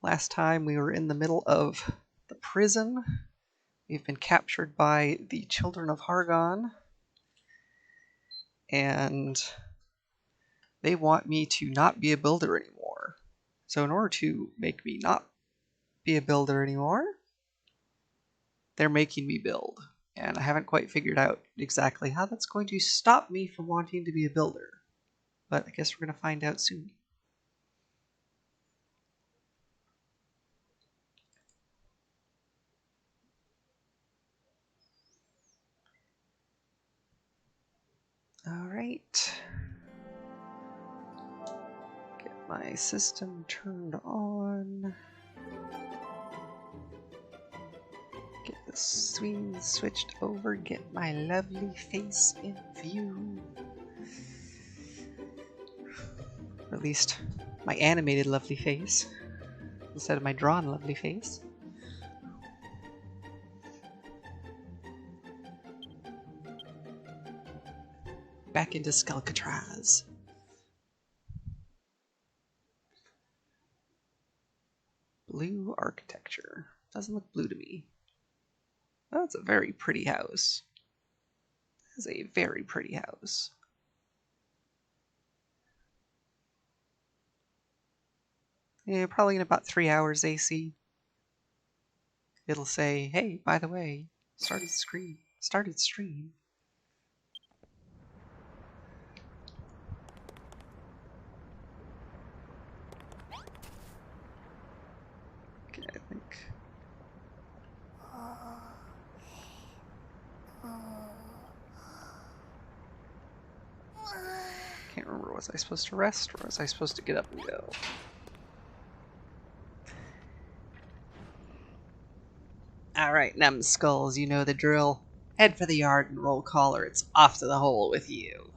Last time we were in the middle of the prison. We've been captured by the children of Hargon, and they want me to not be a builder anymore. So in order to make me not be a builder anymore, they're making me build. And I haven't quite figured out exactly how that's going to stop me from wanting to be a builder. But I guess we're going to find out soon. Alright. Get my system turned on. Get the screen switched over. Get my lovely face in view. Or at least my animated lovely face instead of my drawn lovely face. Back into Skelkatraz. Blue architecture. Doesn't look blue to me. Oh, that's a very pretty house. That's a very pretty house. Yeah, probably in about 3 hours AC. It'll say, hey, by the way, started stream. Okay, I think. Can't remember, was I supposed to rest or was I supposed to get up and go? Alright, numbskulls, you know the drill. Head for the yard and roll call or it's off to the hole with you.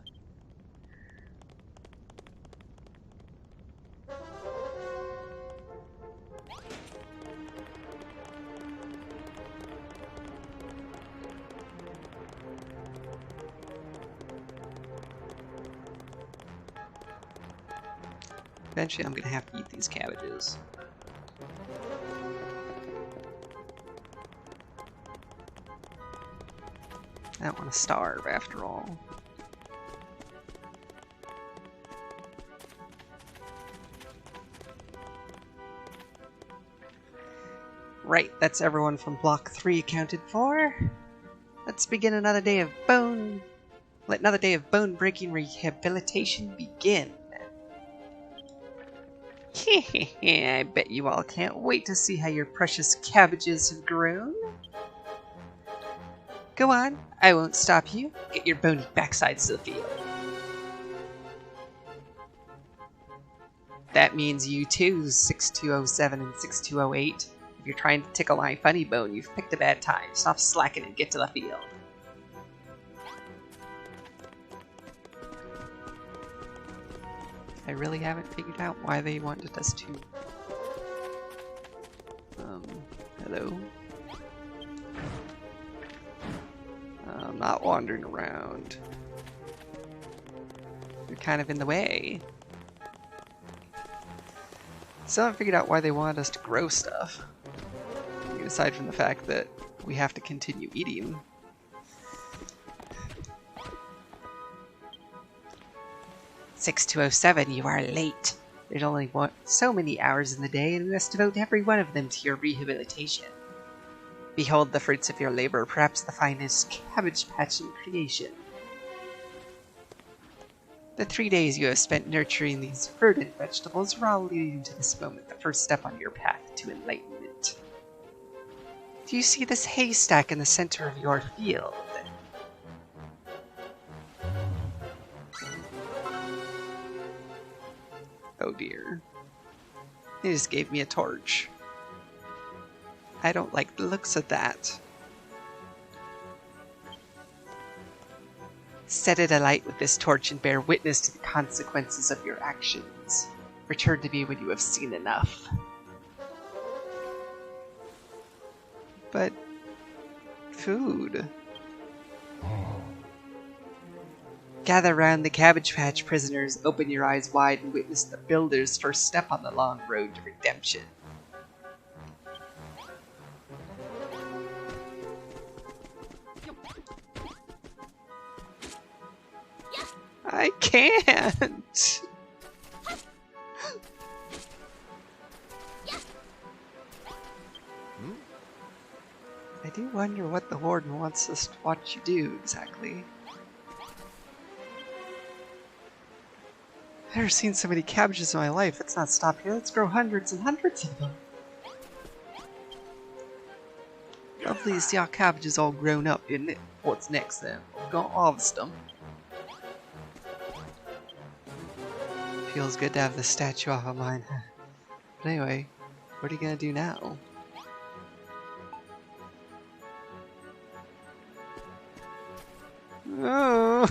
Eventually I'm gonna have to eat these cabbages. I don't want to starve after all. Right, that's everyone from Block 3 accounted for. Let's begin another day of bone... Let another day of bone-breaking rehabilitation begin. I bet you all can't wait to see how your precious cabbages have grown. Go on, I won't stop you. Get your bony backsides to the field. That means you too, 6207 and 6208. If you're trying to tickle my funny bone, you've picked a bad time. Stop slacking and get to the field. I really haven't figured out why they wanted us to... hello? I'm not wandering around. You're kind of in the way. Still haven't figured out why they wanted us to grow stuff. I mean, aside from the fact that we have to continue eating. "6207, you are late. There's only so many hours in the day, and we must devote every one of them to your rehabilitation. Behold the fruits of your labor, perhaps the finest cabbage patch in creation. The 3 days you have spent nurturing these verdant vegetables are all leading to this moment, the first step on your path to enlightenment. Do you see this haystack in the center of your field? Oh dear. They just gave me a torch. I don't like the looks of that. Set it alight with this torch and bear witness to the consequences of your actions. Return to me when you have seen enough." But... food... Gather round the Cabbage Patch, prisoners. Open your eyes wide and witness the builder's first step on the long road to redemption. I can't! I do wonder what the Warden wants us to watch you do, exactly. I've never seen so many cabbages in my life. Let's not stop here. Let's grow hundreds and hundreds of them. Lovely to see our cabbages all grown up, isn't it? What's next then? We're gonna harvest them. Feels good to have the statue off of mine. But anyway, what are you gonna do now? Oh.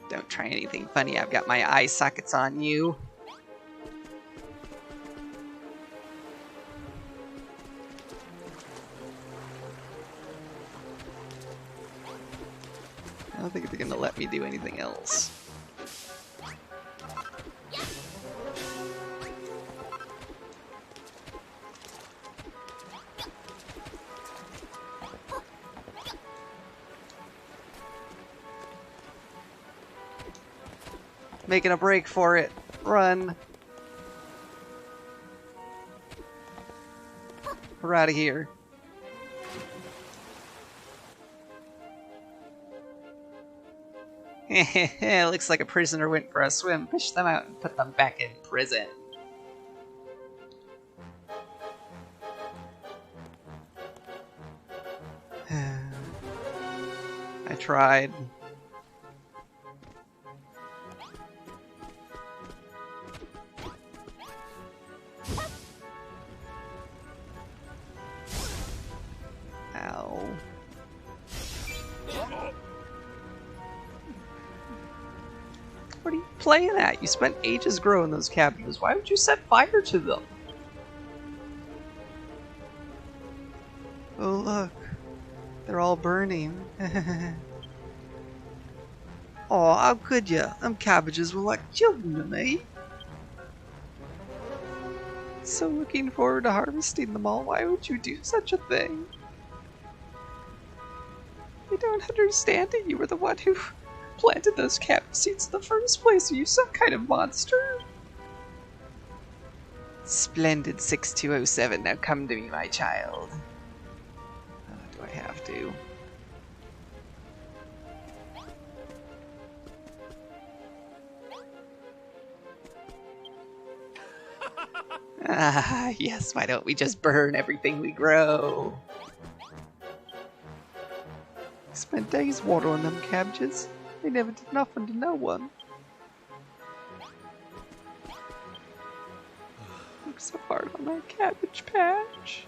Don't try anything funny, I've got my eye sockets on you. I don't think they're gonna let me do anything else. Making a break for it. Run. We're out of here. Looks like a prisoner went for a swim. Push them out and put them back in prison. I tried. Ow. What are you playing at? You spent ages growing those cabbages. Why would you set fire to them? Oh look, they're all burning. Oh, how could you? Them cabbages were like children to me. So looking forward to harvesting them all. Why would you do such a thing? I don't understand it. You were the one who planted those cabbage seeds in the first place. Are you some kind of monster? Splendid 6207. Now come to me, my child. Do I have to? Ah, yes, why don't we just burn everything we grow? I spent days watering them cabbages. They never did nothing to no one. Worked so hard on that cabbage patch.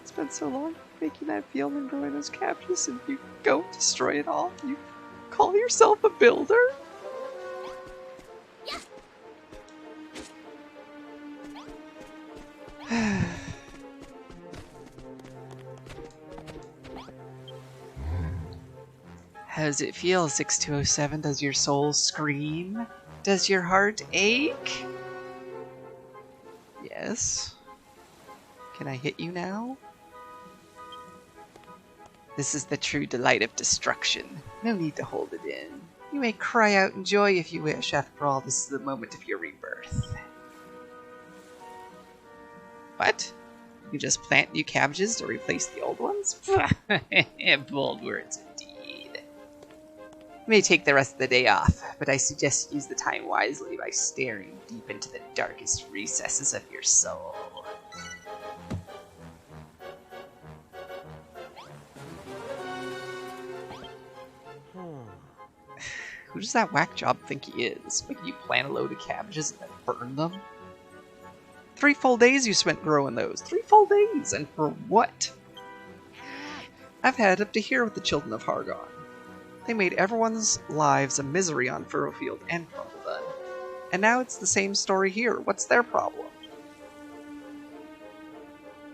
Spent so long making that field and growing those cabbages, and you go destroy it all. You call yourself a builder? How does it feel, 6207? Does your soul scream? Does your heart ache? Yes. Can I hit you now? This is the true delight of destruction. No need to hold it in. You may cry out in joy if you wish. After all, this is the moment of your rebirth. What? You just plant new cabbages to replace the old ones? Bold words indeed. You may take the rest of the day off, but I suggest you use the time wisely by staring deep into the darkest recesses of your soul. Who does that whack job think he is? Making you plant a load of cabbages and then burn them? 3 full days you spent growing those. 3 full days! And for what? I've had it up to here with the children of Hargon. They made everyone's lives a misery on Furrowfield and Crumbledon. And now it's the same story here. What's their problem?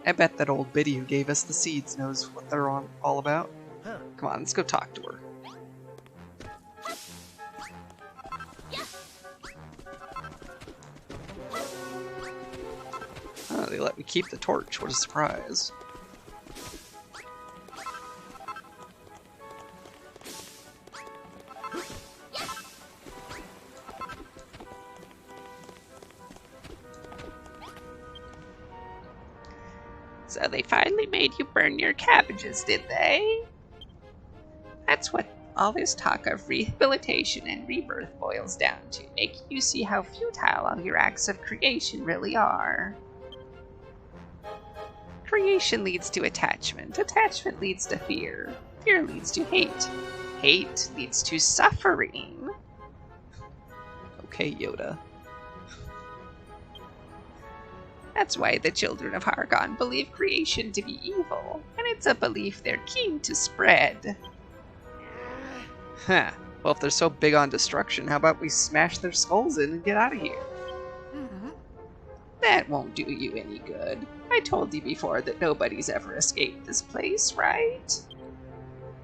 I bet that old biddy who gave us the seeds knows what they're all about. Come on, let's go talk to her. they let me keep the torch. What a surprise. So they finally made you burn your cabbages, did they? That's what all this talk of rehabilitation and rebirth boils down to, making you see how futile all your acts of creation really are. Creation leads to attachment. Attachment leads to fear. Fear leads to hate. Hate leads to suffering. Okay, Yoda. That's why the children of Hargon believe creation to be evil, and it's a belief they're keen to spread. Huh. Well, if they're so big on destruction, how about we smash their skulls in and get out of here? That won't do you any good. I told you before that nobody's ever escaped this place, right?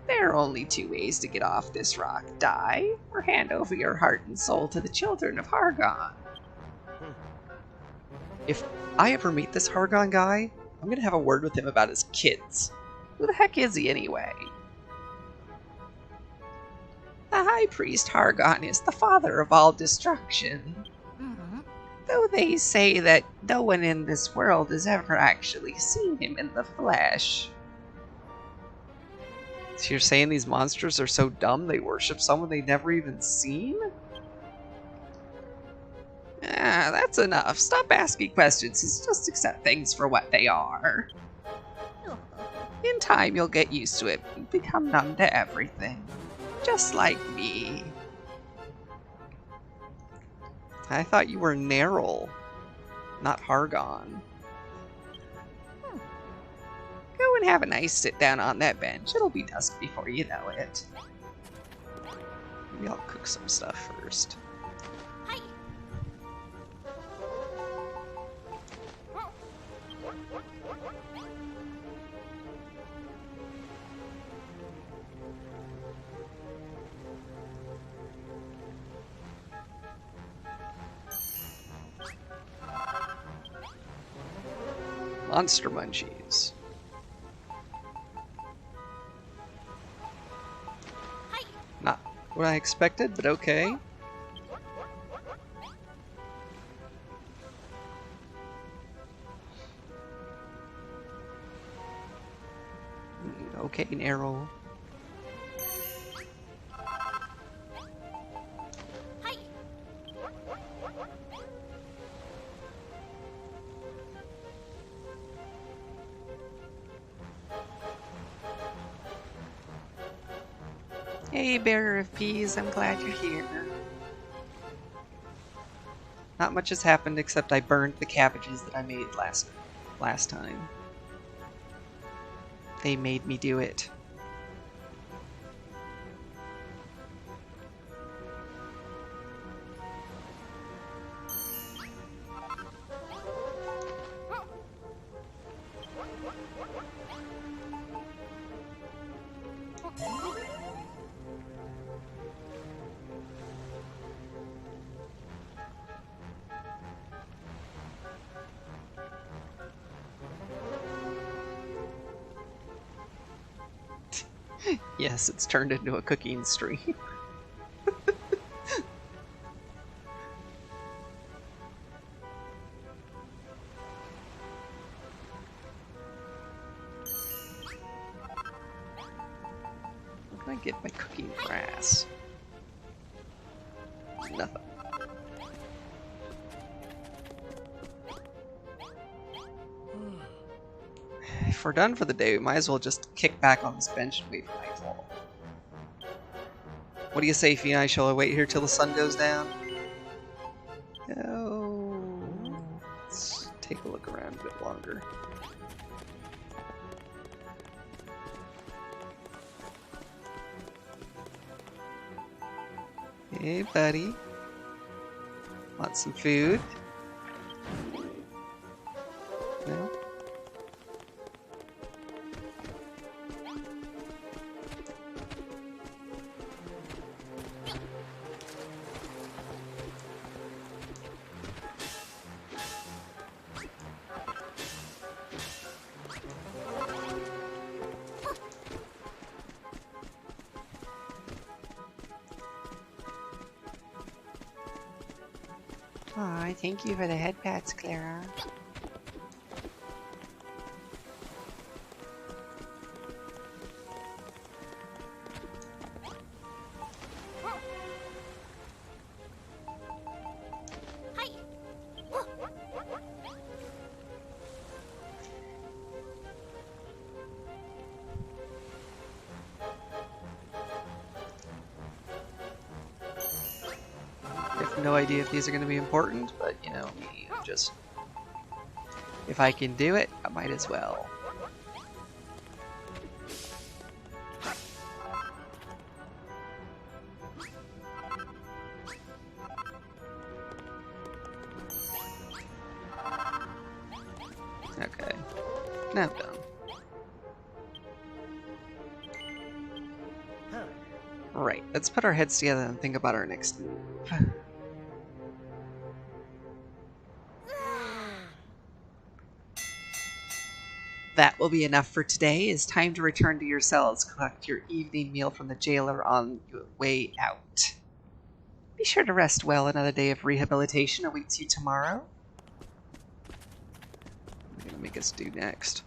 There are only two ways to get off this rock: die, or hand over your heart and soul to the children of Hargon. If I ever meet this Hargon guy, I'm gonna have a word with him about his kids. Who the heck is he anyway? The High Priest Hargon is the father of all destruction. Though they say that no one in this world has ever actually seen him in the flesh. So you're saying these monsters are so dumb they worship someone they've never even seen? Ah, that's enough. Stop asking questions. Just accept things for what they are. In time, you'll get used to it and become numb to everything. Just like me. I thought you were Nerl, not Hargon. Go and have a nice sit down on that bench. It'll be dusk before you know it. Maybe I'll cook some stuff first. Monster munchies. Not what I expected, but okay. Okay, Narrow. Hey, bearer of peas, I'm glad you're here. Not much has happened except I burned the cabbages that I made last time. They made me do it. Yes, it's turned into a cooking stream. Where can I get my cooking grass? Nothing. If we're done for the day, we might as well just kick back on this bench and wait for nightfall. What do you say, Fina? Shall I wait here till the sun goes down? No. Let's take a look around a bit longer. Hey, buddy. Want some food? No? Aw, thank you for the head pats, Clara. I have no idea if these are going to be important, but you know me, I'm just... If I can do it, I might as well. Okay. Now I'm done. Right, let's put our heads together and think about our next move. That will be enough for today. It's time to return to your cells. Collect your evening meal from the jailer on your way out. Be sure to rest well. Another day of rehabilitation awaits you tomorrow. What are they gonna make us do next?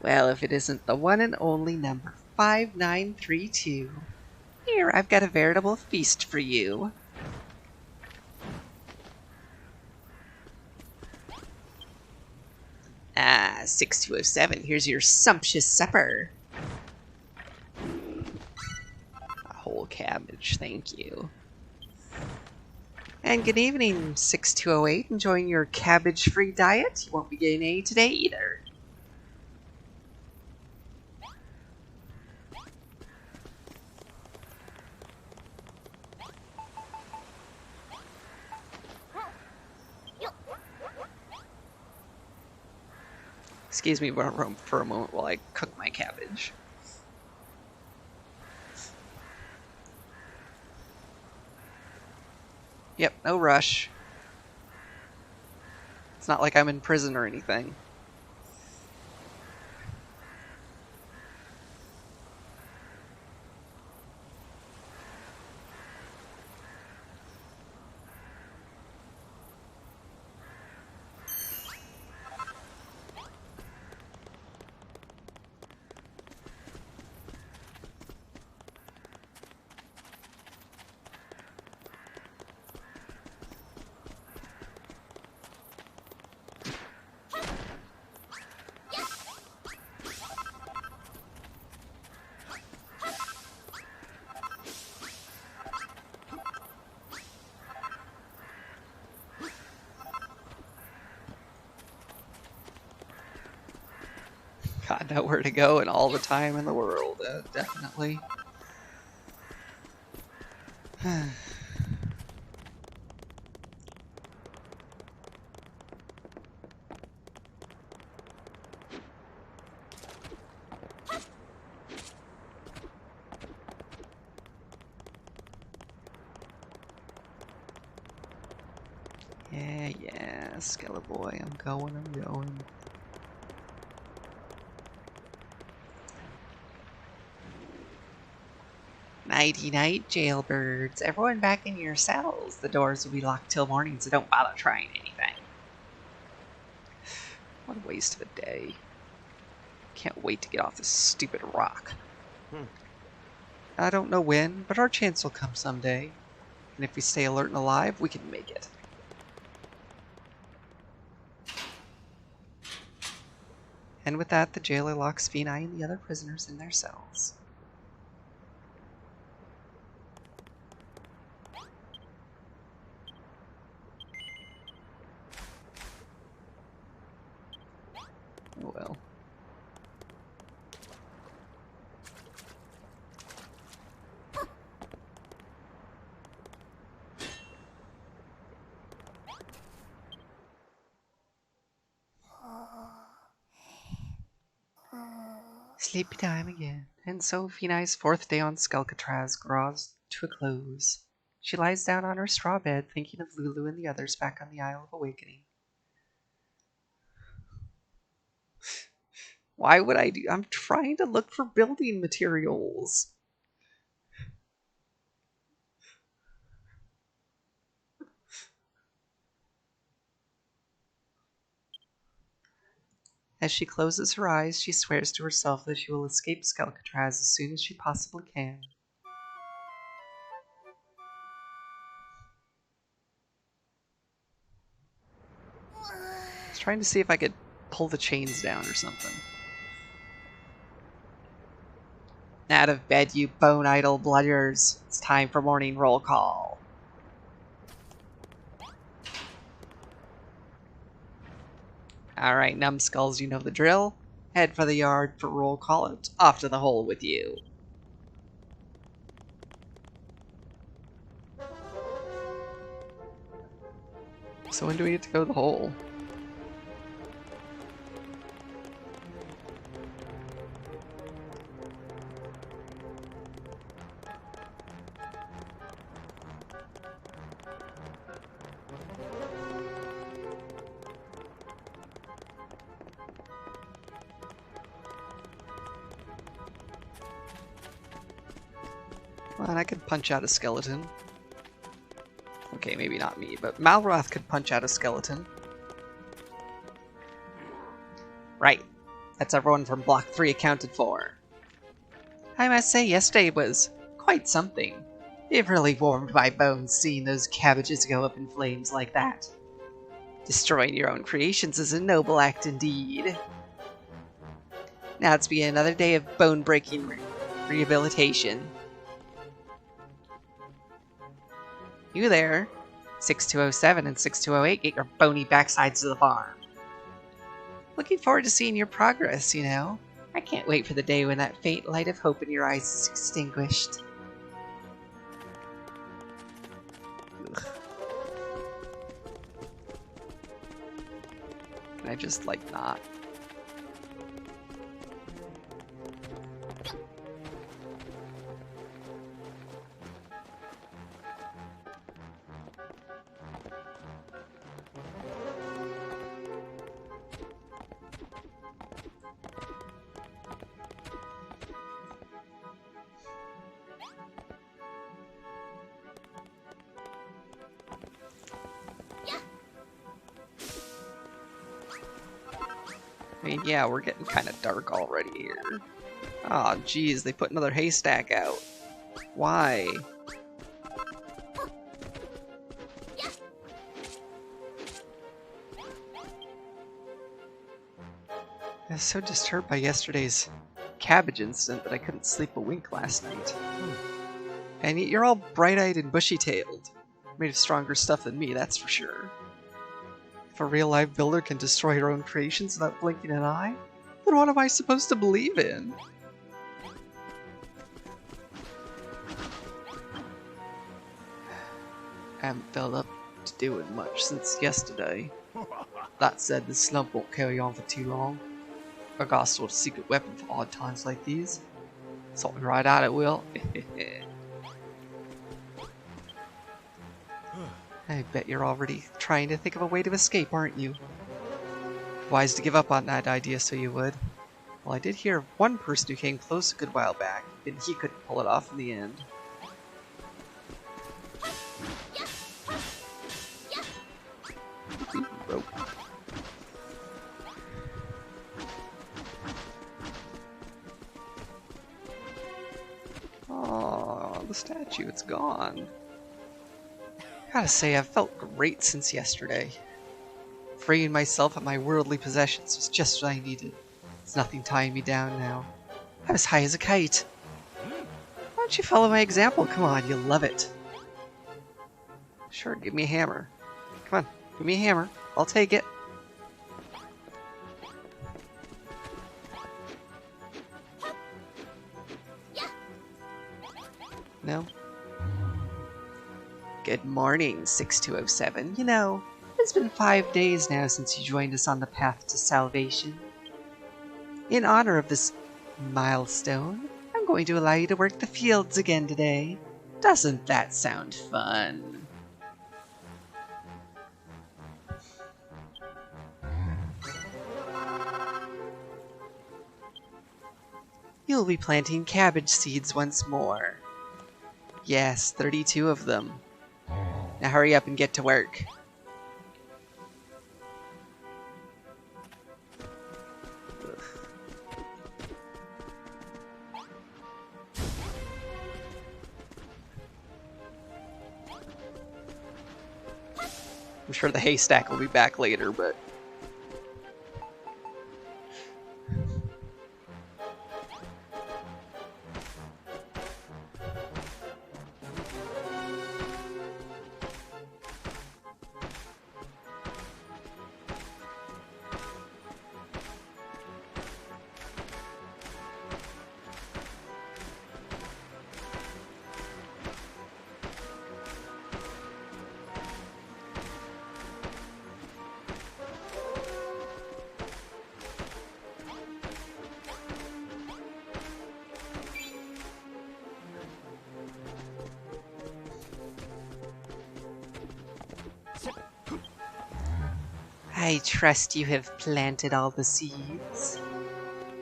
Well, if it isn't the one and only number 5932. Here, I've got a veritable feast for you. Ah, 6207, here's your sumptuous supper. A whole cabbage, thank you. And good evening, 6208, enjoying your cabbage-free diet? You won't be getting any today either. Excuse me for a moment while I cook my cabbage. Yep, no rush. It's not like I'm in prison or anything. God, nowhere to go and all the time in the world, definitely. Yeah, Skeleton Boy, I'm going. Nighty-night, jailbirds. Everyone back in your cells. The doors will be locked till morning, so don't bother trying anything. What a waste of a day. Can't wait to get off this stupid rock. I don't know when, but our chance will come someday. And if we stay alert and alive, we can make it. And with that, the jailer locks Phoenix and the other prisoners in their cells. Oh well. Sleepy time again. And so Phoenix's fourth day on Skelkatraz draws to a close. She lies down on her straw bed, thinking of Lulu and the others back on the Isle of Awakening. Why would I do? I'm trying to look for building materials. As she closes her eyes, she swears to herself that she will escape Skelkatraz as soon as she possibly can. I was trying to see if I could pull the chains down or something. Out of bed, you bone-idle blooders. It's time for morning roll call. Alright, numbskulls, you know the drill. Head for the yard for roll call and off to the hole with you. So when do we get to go to the hole? Well, and I could punch out a skeleton. Okay, maybe not me, but Malroth could punch out a skeleton. Right. That's everyone from Block 3 accounted for. I must say, yesterday was quite something. It really warmed my bones seeing those cabbages go up in flames like that. Destroying your own creations is a noble act indeed. Now it's been another day of bone-breaking rehabilitation. You there, 6207 and 6208, get your bony backsides to the farm. Looking forward to seeing your progress, you know. I can't wait for the day when that faint light of hope in your eyes is extinguished. Ugh. Can I just, like, not? I mean, yeah, we're getting kind of dark already here. Aw, geez, they put another haystack out. Why? I was so disturbed by yesterday's cabbage incident that I couldn't sleep a wink last night. And yet you're all bright-eyed and bushy-tailed. Made of stronger stuff than me, that's for sure. If a real-life builder can destroy her own creations without blinking an eye, then what am I supposed to believe in? I haven't felt up to doing much since yesterday. That said, this slump won't carry on for too long. I got a sort of secret weapon for odd times like these. Sort me right out, it will. I bet you're already trying to think of a way to escape, aren't you? Wise to give up on that idea, so you would. Well, I did hear of one person who came close a good while back, and he couldn't pull it off in the end. Rope. Oh, the statue, it's gone. Gotta say, I've felt great since yesterday. Freeing myself of my worldly possessions was just what I needed. There's nothing tying me down now. I'm as high as a kite. Why don't you follow my example? Come on, you'll love it. Sure, give me a hammer. Come on, give me a hammer. I'll take it. No? Good morning, 6207. You know, it's been 5 days now since you joined us on the path to salvation. In honor of this milestone, I'm going to allow you to work the fields again today. Doesn't that sound fun? You'll be planting cabbage seeds once more. Yes, 32 of them. Now hurry up and get to work. sure the haystack will be back later, but... I trust you have planted all the seeds.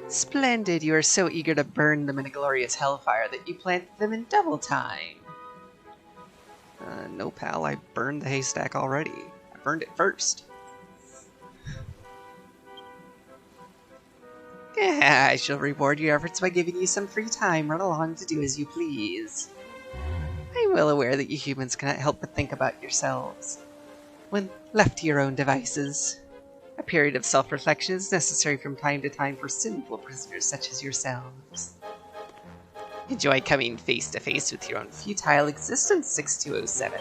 Splendid, you are so eager to burn them in a glorious hellfire that you planted them in double time. No, pal, I burned the haystack already. I burned it first. Yeah, I shall reward your efforts by giving you some free time. Run along to do as you please. I'm well aware that you humans cannot help but think about yourselves when left to your own devices. A period of self-reflection is necessary from time to time for sinful prisoners such as yourselves. Enjoy coming face to face with your own futile existence, 6207.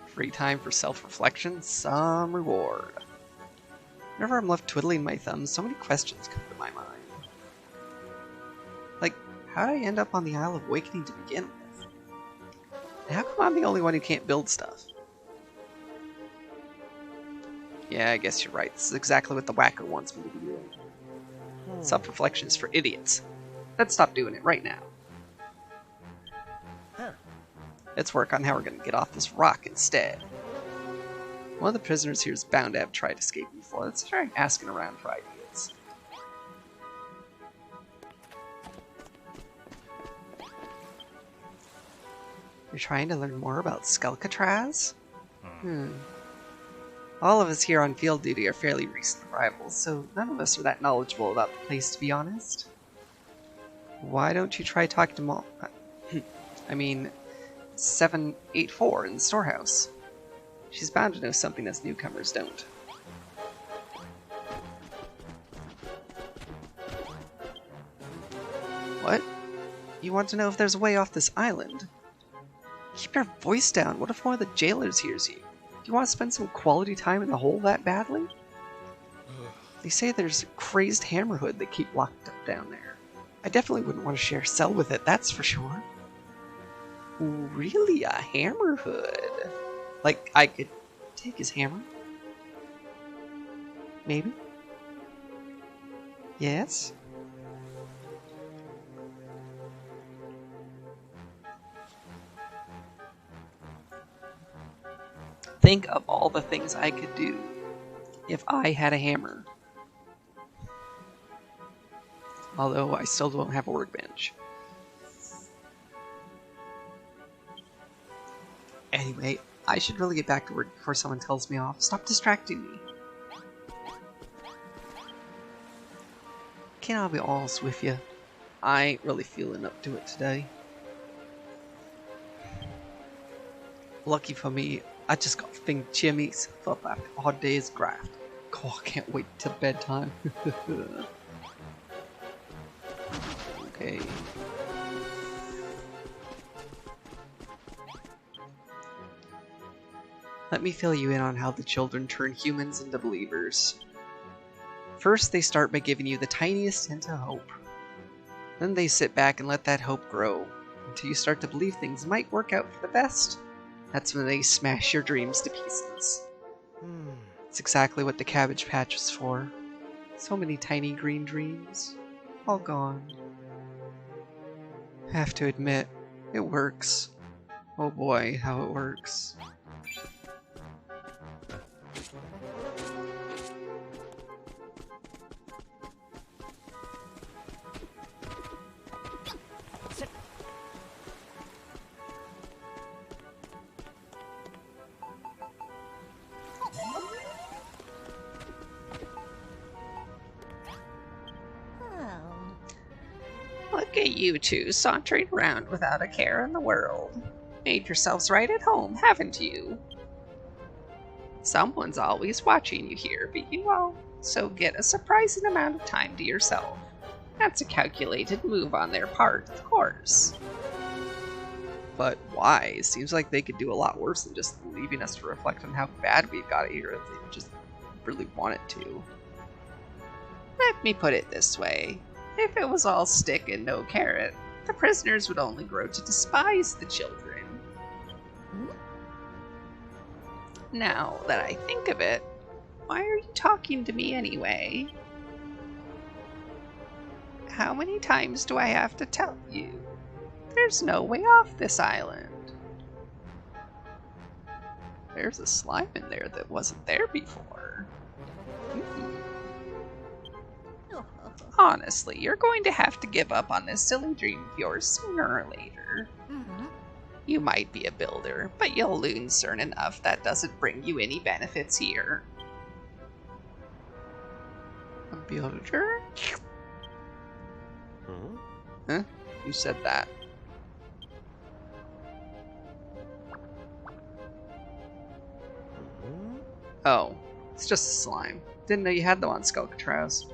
Free time for self-reflection, some reward. Whenever I'm left twiddling my thumbs, so many questions come to my mind. Like, how did I end up on the Isle of Awakening to begin with? And how come I'm the only one who can't build stuff? Yeah, I guess you're right. This is exactly what the whacker wants me to be doing. Self-reflection is for idiots. Let's stop doing it right now. Let's work on how we're going to get off this rock instead. One of the prisoners here is bound to have tried escaping before. Let's try asking around for ideas. You're trying to learn more about Skelkatraz? All of us here on field duty are fairly recent arrivals, so none of us are that knowledgeable about the place, to be honest. Why don't you try talking to Mom? I mean, 784 in the storehouse. She's bound to know something us newcomers don't. What? You want to know if there's a way off this island? Keep your voice down. What if one of the jailers hears you? Do you want to spend some quality time in the hole that badly? They say there's a crazed hammerhood they keep locked up down there. I definitely wouldn't want to share a cell with it, that's for sure. Really, a hammerhood? Like, I could take his hammer? Maybe? Yes? Think of all the things I could do if I had a hammer. Although I still don't have a workbench. Anyway, I should really get back to work before someone tells me off. Stop distracting me. Can I be honest with you? I ain't really feeling up to it today. Lucky for me, I just got thing cheer myself up after a hard day's graft. Oh, I can't wait till bedtime. Okay. Let me fill you in on how the children turn humans into believers. First, they start by giving you the tiniest hint of hope. Then they sit back and let that hope grow, until you start to believe things might work out for the best. That's when they smash your dreams to pieces. It's exactly what the Cabbage Patch was for. So many tiny green dreams, all gone. I have to admit, it works. Oh boy, how it works. Look at you two sauntering around without a care in the world. Made yourselves right at home, haven't you? Someone's always watching you here, but you also get a surprising amount of time to yourself. That's a calculated move on their part, of course. But why? Seems like they could do a lot worse than just leaving us to reflect on how bad we've got it here if they just really wanted to. Let me put it this way. If it was all stick and no carrot, the prisoners would only grow to despise the children. Now that I think of it, why are you talking to me anyway? How many times do I have to tell you? There's no way off this island. There's a slime in there that wasn't there before. Honestly, you're going to have to give up on this silly dream of yours sooner or later. You might be a builder, but you'll learn soon enough that doesn't bring you any benefits here. A builder? Huh? You said that. Oh, it's just a slime. Didn't know you had them on Skelkatraz.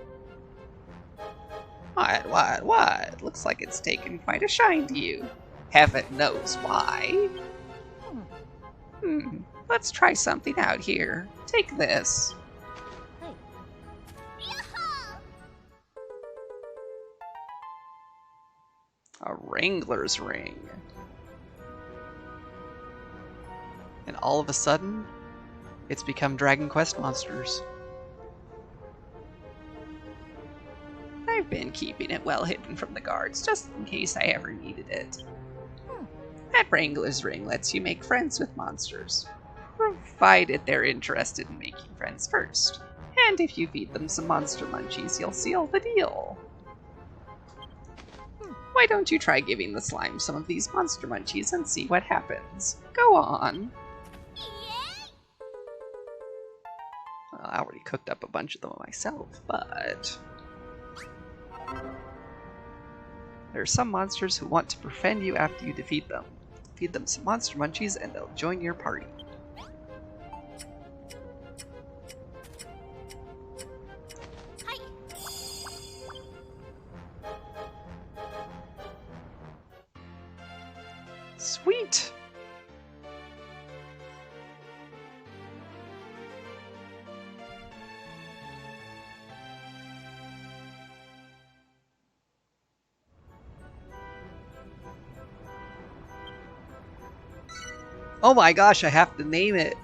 What? Looks like it's taken quite a shine to you. Heaven knows why. Let's try something out here. Take this. A Wrangler's ring. And all of a sudden, it's become Dragon Quest monsters. I've been keeping it well hidden from the guards, just in case I ever needed it. That Wrangler's ring lets you make friends with monsters, provided they're interested in making friends first. And if you feed them some monster munchies, you'll seal the deal. Why don't you try giving the slime some of these monster munchies and see what happens? Go on. Well, I already cooked up a bunch of them myself, but there are some monsters who want to befriend you after you defeat them. Feed them some monster munchies and they'll join your party. Sweet! Oh my gosh, I have to name it!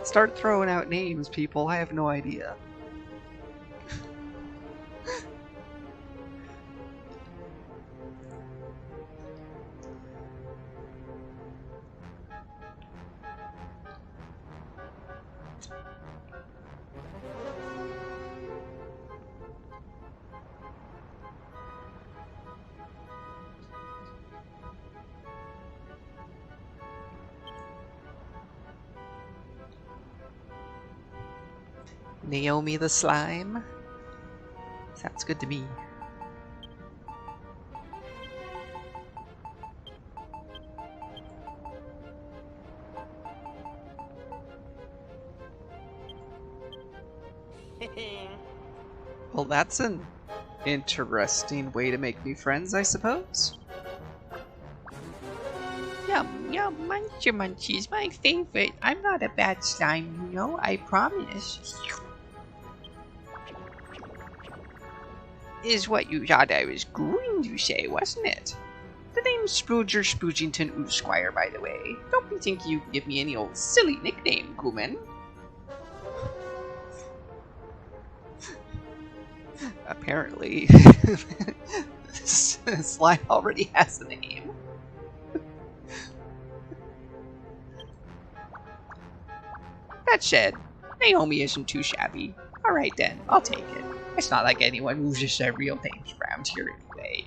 Start throwing out names, people. I have no idea. Naomi the Slime? Sounds good to me. Well, that's an interesting way to make new friends, I suppose. Yum, muncher munchies, my favorite. I'm not a bad slime, you know, I promise. Is what you thought I was going to say, wasn't it? The name's Spooger Spoogington Oosquire, by the way. Don't be thinking you can give me any old silly nickname, Gooman. Apparently, this slime already has a name. That said, Naomi isn't too shabby. Alright then, I'll take it. It's not like anyone moves just their real names around here anyway.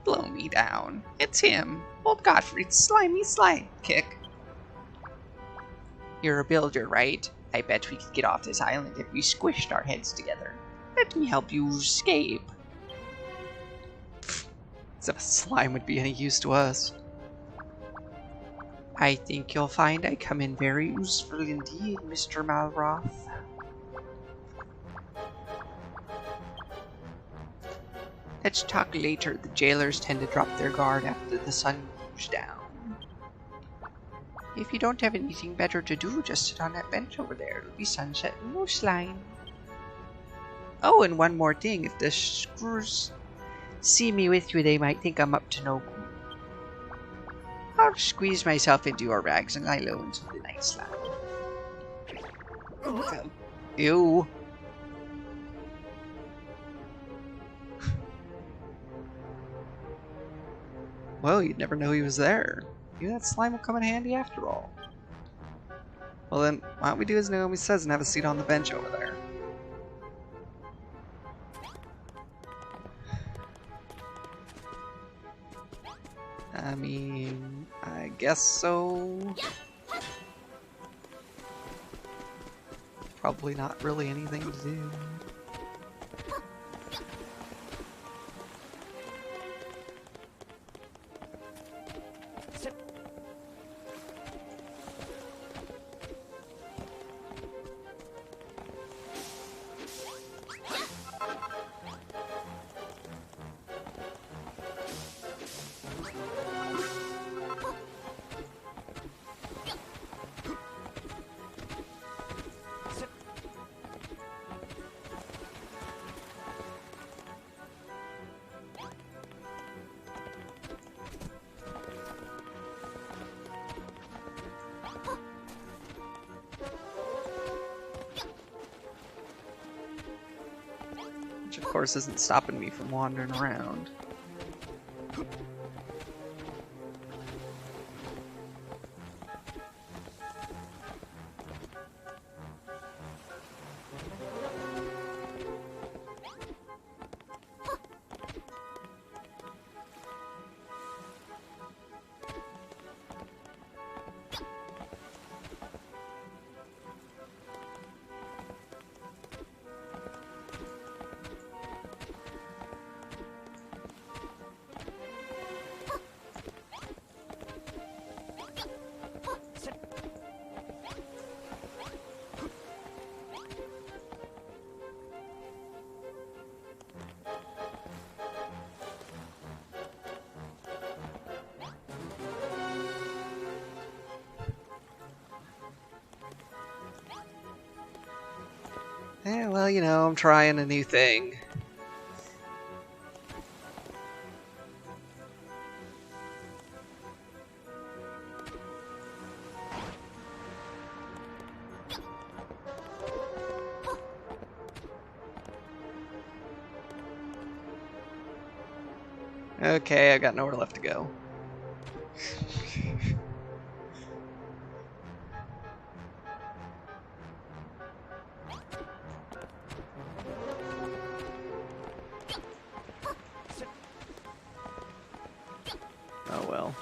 Blow me down. It's him, old Gottfried's slimy slime kick. You're a builder, right? I bet we could get off this island if we squished our heads together. Let me help you escape. As if a slime would be any use to us. I think you'll find I come in very useful indeed, Mr. Malroth. Let's talk later. The jailers tend to drop their guard after the sun goes down. If you don't have anything better to do, just sit on that bench over there. It'll be sunset and no slime. Oh, and one more thing. If the screws see me with you, they might think I'm up to no good. I'll squeeze myself into your rags and lie low into the night slime. Ew. Well, you'd never know he was there. Maybe that slime will come in handy after all. Well then, why don't we do as Naomi says and have a seat on the bench over there? I mean, I guess so. Probably not really anything to do. Which of course isn't stopping me from wandering around. Yeah, well, you know, I'm trying a new thing. Okay, I got nowhere left to go. Oh well.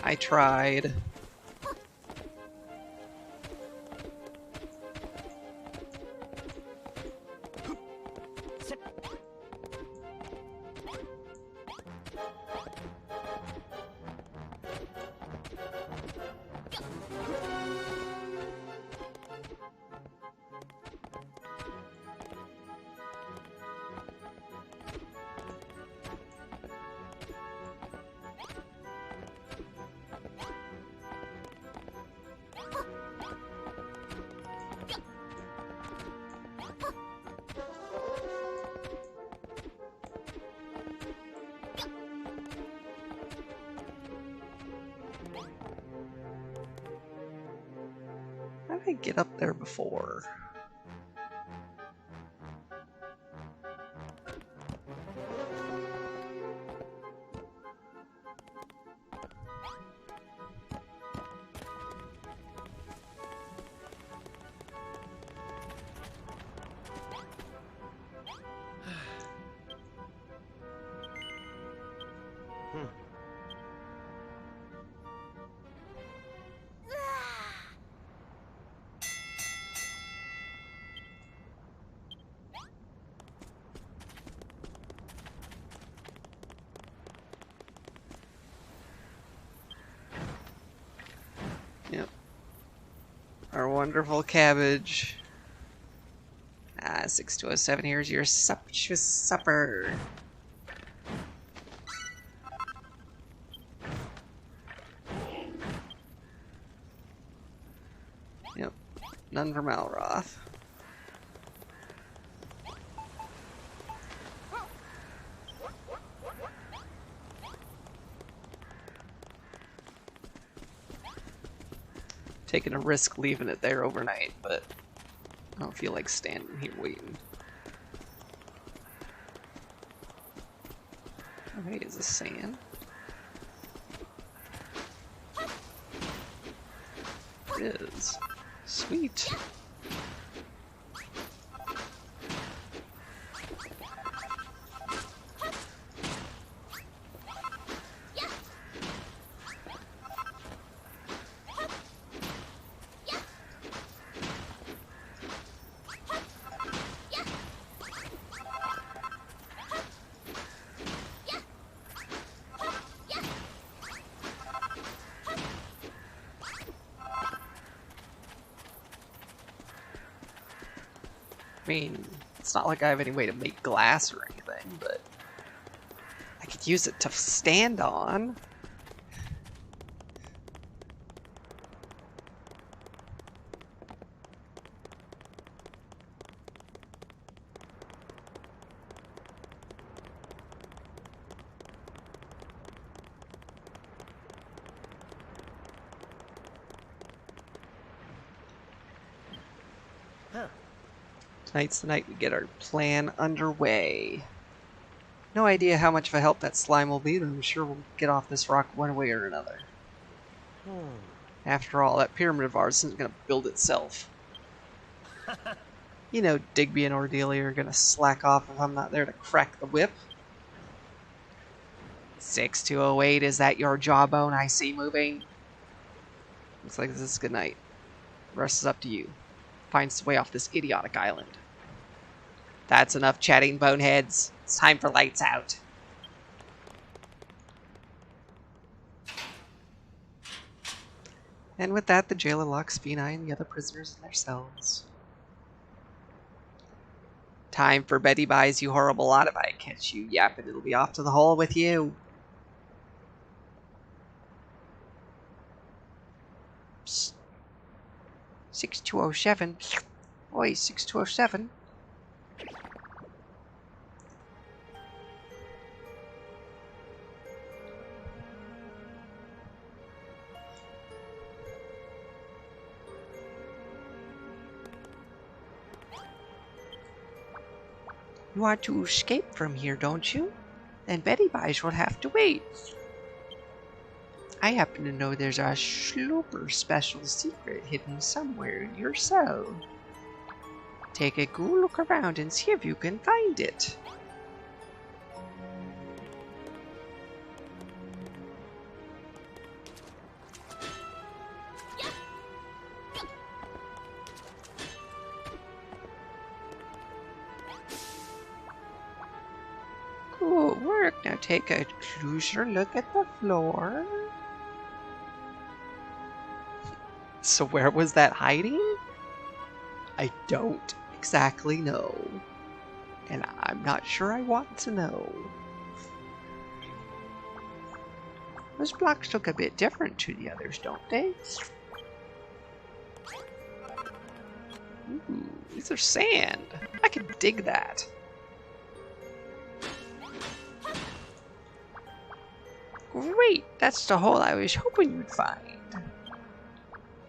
I tried. How did I get up there before? Yep. Our wonderful cabbage. 6207, here's your sumptuous supper. Yep. None for Malroth. Taking a risk leaving it there overnight, but I don't feel like standing here waiting. Okay, is this sand? It is. Sweet. I mean, it's not like I have any way to make glass or anything, but I could use it to stand on. Tonight's the night we get our plan underway. No idea how much of a help that slime will be, but I'm sure we'll get off this rock one way or another. After all, that pyramid of ours isn't going to build itself. You know, Digby and Ordelia are going to slack off if I'm not there to crack the whip. 6208, is that your jawbone I see moving? Looks like this is good night. The rest is up to you. Find its way off this idiotic island. That's enough chatting, boneheads. It's time for lights out. And with that, the jailer locks Phoenix and the other prisoners in their cells. Time for Betty buys, you horrible lot. If I catch you yapping, it'll be off to the hole with you. Psst. 6207. Oi, 6207. You want to escape from here, don't you? Then Betty Buys will have to wait. I happen to know there's a super special secret hidden somewhere in your cell. Take a good look around and see if you can find it. Good work. Now take a closer look at the floor. So where was that hiding? I don't exactly know. And I'm not sure I want to know. Those blocks look a bit different to the others, don't they? Ooh, these are sand. I can dig that. Great, that's the hole I was hoping you'd find.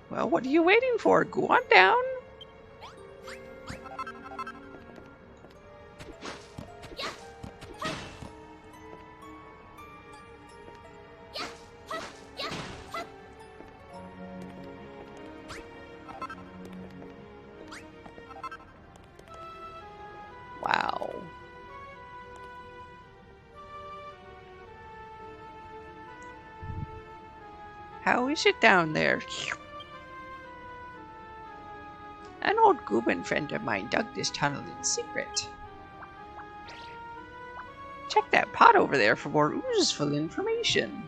Well, what are you waiting for? Go on down. Wow. How is it down there? An old goblin friend of mine dug this tunnel in secret. Check that pot over there for more useful information.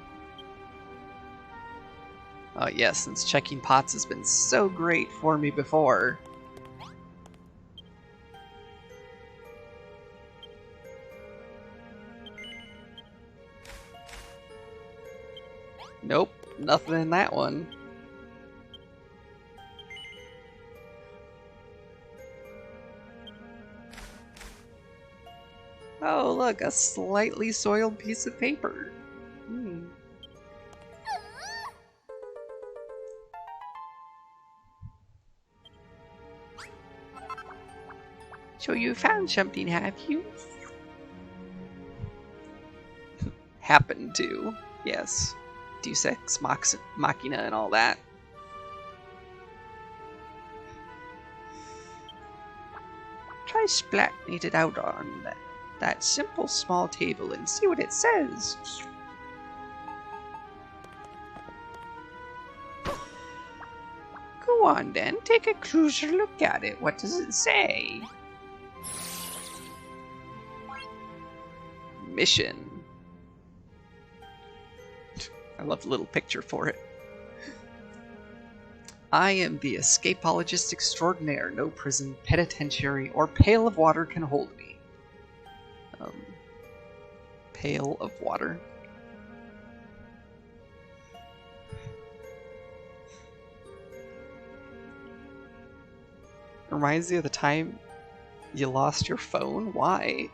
Yes, since checking pots has been so great for me before. Nope, nothing in that one. Oh, look, a slightly soiled piece of paper. So you found something, have you? Happened to, yes. Deus Ex Machina and all that. Try splatting it out on that simple small table and see what it says. Go on then, take a closer look at it. What does it say? Mission. I love the little picture for it. I am the escapologist extraordinaire. No prison, penitentiary, or pail of water can hold me. Pail of water. Reminds you of the time you lost your phone? Why?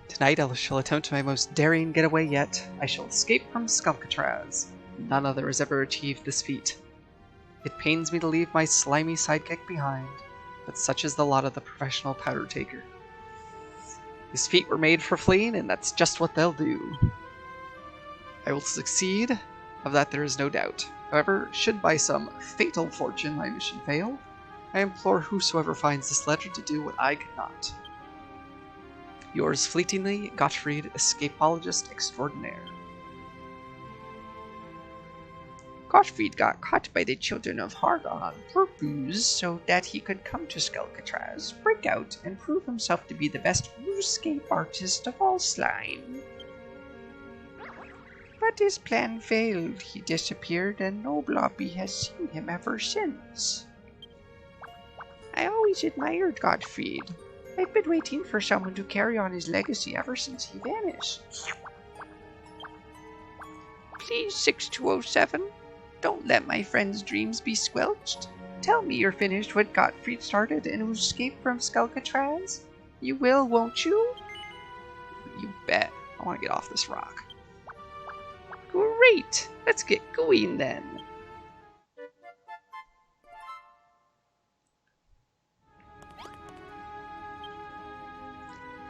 Tonight I shall attempt my most daring getaway yet. I shall escape from Skelkatraz. None other has ever achieved this feat. It pains me to leave my slimy sidekick behind, but such is the lot of the professional powder taker. His feet were made for fleeing, and that's just what they'll do. I will succeed, of that there is no doubt. However, should by some fatal fortune my mission fail, I implore whosoever finds this letter to do what I could not. Yours fleetingly, Gottfried, escapologist extraordinaire. Gottfried got caught by the children of Hargon on purpose so that he could come to Skelkatraz, break out, and prove himself to be the best escape artist of all slime. But his plan failed. He disappeared, and no Blobby has seen him ever since. I always admired Gottfried. I've been waiting for someone to carry on his legacy ever since he vanished. Please, 6207, don't let my friend's dreams be squelched. Tell me you're finished what Gottfried started and will escape from Skelkatraz. You will, won't you? You bet. I want to get off this rock. Great! Let's get going then.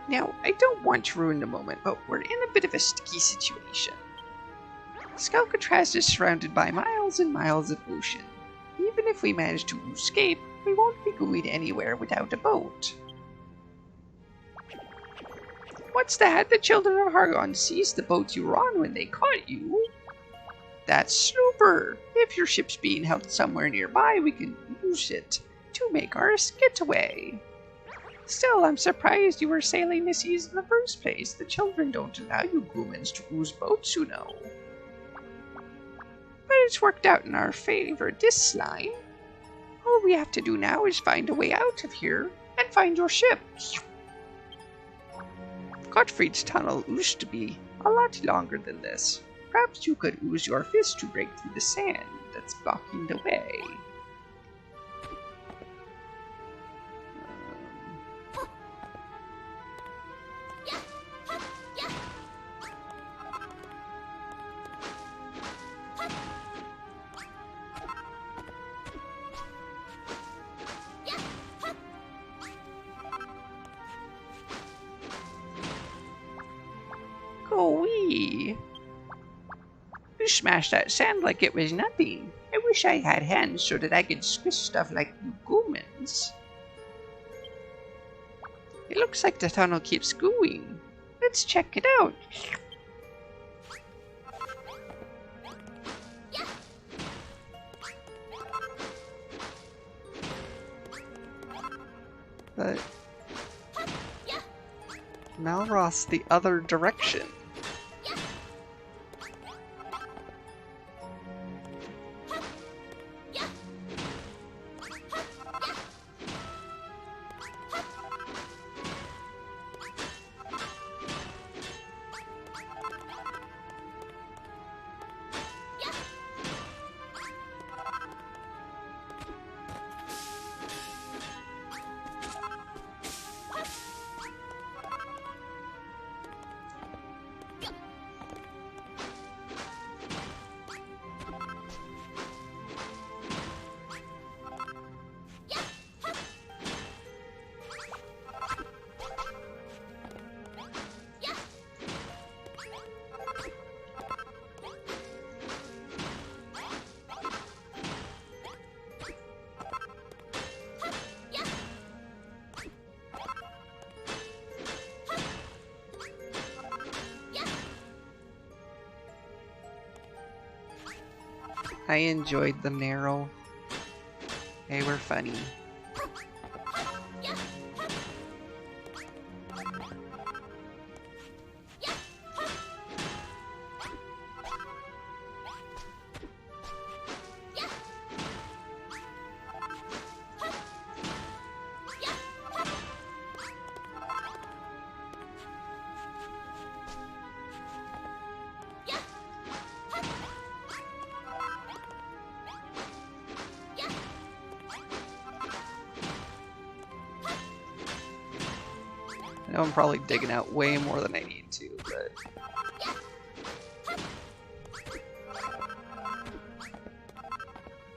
Now, I don't want to ruin the moment, but we're in a bit of a sticky situation. Skelkatraz is surrounded by miles and miles of ocean. Even if we manage to escape, we won't be going anywhere without a boat. What's that? The children of Hargon seized the boat you were on when they caught you. That's super! If your ship's being held somewhere nearby, we can use it to make our getaway. Still, I'm surprised you were sailing the seas in the first place. The children don't allow you humans to use boats, you know. But it's worked out in our favor this slime. All we have to do now is find a way out of here and find your ship. Gottfried's tunnel used to be a lot longer than this. Perhaps you could use your fist to break through the sand that's blocking the way. Go-wee! You smashed that sand like it was nothing. I wish I had hands so that I could squish stuff like you goomans. It looks like the tunnel keeps going. Let's check it out. But Malross the other direction. I enjoyed them, Narrow. They were funny. I know I'm probably digging out way more than I need to, but...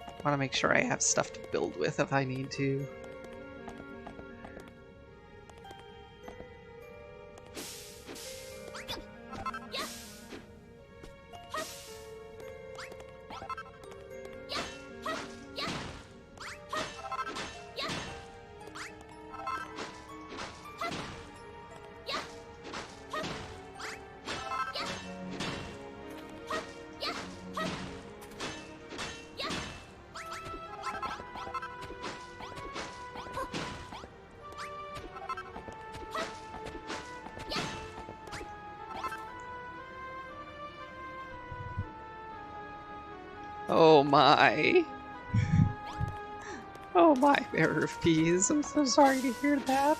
I want to make sure I have stuff to build with if I need to. Oh my. Oh my, Bearer of Peas. I'm so sorry to hear that.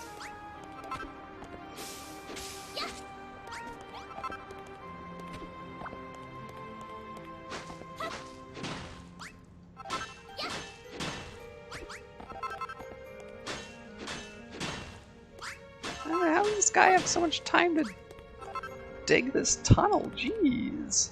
How does this guy have so much time to dig this tunnel? Jeez.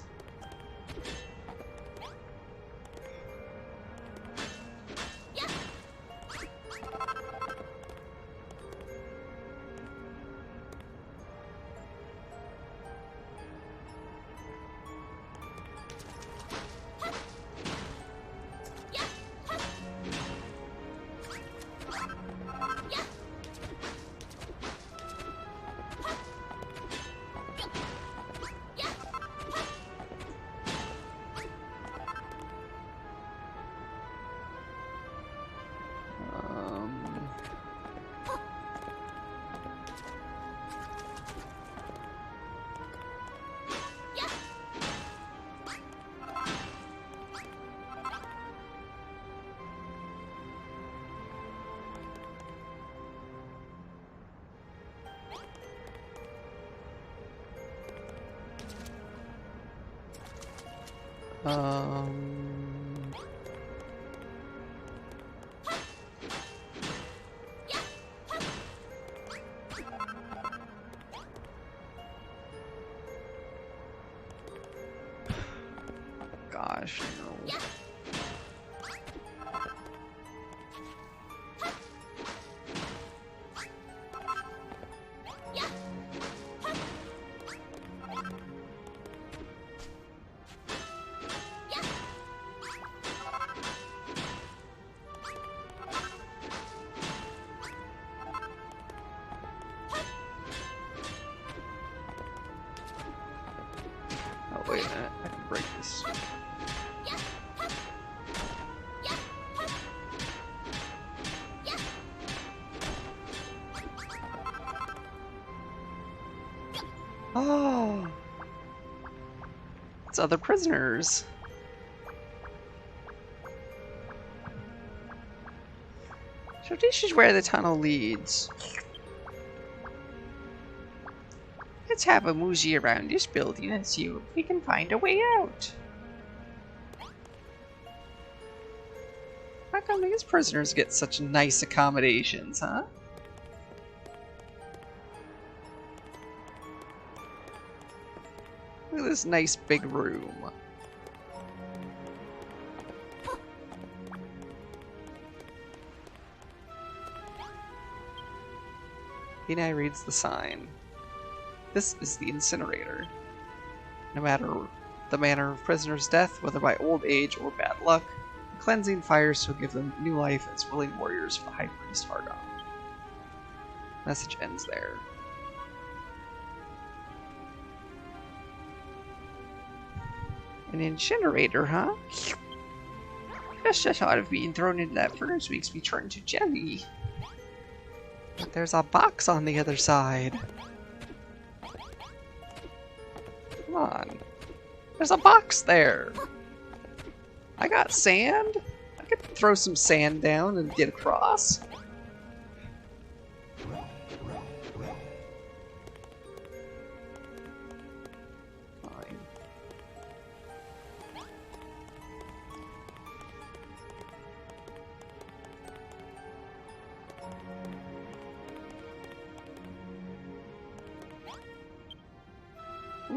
Gosh, no. Oh, wait a minute. I can break this. Oh! It's other prisoners. So this is where the tunnel leads. Let's have a mosey around this building and see if we can find a way out. How come these prisoners get such nice accommodations, huh? Look at this nice big room. Kenai reads the sign. This is the incinerator. No matter the manner of prisoner's death, whether by old age or bad luck, the cleansing fires shall give them new life as willing warriors for High Priest Fargon. Message ends there. An incinerator, huh? Just the thought of being thrown into that furnace makes me turn to jelly. But there's a box on the other side. Come on. There's a box there. I got sand. I could throw some sand down and get across. Fine.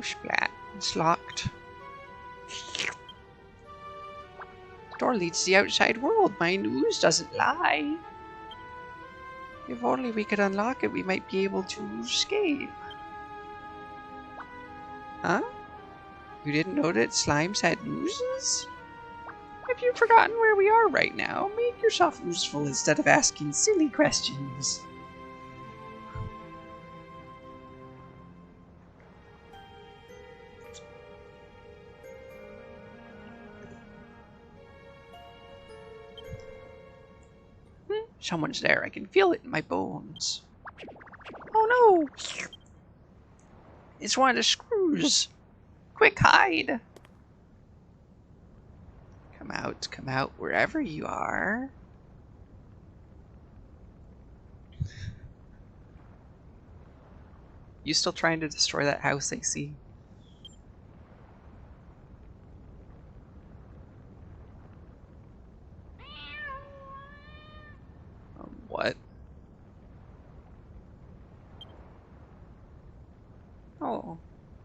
Splat. It's locked. Door leads to the outside world. My news doesn't lie. If only we could unlock it, we might be able to escape. Huh? You didn't know that slimes had nooses? Have you forgotten where we are right now? Make yourself useful instead of asking silly questions. Someone's there. I can feel it in my bones. Oh no! It's one of the screws. Quick, hide! Come out, wherever you are. You still trying to destroy that house, AC? What? Oh,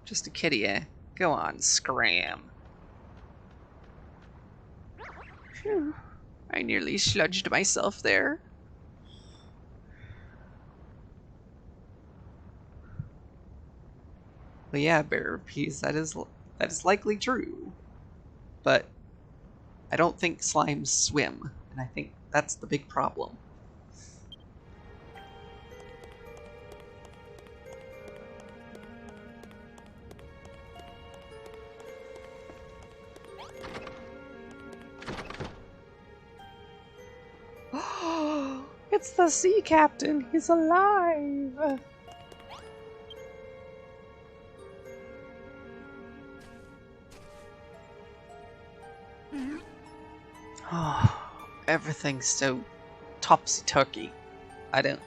just a kitty, eh? Go on, scram. Phew. I nearly sludged myself there. Well, yeah, Bear Peas, that is likely true. But I don't think slimes swim, and I think that's the big problem. It's the sea captain! He's alive! Oh, everything's so topsy-turvy. I don't...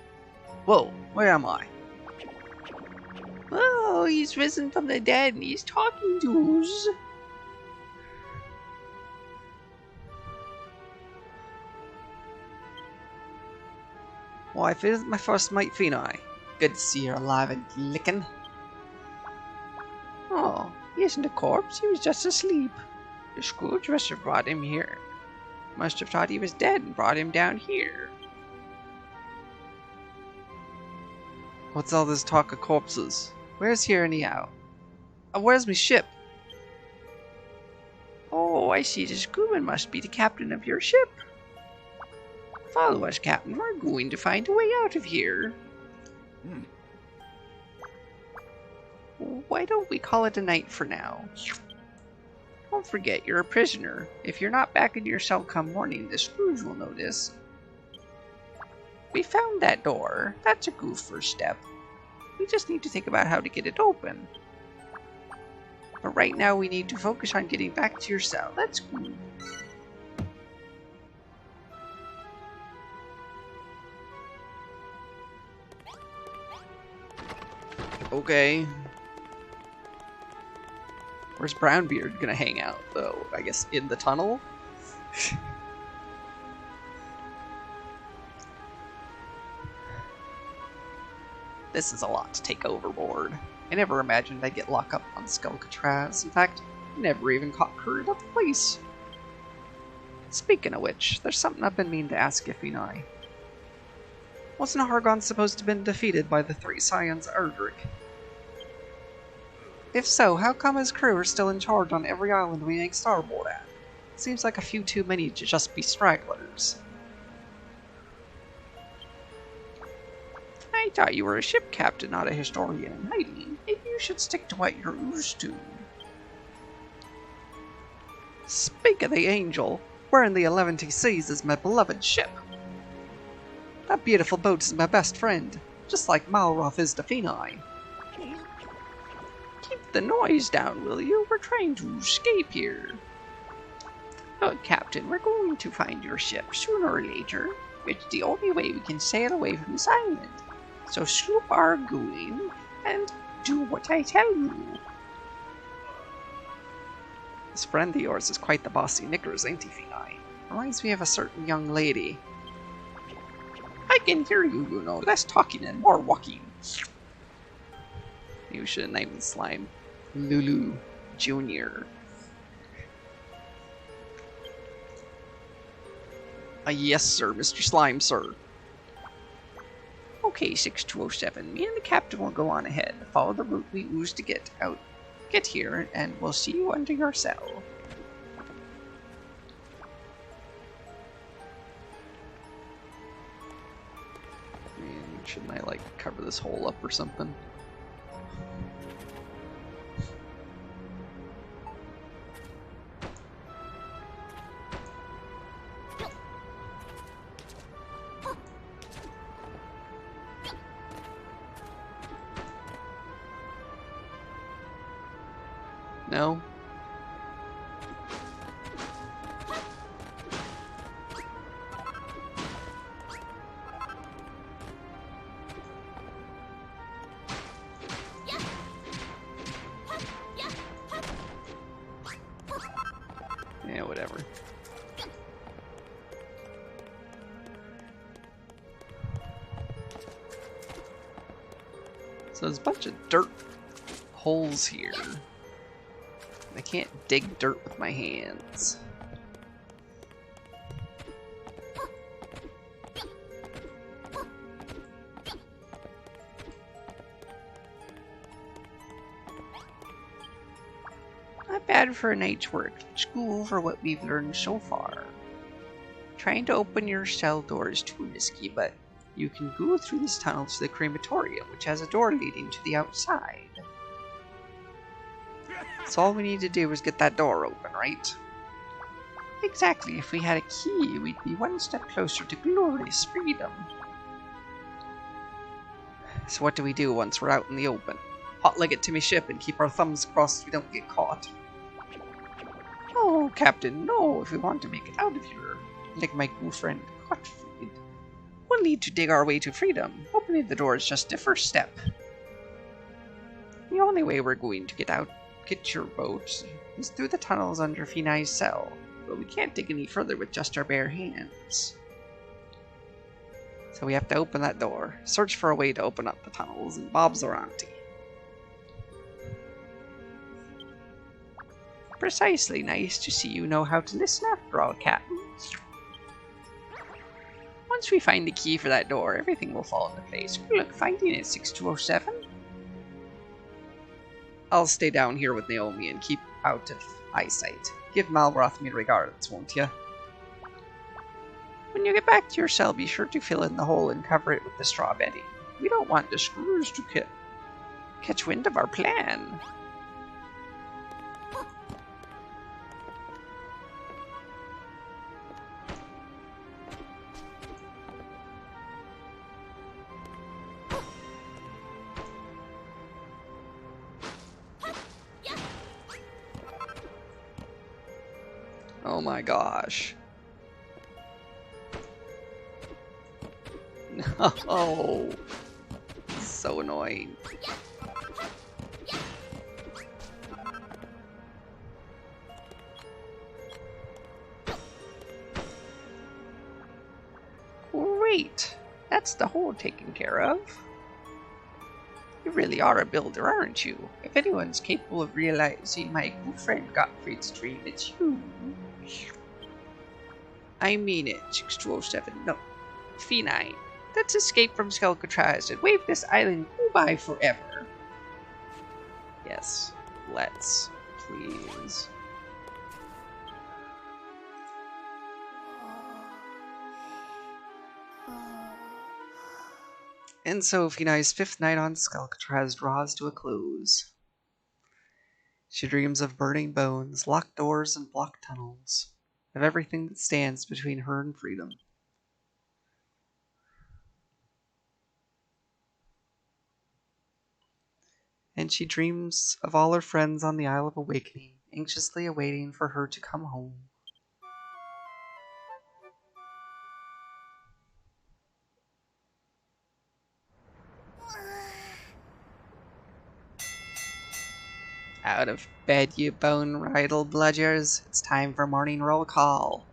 Whoa, where am I? Oh, he's risen from the dead and he's talking to us. Why, if it isn't my first mate, Phenai. Good to see you're alive and licking. Oh, he isn't a corpse, he was just asleep. The Scrooge must have brought him here. Must have thought he was dead and brought him down here. What's all this talk of corpses? Where's here anyhow? Where's me ship? Oh, I see the Screwman must be the captain of your ship. Follow us, Captain. We're going to find a way out of here. Why don't we call it a night for now? Don't forget, you're a prisoner. If you're not back in your cell come morning, the Scrooge will notice. We found that door. That's a good first step. We just need to think about how to get it open. But right now we need to focus on getting back to your cell. Let's go. Okay. Where's Brownbeard gonna hang out, though? I guess in the tunnel? This is a lot to take overboard. I never imagined I'd get locked up on Skelkatraz. In fact, I never even caught current of the place. Speaking of which, there's something I've been meaning to ask if and I. Wasn't Hargon supposed to have been defeated by the three scions of Erdrick? If so, how come his crew are still in charge on every island we make starboard at? Seems like a few too many to just be stragglers. I thought you were a ship captain, not a historian in hiding. Maybe you should stick to what you're used to. Speak of the angel, Where in the 11 seas is my beloved ship? That beautiful boat is my best friend, just like Malroth is to Fenai. Keep the noise down, will you? We're trying to escape here. Oh, Captain, we're going to find your ship sooner or later. It's the only way we can sail away from this island. So sloop our going and do what I tell you. This friend of yours is quite the bossy knickers, ain't he, Fenai? Reminds me of a certain young lady. I can hear you, you know. Less talking and more walking. You should name the slime Lulu Jr. Yes, sir, Mr. Slime, sir. Okay, 6207. Me and the captain will go on ahead. Follow the route we use to get out. Get here, and we'll see you under your cell. Shouldn't I, like, cover this hole up or something? No? Yeah, whatever. So there's a bunch of dirt holes here. I can't dig dirt with my hands. Not bad for a night's work. Let's go over what we've learned so far. Trying to open your cell door is too risky, but you can go through this tunnel to the crematorium, which has a door leading to the outside. So all we need to do is get that door open, right? Exactly. If we had a key, we'd be one step closer to glorious freedom. So what do we do once we're out in the open? Hot-leg it to me ship and keep our thumbs crossed so we don't get caught. Oh, Captain, no. If we want to make it out of here, like my good friend Gottfried, we'll need to dig our way to freedom. Opening the door is just the first step. The only way we're going to get your boat is through the tunnels under Fenai's cell, but we can't dig any further with just our bare hands. So we have to open that door, search for a way to open up the tunnels, and Bob's our auntie. Precisely. Nice to see you know how to listen after all, Captain. Once we find the key for that door, everything will fall into place. Good luck finding it, 6207. I'll stay down here with Naomi and keep out of eyesight. Give Malroth me regards, won't ya? When you get back to your cell, be sure to fill in the hole and cover it with the straw bedding. We don't want the screws to catch wind of our plan. Oh my gosh. No. So annoying. Great. That's the hole taken care of. You really are a builder, aren't you? If anyone's capable of realizing my good friend Gottfried's dream, it's you. I mean it, 6207. No, Fenai. Let's escape from Skelkatraz and wave this island goodbye forever. Yes, let's, please. And so Fenai's 5th night on Skelkatraz draws to a close. She dreams of burning bones, locked doors, and blocked tunnels. of everything that stands between her and freedom. And she dreams of all her friends on the Isle of Awakening, anxiously awaiting for her to come home. Out of bed, you bone-riddled bludgers. It's time for morning roll call.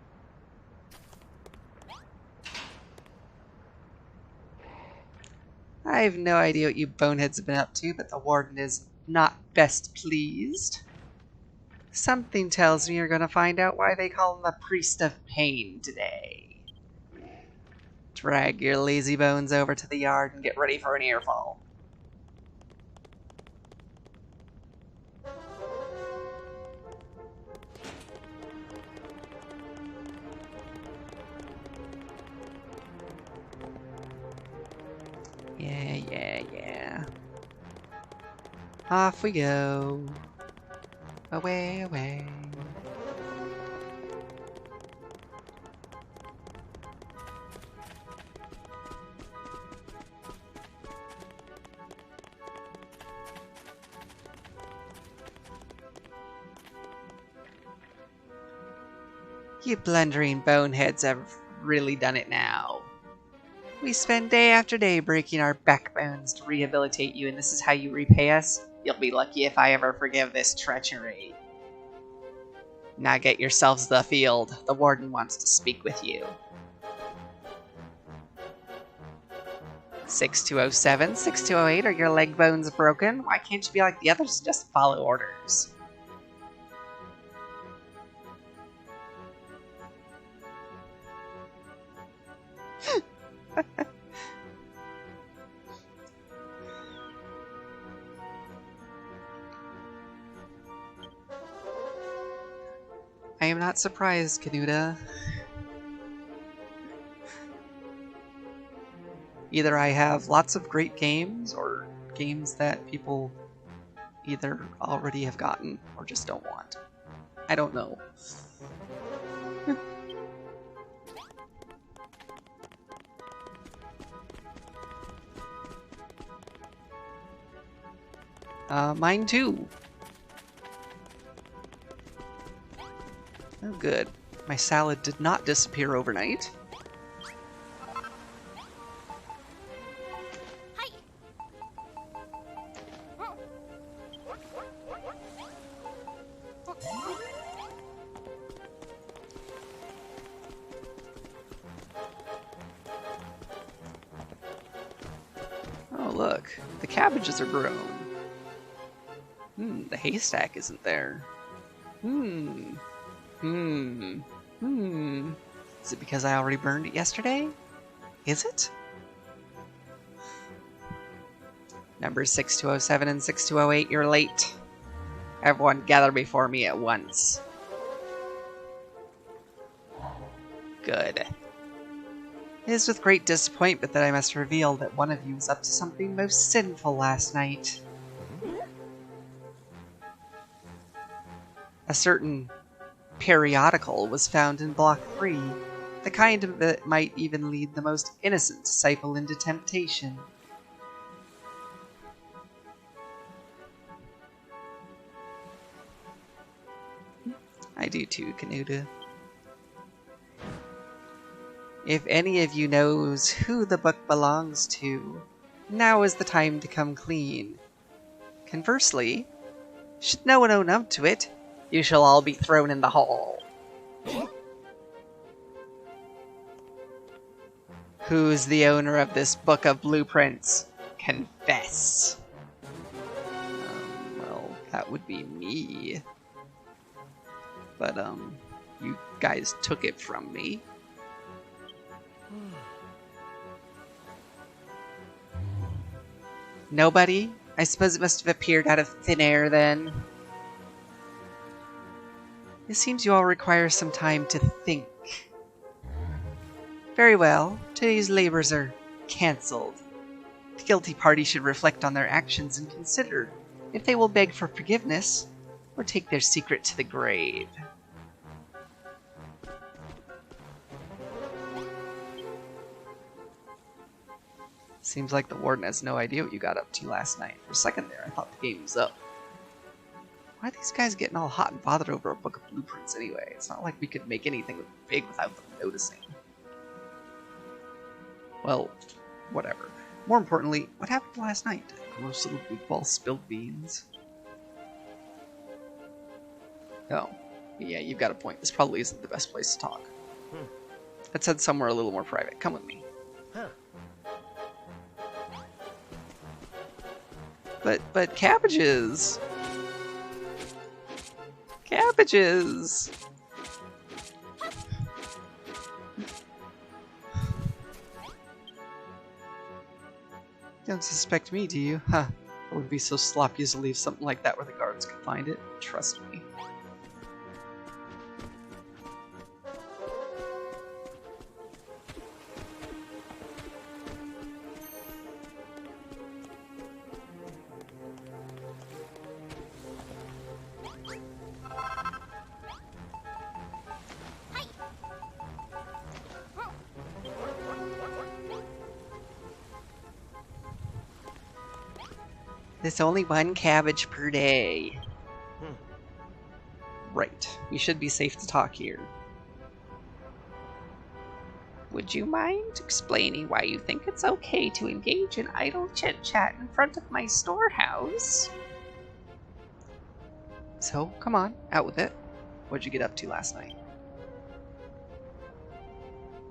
I have no idea what you boneheads have been up to, but the warden is not best pleased. Something tells me you're going to find out why they call him the Priest of Pain today. Drag your lazy bones over to the yard and get ready for an earful. Yeah. Off we go. Away. You blundering boneheads have really done it now. We spend day after day breaking our backbones to rehabilitate you, and this is how you repay us? You'll be lucky if I ever forgive this treachery. Now get yourselves to the field. The warden wants to speak with you. 6207, 6208, are your leg bones broken? Why can't you be like the others and just follow orders? I am not surprised, Canuta. Either I have lots of great games, or games that people either already have gotten, or just don't want. I don't know. Mine too. Oh, good. My salad did not disappear overnight. Hi. Oh, look. The cabbages are grown. The haystack isn't there. Is it because I already burned it yesterday? Is it? Numbers 6207 and 6208, you're late. Everyone gather before me at once. Good. It is with great disappointment that I must reveal that one of you was up to something most sinful last night. A certain periodical was found in Block 3, the kind that might even lead the most innocent disciple into temptation. I do too, Canuta. If any of you knows who the book belongs to, now is the time to come clean. Conversely, should no one own up to it, you shall all be thrown in the hole. Who's the owner of this book of blueprints? Confess. Well, that would be me. But, you guys took it from me. Nobody? I suppose it must have appeared out of thin air then. It seems you all require some time to think. Very well, today's labors are cancelled. The guilty party should reflect on their actions and consider if they will beg for forgiveness or take their secret to the grave. Seems like the warden has no idea what you got up to last night. For a second there, I thought the game was up. Why are these guys getting all hot and bothered over a book of blueprints anyway? It's not like we could make anything big without them noticing. Well, whatever. More importantly, what happened last night? Gross little goofball spilled beans. Oh, yeah, you've got a point. This probably isn't the best place to talk. Let's head somewhere a little more private. Come with me. But cabbages! Cabbages! Don't suspect me, do you? Huh. I wouldn't be so sloppy as to leave something like that where the guards could find it. Trust me. There's only one cabbage per day. Right. We should be safe to talk here. Would you mind explaining why you think it's okay to engage in idle chit-chat in front of my storehouse? So, come on, out with it. What'd you get up to last night?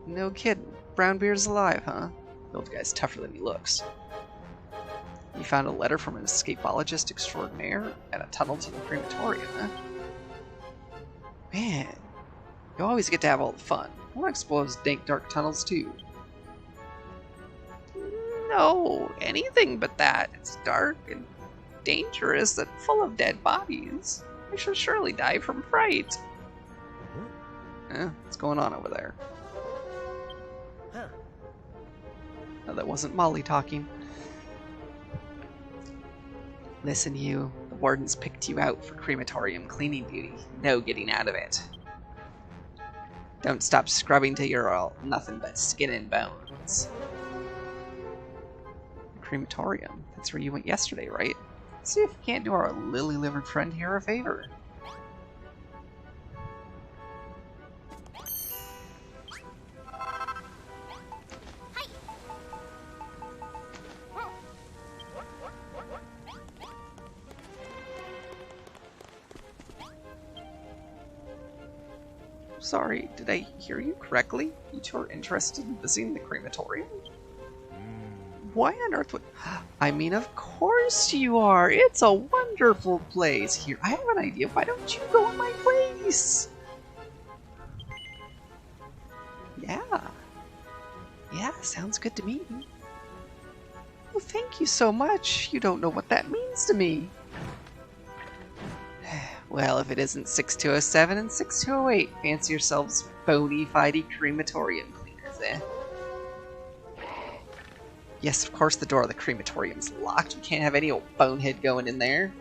No kidding. Brownbeard's alive, huh? The old guy's tougher than he looks. You found a letter from an escapologist extraordinaire and a tunnel to the crematorium, huh? Man, you always get to have all the fun. I want to explore those dank, dark tunnels, too. No, anything but that. It's dark and dangerous and full of dead bodies. I shall surely die from fright. What's going on over there? No, that wasn't Molly talking. Listen, you. The warden's picked you out for crematorium cleaning duty. No getting out of it. Don't stop scrubbing till you're all nothing but skin and bones. Crematorium? That's where you went yesterday, right? See if you can't do our lily-livered friend here a favor. Sorry, did I hear you correctly? You two are interested in visiting the crematorium? Why on earth would... I mean, of course you are! It's a wonderful place! Here, I have an idea. Why don't you go in my place? Yeah. Yeah, sounds good to me. Well, thank you so much. You don't know what that means to me. Well, if it isn't 6207 and 6208, fancy yourselves bony fighty crematorium cleaners, eh? Yes, of course the door of the crematorium's locked. We can't have any old bonehead going in there.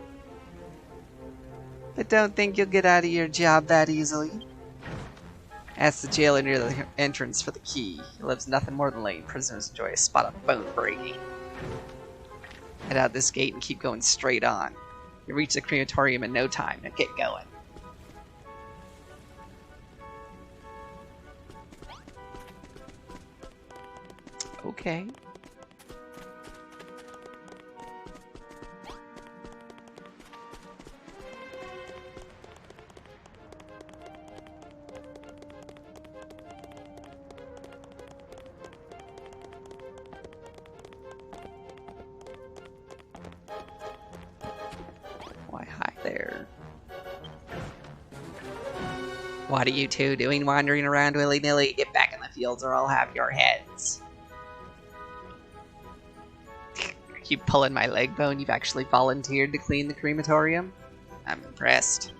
But don't think you'll get out of your job that easily. Ask the jailer near the entrance for the key. He loves nothing more than letting prisoners enjoy a spot of bone breaking. Head out this gate and keep going straight on. You'll reach the crematorium in no time. Now get going. Okay. Why, hi there. What are you two doing wandering around willy-nilly? Get back in the fields or I'll have your heads. Are you pulling my leg bone? You've actually volunteered to clean the crematorium? I'm impressed.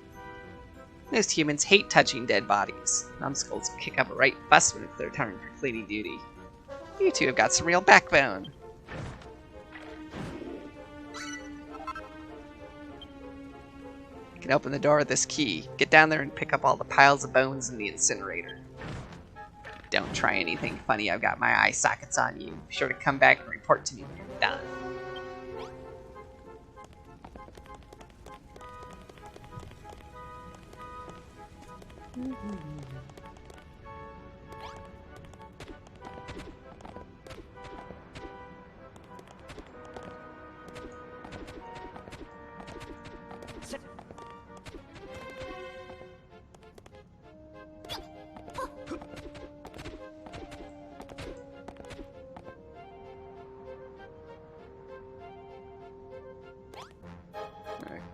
Most humans hate touching dead bodies. Numbskulls kick up a right fuss when it's their turn for cleaning duty. You two have got some real backbone. You can open the door with this key. Get down there and pick up all the piles of bones in the incinerator. Don't try anything funny. I've got my eye sockets on you. Be sure to come back and report to me when you're done.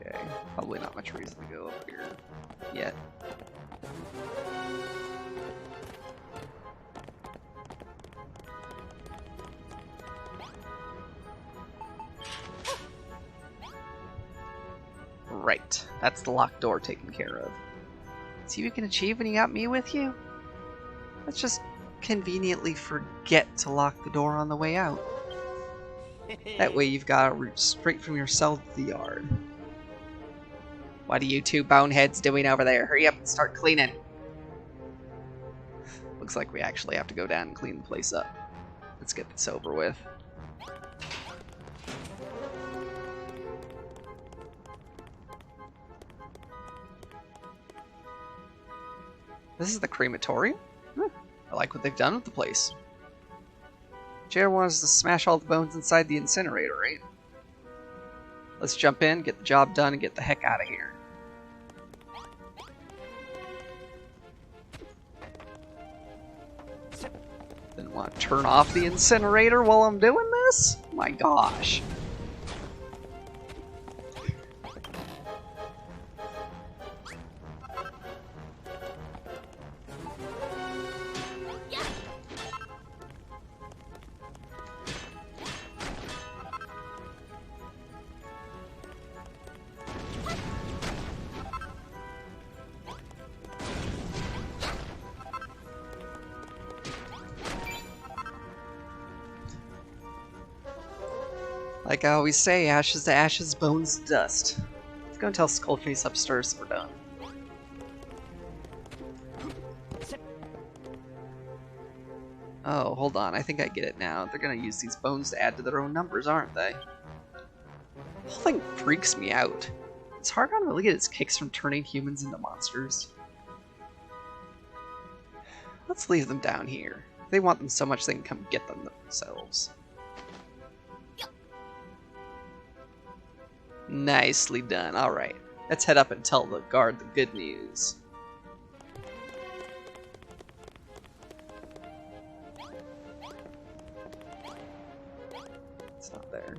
Okay, probably not much reason to go up here yet. Right, that's the locked door taken care of. See what you can achieve when you got me with you? Let's just conveniently forget to lock the door on the way out. That way you've got a route straight from your cell to the yard. What are you two boneheads doing over there? Hurry up and start cleaning. Looks like we actually have to go down and clean the place up. Let's get this over with. This is the crematorium? I like what they've done with the place. JR wants us to smash all the bones inside the incinerator, right? Let's jump in, get the job done, and get the heck out of here. Didn't want to turn off the incinerator while I'm doing this? My gosh. Like I always say, ashes to ashes, bones to dust. Let's go and tell Skullface upstairs we're done. Oh, hold on, I think I get it now. They're gonna use these bones to add to their own numbers, aren't they? The whole thing freaks me out. Is Hargon really get his kicks from turning humans into monsters? Let's leave them down here. They want them so much they can come get them themselves. Nicely done. Alright, let's head up and tell the guard the good news. It's not there.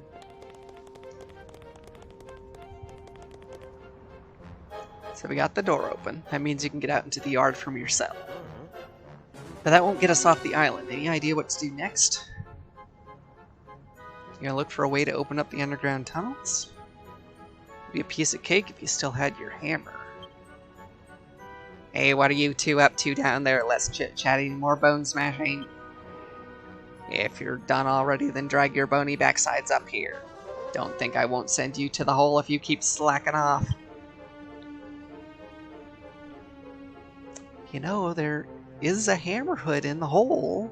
So we got the door open. That means you can get out into the yard from your cell. But that won't get us off the island. Any idea what to do next? You gonna look for a way to open up the underground tunnels? Be a piece of cake if you still had your hammer. Hey, what are you two up to down there? Less chit-chatting, more bone smashing. If you're done already, then drag your bony backsides up here. Don't think I won't send you to the hole if you keep slacking off. You know, there is a hammer hood in the hole.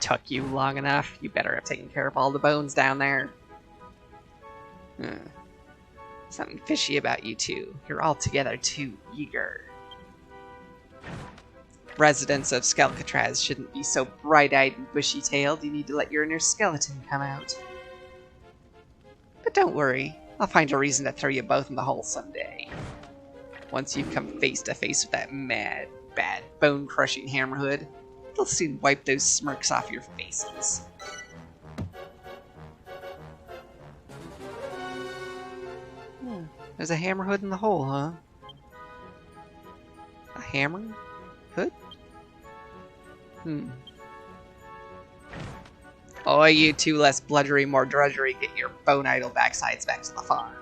Took you long enough. You better have taken care of all the bones down there. Something fishy about you two. You're altogether too eager. Residents of Skelkatraz shouldn't be so bright-eyed and bushy-tailed. You need to let your inner skeleton come out. But don't worry. I'll find a reason to throw you both in the hole someday. Once you've come face to face with that mad, bad, bone-crushing hammerhood, it'll soon wipe those smirks off your faces. There's a hammer hood in the hole, huh? A hammer hood? Oh, you two less bludgery, more drudgery. Get your bone idle backsides back to the farm.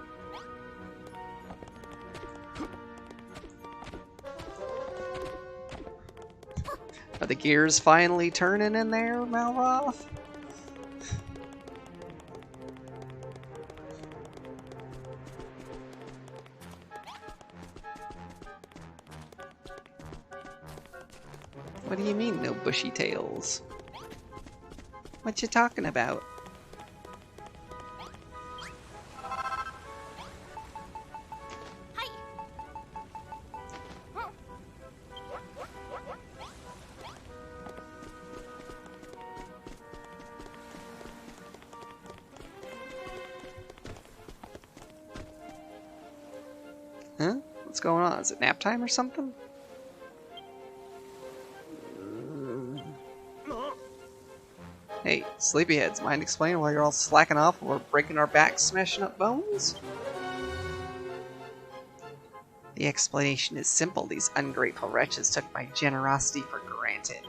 Are the gears finally turning in there, Malroth? What do you mean, no bushy tails? What you talking about? Huh? What's going on? Is it nap time or something? Hey, sleepyheads, mind explaining why you're all slacking off while we're breaking our backs smashing up bones? The explanation is simple. These ungrateful wretches took my generosity for granted.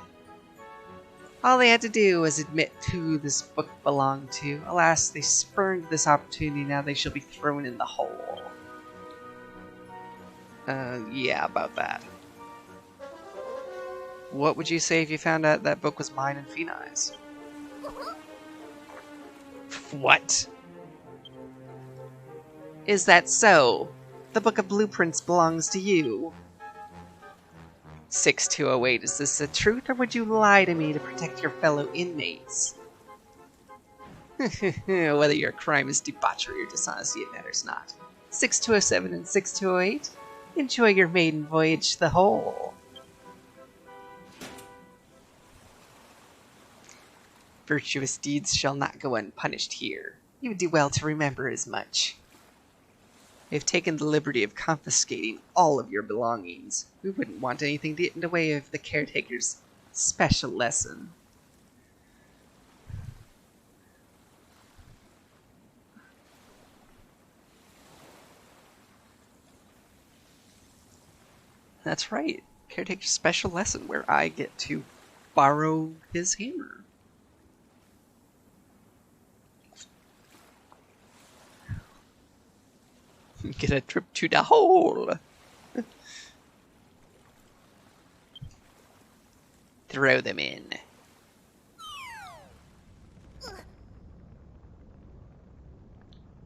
All they had to do was admit who this book belonged to. Alas, they spurned this opportunity. Now they shall be thrown in the hole. Yeah, about that. What would you say if you found out that book was mine and Phenai's? What? Is that so? The Book of Blueprints belongs to you. 6208, is this the truth, or would you lie to me to protect your fellow inmates? Whether your crime is debauchery or dishonesty, it matters not. 6207 and 6208, enjoy your maiden voyage to the hole. Virtuous deeds shall not go unpunished here. You would do well to remember as much. We have taken the liberty of confiscating all of your belongings. We wouldn't want anything to get in the way of the caretaker's special lesson. That's right, caretaker's special lesson, where I get to borrow his hammer. Get a trip to the hole. Throw them in.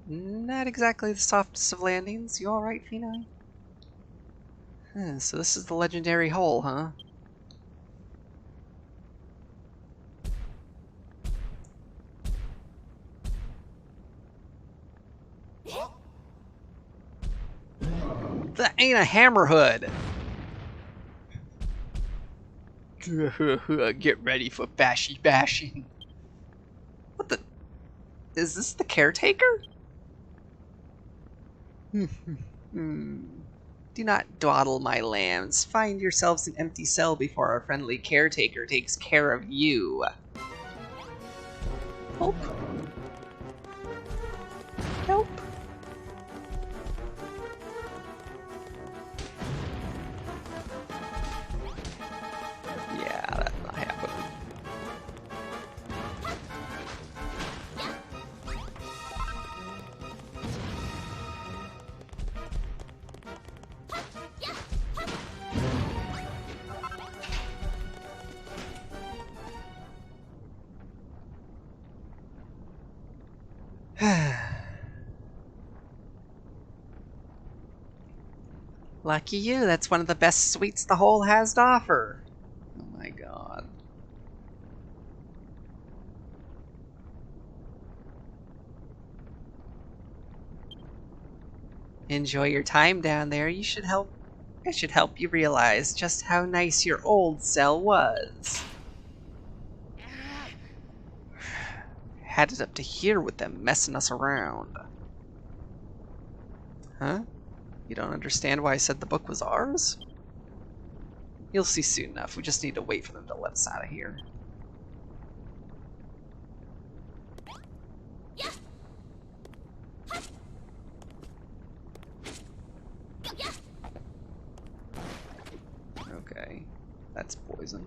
Not exactly the softest of landings. You alright, Phenai? So this is the legendary hole, huh? That ain't a hammerhood! Get ready for bashy bashing. What the? Is this the caretaker? Do not dawdle, my lambs. Find yourselves an empty cell before our friendly caretaker takes care of you. Help. Help. Yeah, that's not happening. Lucky you, that's one of the best sweets the hole has to offer. Oh my god. Enjoy your time down there. I should help you realize just how nice your old cell was. Had it up to here with them messing us around. Huh? You don't understand why I said the book was ours? You'll see soon enough. We just need to wait for them to let us out of here. Okay, that's poison.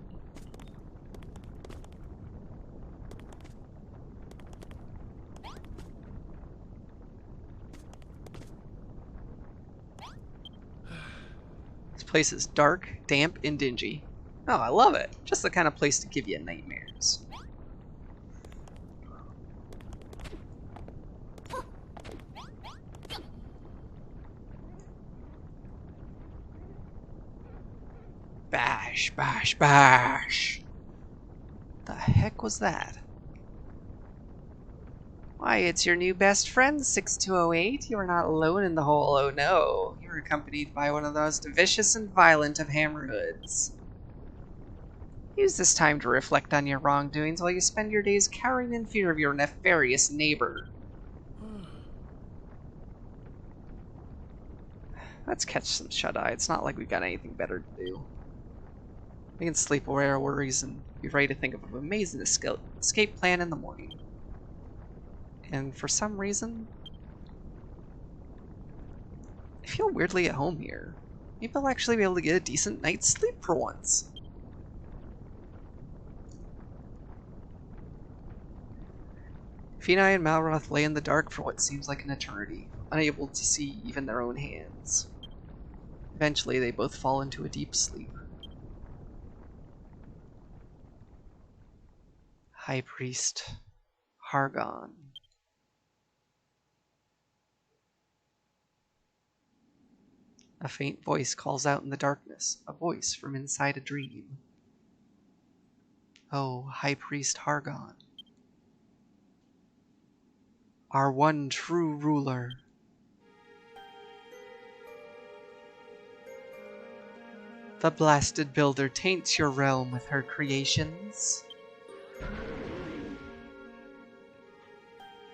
This place is dark, damp, and dingy. Oh, I love it. Just the kind of place to give you nightmares. Bash. Bash, bash, bash. The heck was that? Why, it's your new best friend, 6208. You are not alone in the hole, oh no. You are accompanied by one of the most vicious and violent of hammerhoods. Use this time to reflect on your wrongdoings while you spend your days cowering in fear of your nefarious neighbor. Let's catch some shut-eye. It's not like we've got anything better to do. We can sleep away our worries and be ready to think of an amazing escape plan in the morning. And for some reason, I feel weirdly at home here. Maybe I'll actually be able to get a decent night's sleep for once. Feenai and Malroth lay in the dark for what seems like an eternity, unable to see even their own hands. Eventually, they both fall into a deep sleep. High Priest Hargon. A faint voice calls out in the darkness, a voice from inside a dream. Oh, High Priest Hargon. Our one true ruler. The blasted builder taints your realm with her creations.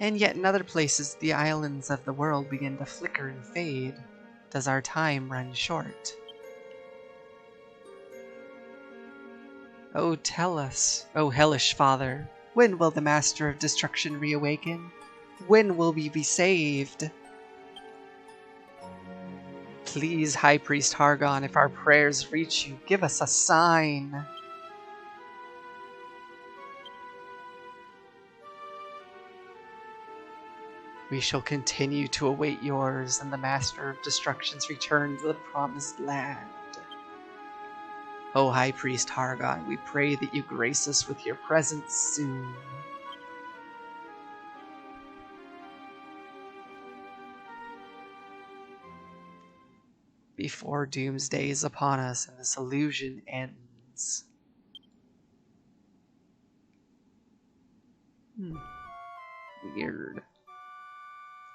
And yet in other places the islands of the world begin to flicker and fade. Does our time run short? Oh, tell us, O hellish father, when will the Master of Destruction reawaken? When will we be saved? Please, High Priest Hargon, if our prayers reach you, give us a sign. We shall continue to await yours and the Master of Destruction's return to the Promised Land. O High Priest Hargon, we pray that you grace us with your presence soon. Before doomsday is upon us and this illusion ends. Weird.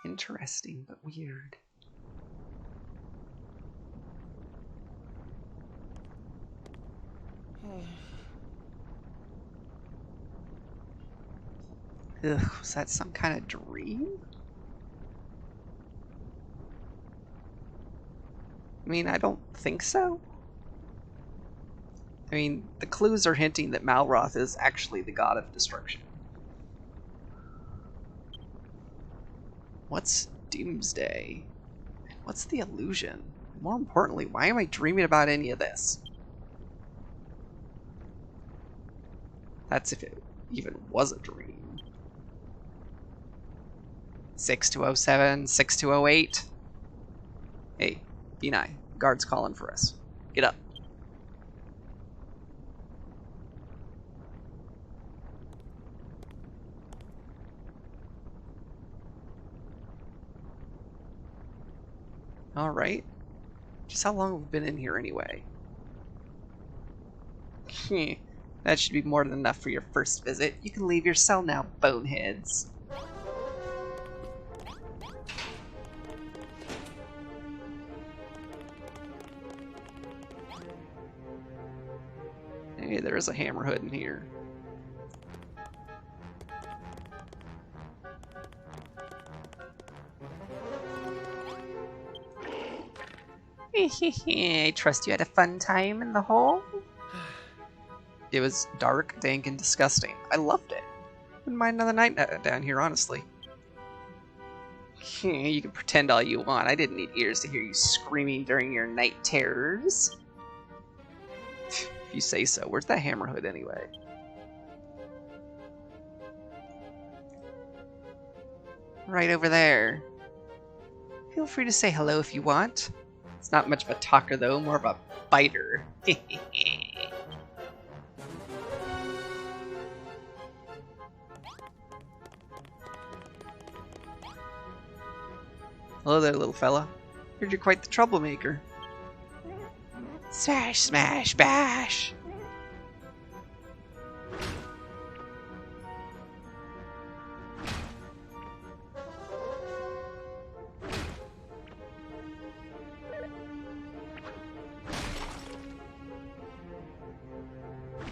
Interesting, but weird. Ugh, was that some kind of dream? I mean, I don't think so. I mean, the clues are hinting that Malroth is actually the god of destruction. What's doomsday? What's the illusion? More importantly, why am I dreaming about any of this? That's if it even was a dream. 6207, 6208. Hey, Benai, guard's calling for us. Get up. Alright. Just how long have we been in here anyway? That should be more than enough for your first visit. You can leave your cell now, boneheads. Hey, there is a hammerhood in here. I trust you had a fun time in the hole? It was dark, dank, and disgusting. I loved it. Wouldn't mind another night down here, honestly. You can pretend all you want. I didn't need ears to hear you screaming during your night terrors. If you say so. Where's that hammerhood anyway? Right over there. Feel free to say hello if you want. It's not much of a talker though, more of a biter. Hello there, little fella. Heard you're quite the troublemaker. Smash, smash, bash!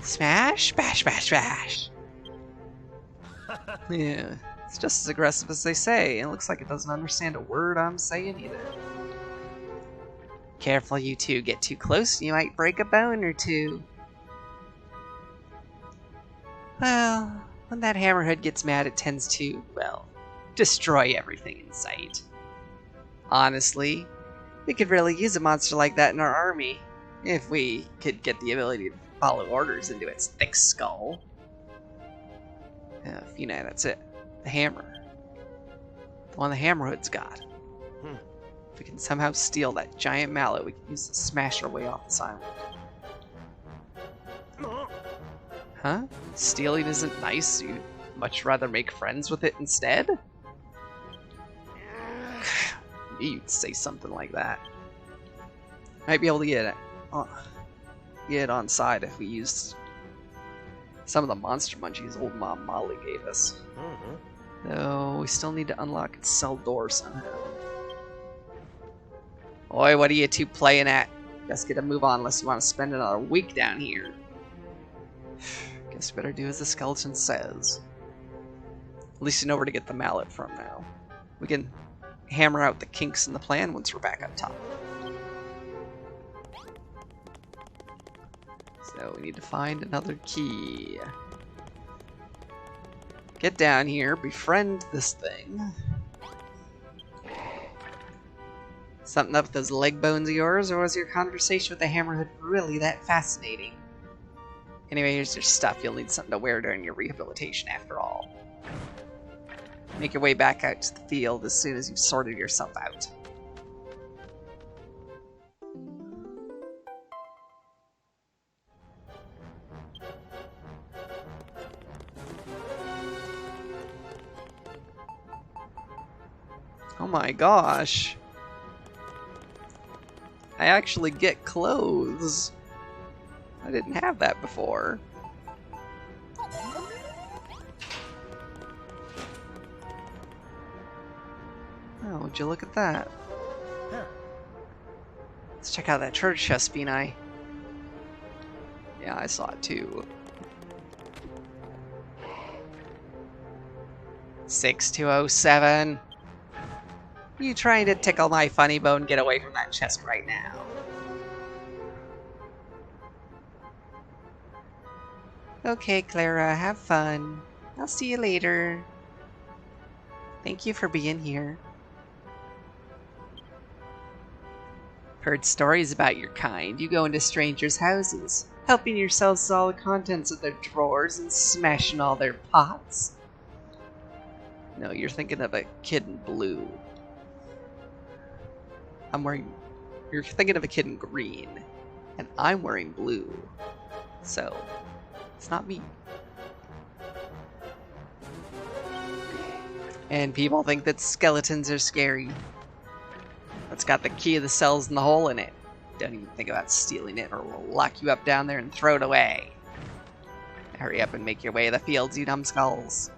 Smash, bash, bash, bash! Yeah, it's just as aggressive as they say. It looks like it doesn't understand a word I'm saying either. Careful, you two. Get too close, you might break a bone or two. Well, when that hammerhead gets mad, it tends to, well, destroy everything in sight. Honestly, we could really use a monster like that in our army, if we could get the ability to follow orders into its thick skull. Fina, that's it. The hammer. The one the hammerhead's got. If we can somehow steal that giant mallet, we can use to smash our way off this island. Huh? Stealing isn't nice? You'd much rather make friends with it instead? You'd say something like that. Might be able to get it on side if we used some of the monster munchies old Mom Molly gave us. Though we still need to unlock its cell door somehow. Oi, what are you two playing at? Best get a move on unless you want to spend another week down here. Guess we better do as the skeleton says. At least you know where to get the mallet from now. We can hammer out the kinks in the plan once we're back up top. So we need to find another key. Get down here, befriend this thing. Something up with those leg bones of yours, or was your conversation with the hammerhead really that fascinating? Anyway, here's your stuff. You'll need something to wear during your rehabilitation after all. Make your way back out to the field as soon as you've sorted yourself out. Oh my gosh. I actually get clothes. I didn't have that before. Oh, would you look at that? Let's check out that treasure chest, Bean-Eye. Yeah, I saw it too. 6207. You trying to tickle my funny bone? Get away from that chest right now. Okay, Clara, have fun. I'll see you later. Thank you for being here. Heard stories about your kind. You go into strangers' houses, helping yourselves to all the contents of their drawers and smashing all their pots. No, you're thinking of a kid in blue. You're thinking of a kid in green, and I'm wearing blue. So, it's not me. And people think that skeletons are scary. It's got the key of the cells and the hole in it. Don't even think about stealing it, or we'll lock you up down there and throw it away. Hurry up and make your way to the fields, you numbskulls.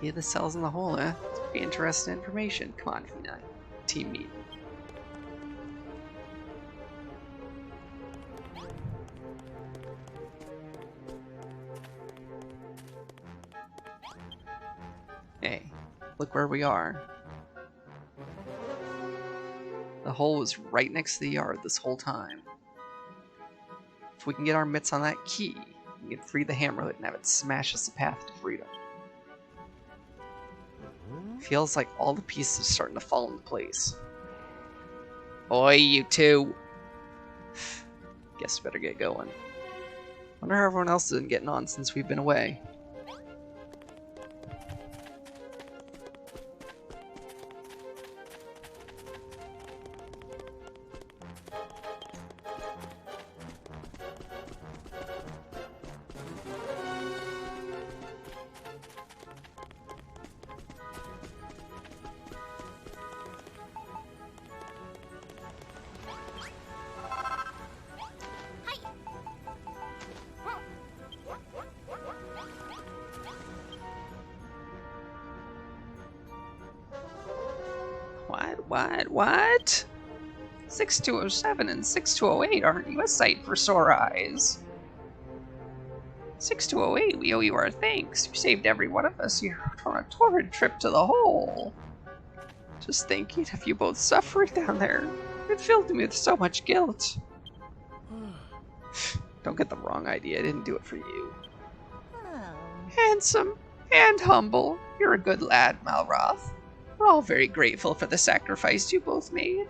Key of the cells in the hole, eh? It's pretty interesting information. Come on, Fina. Team meeting. Hey, look where we are. The hole was right next to the yard this whole time. If we can get our mitts on that key, we can free the hammerhead and have it smash us the path to freedom. Feels like all the pieces are starting to fall into place. Oi, you two! Guess we better get going. Wonder how everyone else has been getting on since we've been away. What? 6207 and 6208 aren't you a sight for sore eyes? 6208, we owe you our thanks. You saved every one of us here on a torrid trip to the hole. Just thinking of you both suffering down there, it filled me with so much guilt. Don't get the wrong idea, I didn't do it for you. Handsome and humble, you're a good lad, Malroth. We're all very grateful for the sacrifice you both made.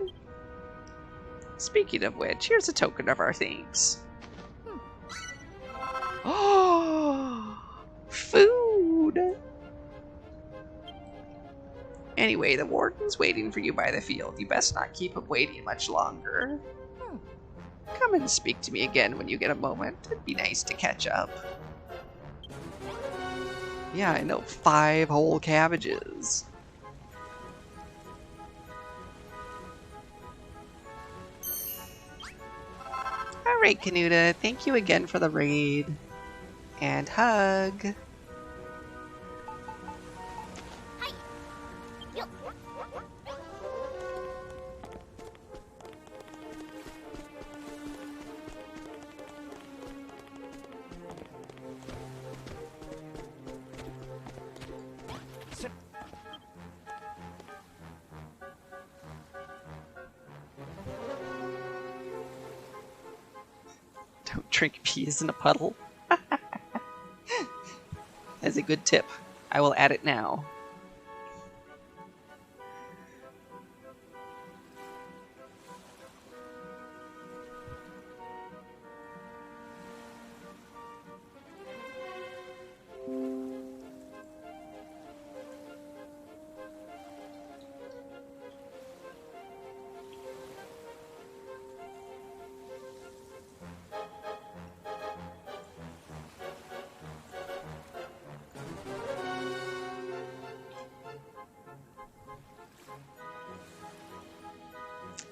Speaking of which, here's a token of our thanks. Oh, food! Anyway, the warden's waiting for you by the field. You best not keep him waiting much longer. Come and speak to me again when you get a moment. It'd be nice to catch up. Yeah, I know. 5 whole cabbages. Alright, Canuta. Thank you again for the raid. And hug. Don't drink peas in a puddle. That's a good tip. I will add it now.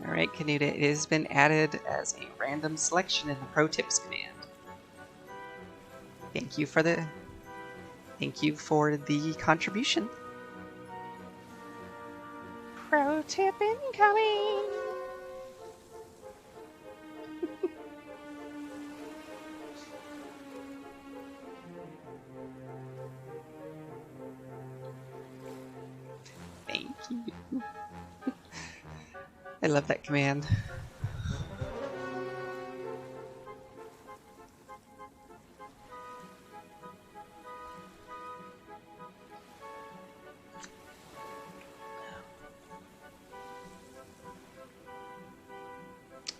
Alright, Canuta, it has been added as a random selection in the Pro Tips command. Thank you for the contribution. Pro tip incoming! Thank you. I love that command.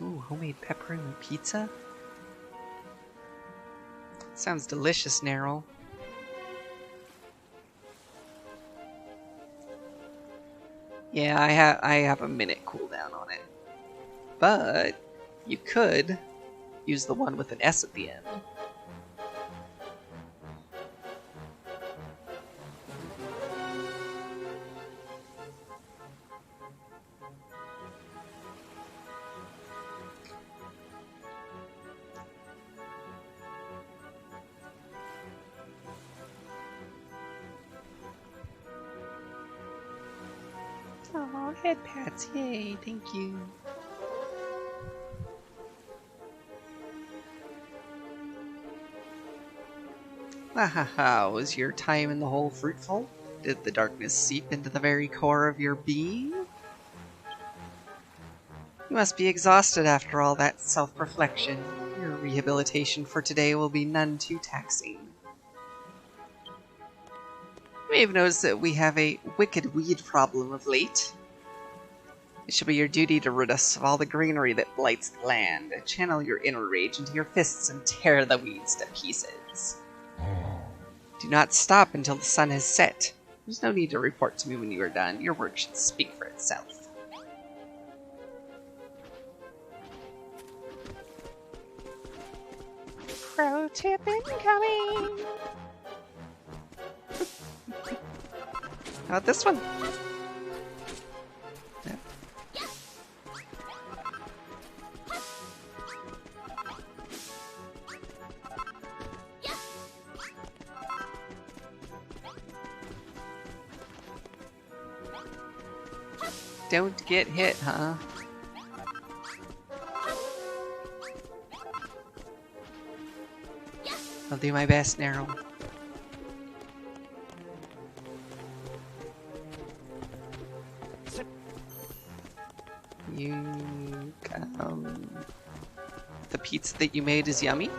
Ooh, homemade pepperoni pizza? Sounds delicious, Neryl. Yeah, I have a minute cooldown on it. But you could use the one with an S at the end. Oh, head pats, yay, thank you. Was your time in the hole fruitful? Did the darkness seep into the very core of your being? You must be exhausted after all that self-reflection. Your rehabilitation for today will be none too taxing. You may have noticed that we have a wicked weed problem of late. It should be your duty to rid us of all the greenery that blights the land. Channel your inner rage into your fists and tear the weeds to pieces. Do not stop until the sun has set. There's no need to report to me when you are done. Your work should speak for itself. Pro tip incoming! How about this one? Yeah. don't get hit, huh? I'll do my best, Narrow. You come. The pizza that you made is yummy.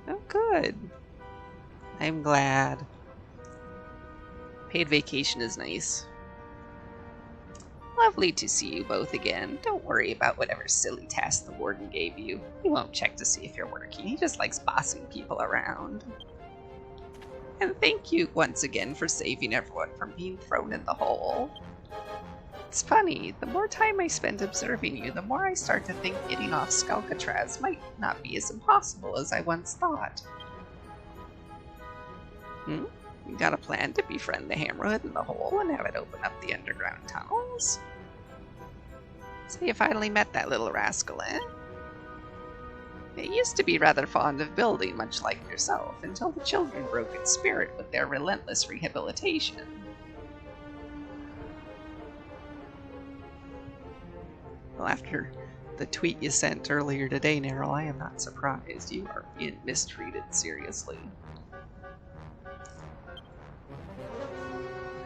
Oh, good. I'm glad. Paid vacation is nice. Lovely to see you both again. Don't worry about whatever silly task the warden gave you. He won't check to see if you're working. He just likes bossing people around. And thank you once again for saving everyone from being thrown in the hole. It's funny, the more time I spend observing you, the more I start to think getting off Skelkatraz might not be as impossible as I once thought. You got a plan to befriend the Hammerhead in the hole and have it open up the underground tunnels? So you finally met that little rascal, eh? It used to be rather fond of building, much like yourself, until the children broke its spirit with their relentless rehabilitation. Well, after the tweet you sent earlier today, Narrow, I am not surprised. You are being mistreated, seriously.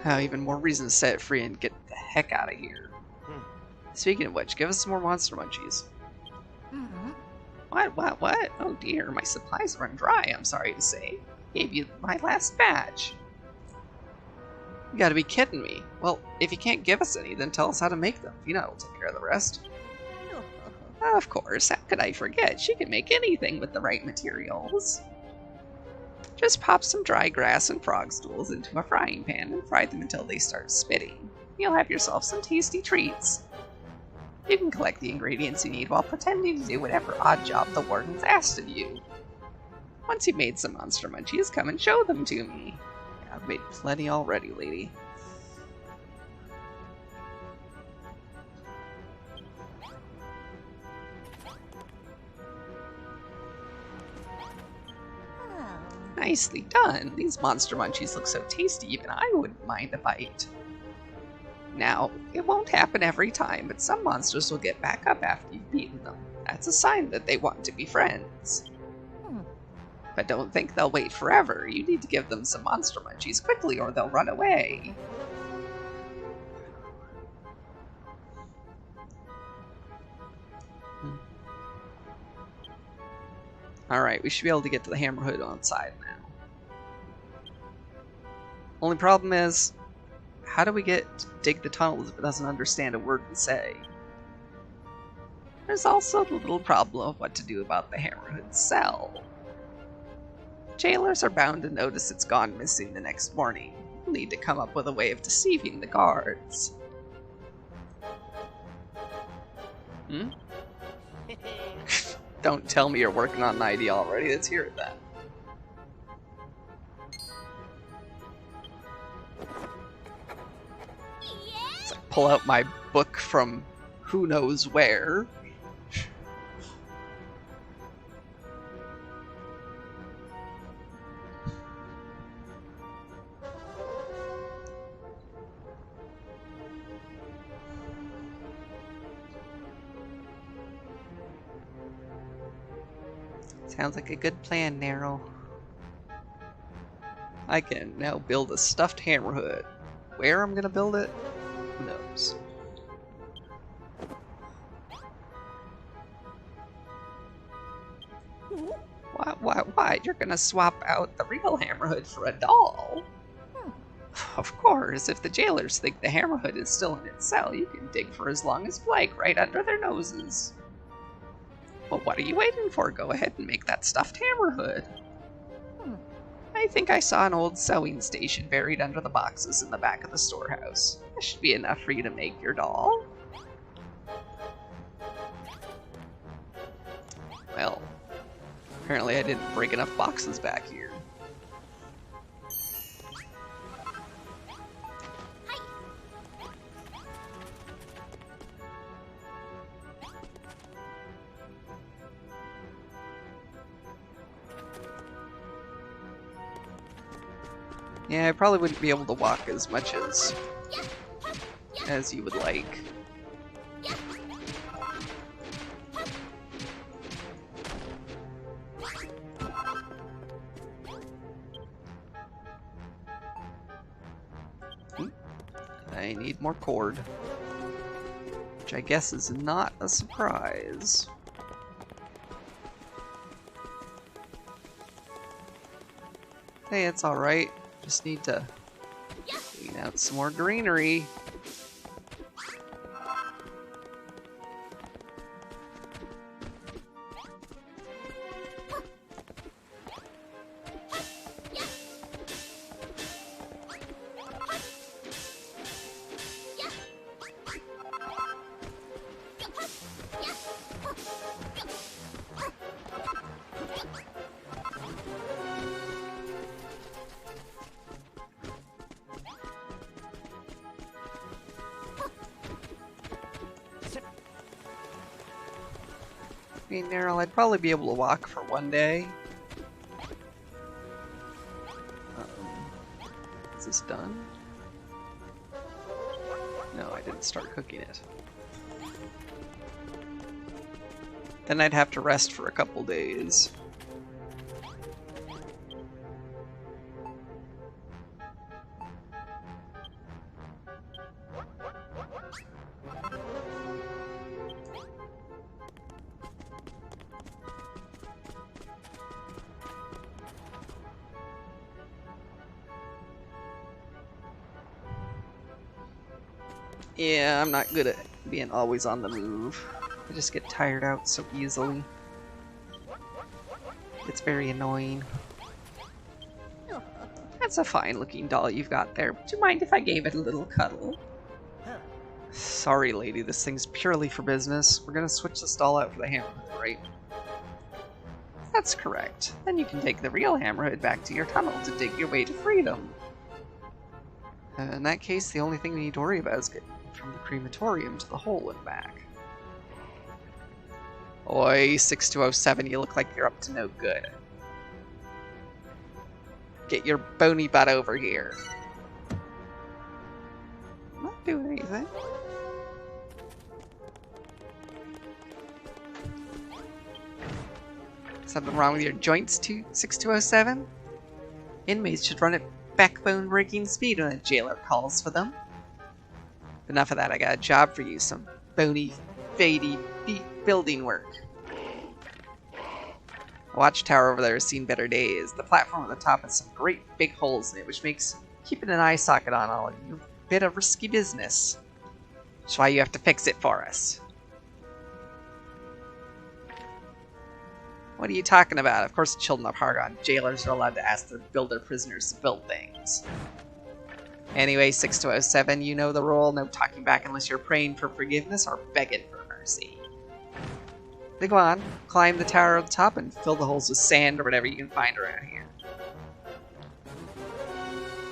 Even more reason to set it free and get the heck out of here. Speaking of which, give us some more monster munchies. What? Oh dear, my supplies run dry, I'm sorry to say. Gave you my last batch. You gotta be kidding me. Well, if you can't give us any, then tell us how to make them. Fina will take care of the rest. Of course, how could I forget? She can make anything with the right materials. Just pop some dry grass and frog stools into a frying pan and fry them until they start spitting. You'll have yourself some tasty treats. You can collect the ingredients you need while pretending to do whatever odd job the warden's asked of you. Once you've made some monster munchies, come and show them to me. Yeah, I've made plenty already, lady. Nicely done. These monster munchies look so tasty, even I wouldn't mind a bite. Now, it won't happen every time, but some monsters will get back up after you've beaten them. That's a sign that they want to be friends. But don't think they'll wait forever. You need to give them some monster munchies quickly or they'll run away. Alright, we should be able to get to the Hammerhead on side now. Only problem is, how do we dig the tunnels if it doesn't understand a word we say? There's also the little problem of what to do about the Hammerhead cell. Jailers are bound to notice it's gone missing the next morning. You'll need to come up with a way of deceiving the guards. Don't tell me you're working on an idea already. Let's hear it then. So I pull out my book from who knows where. Sounds like a good plan, Narrow. I can now build a stuffed Hammerhead. Where I'm gonna build it, who knows. What? You're gonna swap out the real Hammerhead for a doll? Of course, if the jailers think the Hammerhead is still in its cell, you can dig for as long as you like right under their noses. Well, what are you waiting for? Go ahead and make that stuffed Hammerhead. I think I saw an old sewing station buried under the boxes in the back of the storehouse. That should be enough for you to make your doll. Well, apparently I didn't break enough boxes back here. Yeah, I probably wouldn't be able to walk as much as you would like. I need more cord, which I guess is not a surprise. Hey, it's alright. Just need to clean out some more greenery. I mean, Meryl, I'd probably be able to walk for one day. Is this done? No, I didn't start cooking it. Then I'd have to rest for a couple days. Yeah, I'm not good at being always on the move. I just get tired out so easily. It's very annoying. That's a fine looking doll you've got there. Do you mind if I gave it a little cuddle? Sorry, lady, this thing's purely for business. We're gonna switch this doll out for the hammerhead, right? That's correct. Then you can take the real hammerhead back to your tunnel to dig your way to freedom. In that case, the only thing we need to worry about is getting from the crematorium to the hole and back. Oi, 6207, you look like you're up to no good. Get your bony butt over here. I'm not doing anything. Something wrong with your joints, 6207? Inmates should run at backbone-breaking speed when a jailer calls for them. Enough of that, I got a job for you, some bony, fadey building work. The watchtower over there has seen better days. The platform at the top has some great big holes in it, which makes keeping an eye socket on all of you a bit of risky business. That's why you have to fix it for us. What are you talking about? Of course the children of Hargon jailers are allowed to ask their builder prisoners to build things. Anyway, 6207, you know the rule. No talking back unless you're praying for forgiveness or begging for mercy. Then go on, climb the tower at the top and fill the holes with sand or whatever you can find around here.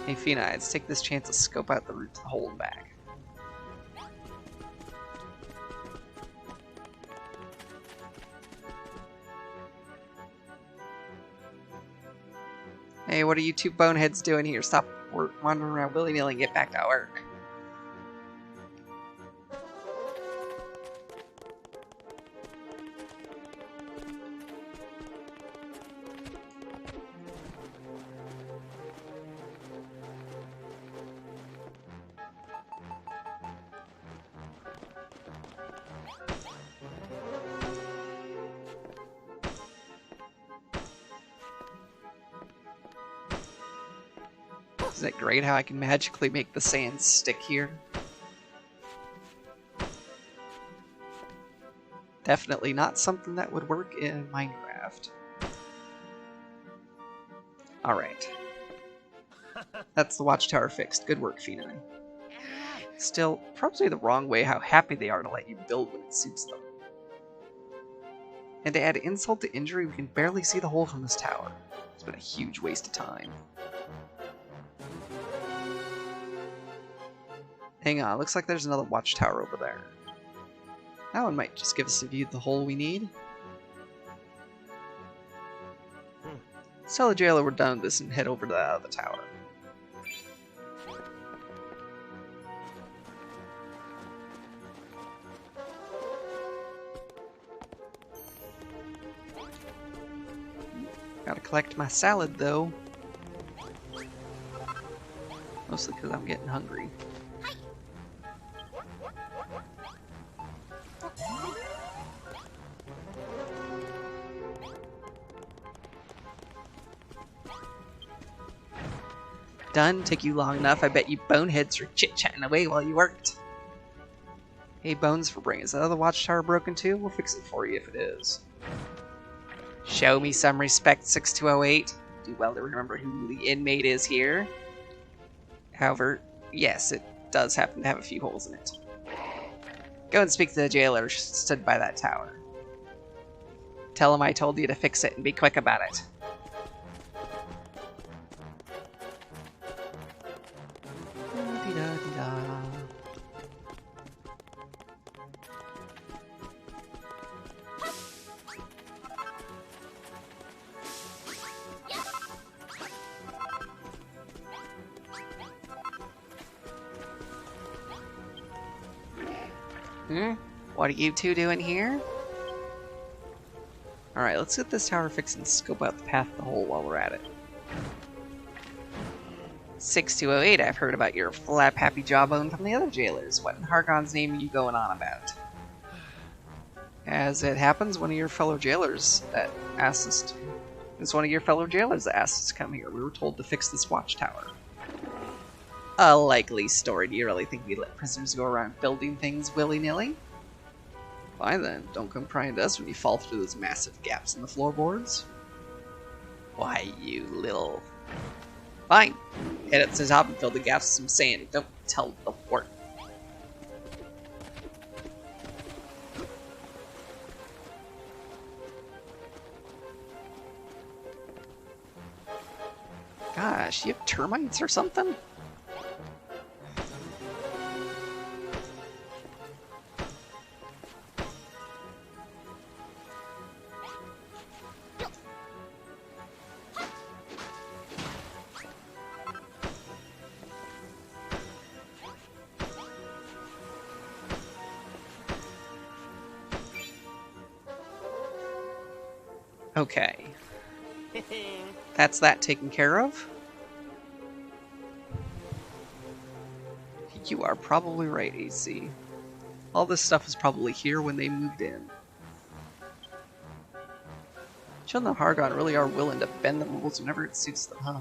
Hey Fina, let's take this chance to scope out the route to the hole and back. Hey, what are you two boneheads doing here? Stop wandering around willy-nilly and get back to work. Isn't it great how I can magically make the sand stick here? Definitely not something that would work in Minecraft. Alright. That's the watchtower fixed. Good work, Fina. Still, probably the wrong way how happy they are to let you build when it suits them. And to add insult to injury, we can barely see the hole from this tower. It's been a huge waste of time. Hang on, looks like there's another watchtower over there. That one might just give us a view of the hole we need. Let's tell the jailer we're done with this and head over to the tower. Gotta collect my salad, though. Mostly because I'm getting hungry. Done? Took you long enough. I bet you boneheads were chit-chatting away while you worked. Hey, Bones for Brain, is that other watchtower broken too? We'll fix it for you if it is. Show me some respect, 6208. Do well to remember who the inmate is here. However, yes, it does happen to have a few holes in it. Go and speak to the jailer who stood by that tower. Tell him I told you to fix it and be quick about it. What are you two doing here? Alright, let's get this tower fixed and scope out the path to the hole while we're at it. 6208, I've heard about your flap-happy jawbone from the other jailers. What in Hargon's name are you going on about? As it happens, one of your fellow jailers that asked us to... It's one of your fellow jailers that asked us to come here. We were told to fix this watchtower. A likely story. Do you really think we let prisoners go around building things willy-nilly? Fine then, don't come crying to us when you fall through those massive gaps in the floorboards. Why, you little... Fine. Head up to the top and fill the gaps with some sand. Don't tell the fort. Gosh, you have termites or something? Okay. That's that taken care of. You are probably right, AC. All this stuff was probably here when they moved in. Children of Hargon really are willing to bend the rules whenever it suits them, huh?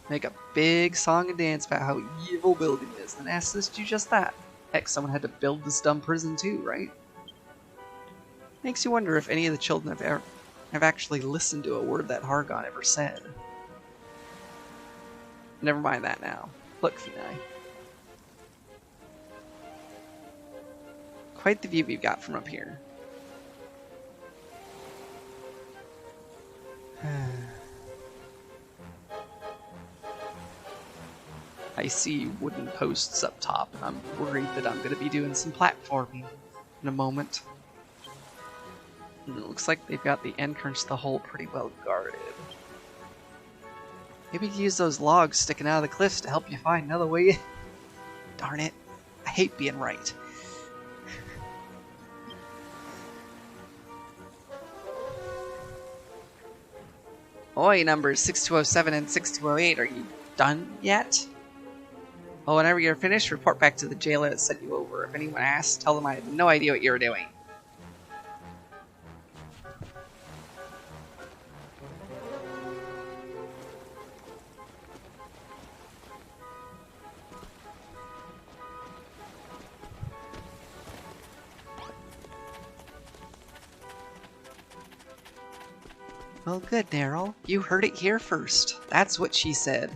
Make a big song and dance about how evil building is, then ask us to do just that. Heck, someone had to build this dumb prison too, right? Makes you wonder if any of the children have actually listened to a word that Hargon ever said. Never mind that now. Look, Finai. Quite the view we've got from up here. I see wooden posts up top, and I'm worried that I'm going to be doing some platforming in a moment. And it looks like they've got the entrance to the hole pretty well guarded. Maybe use those logs sticking out of the cliffs to help you find another way in. Darn it, I hate being right. Oi, numbers 6207 and 6208, are you done yet? Well, whenever you're finished, report back to the jailer that sent you over. If anyone asks, tell them I had no idea what you were doing. Well, good, Daryl. You heard it here first. That's what she said.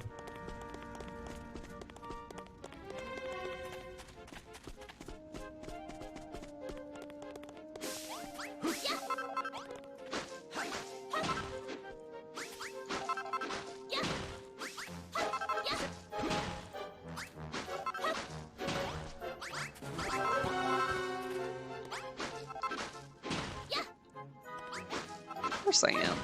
Of course I am.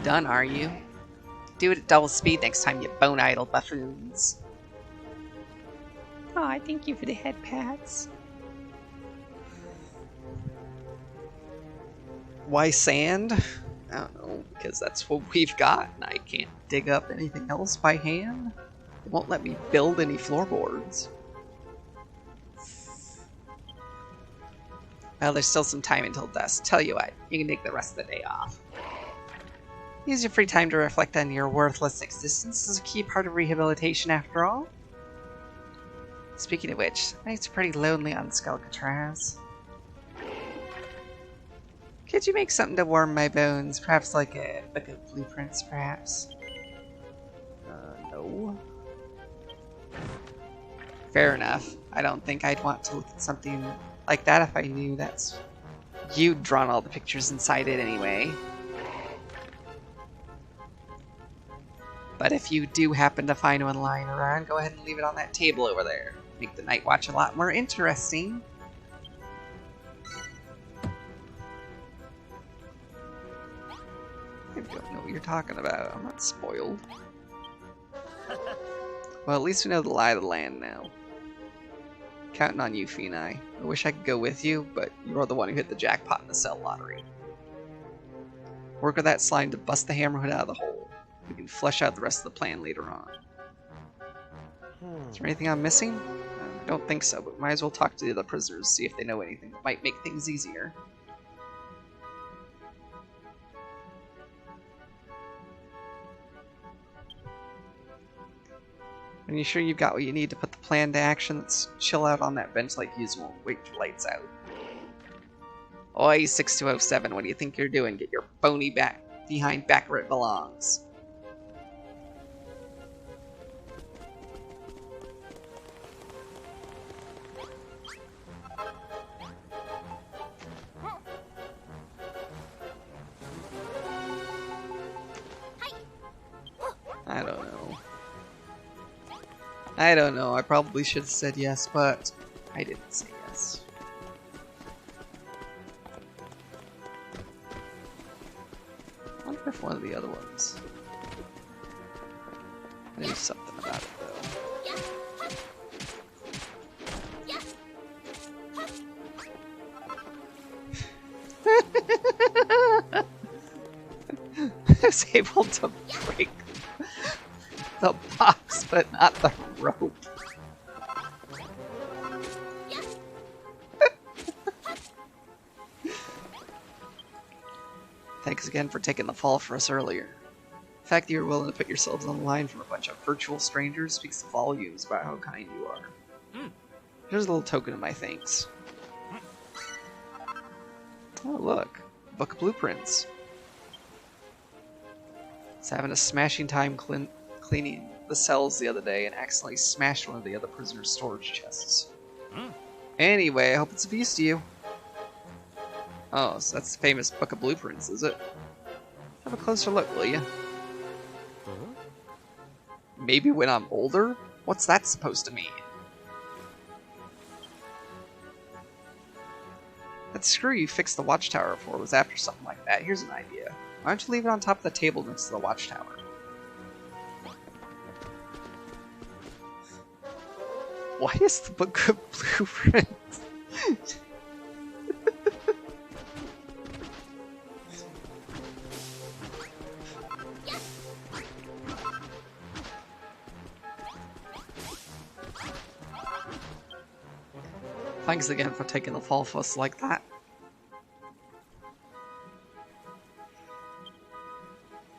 Done, are you? Do it at double speed next time, you bone-idle buffoons. Aw, thank you for the head pats. Why sand? I don't know, because that's what we've got, and I can't dig up anything else by hand. It won't let me build any floorboards. Well, there's still some time until dusk. Tell you what, you can take the rest of the day off. Use your free time to reflect on your worthless existence. This is a key part of rehabilitation, after all. Speaking of which, nights are pretty lonely on Skelkatraz. Could you make something to warm my bones? Perhaps like a book of blueprints, perhaps? No. Fair enough. I don't think I'd want to look at something like that if I knew that's you'd drawn all the pictures inside it anyway. But if you do happen to find one lying around, go ahead and leave it on that table over there. Make the night watch a lot more interesting. I don't know what you're talking about. I'm not spoiled. Well, at least we know the lie of the land now. Counting on you, Phenai. I wish I could go with you, but you're the one who hit the jackpot in the cell lottery. Work with that slime to bust the hammerhead out of the hole. We can flesh out the rest of the plan later on. Is there anything I'm missing? I don't think so, but might as well talk to the other prisoners, see if they know anything that might make things easier. Are you sure you've got what you need to put the plan to action? Let's chill out on that bench like usual and wait till lights out. Oi, 6207, what do you think you're doing? Get your bony back behind back where it belongs. I don't know. I probably should have said yes, but I didn't say yes. I wonder if one of the other ones knew something about it, though. I was able to break the box, but not the rope. Thanks again for taking the fall for us earlier. The fact that you're willing to put yourselves on the line from a bunch of virtual strangers speaks volumes about how kind you are. Here's a little token of my thanks. Oh, look. Book of blueprints. It's having a smashing time cleaning the cells the other day and accidentally smashed one of the other prisoners' storage chests. Anyway, I hope it's of use to you. Oh, so that's the famous Book of Blueprints, is it? Have a closer look, will you? Maybe when I'm older? What's that supposed to mean? That screw you fixed the watchtower for was after something like that. Here's an idea. Why don't you leave it on top of the table next to the watchtower? Why is the Book of Blueprints? Thanks again for taking the fall for us like that.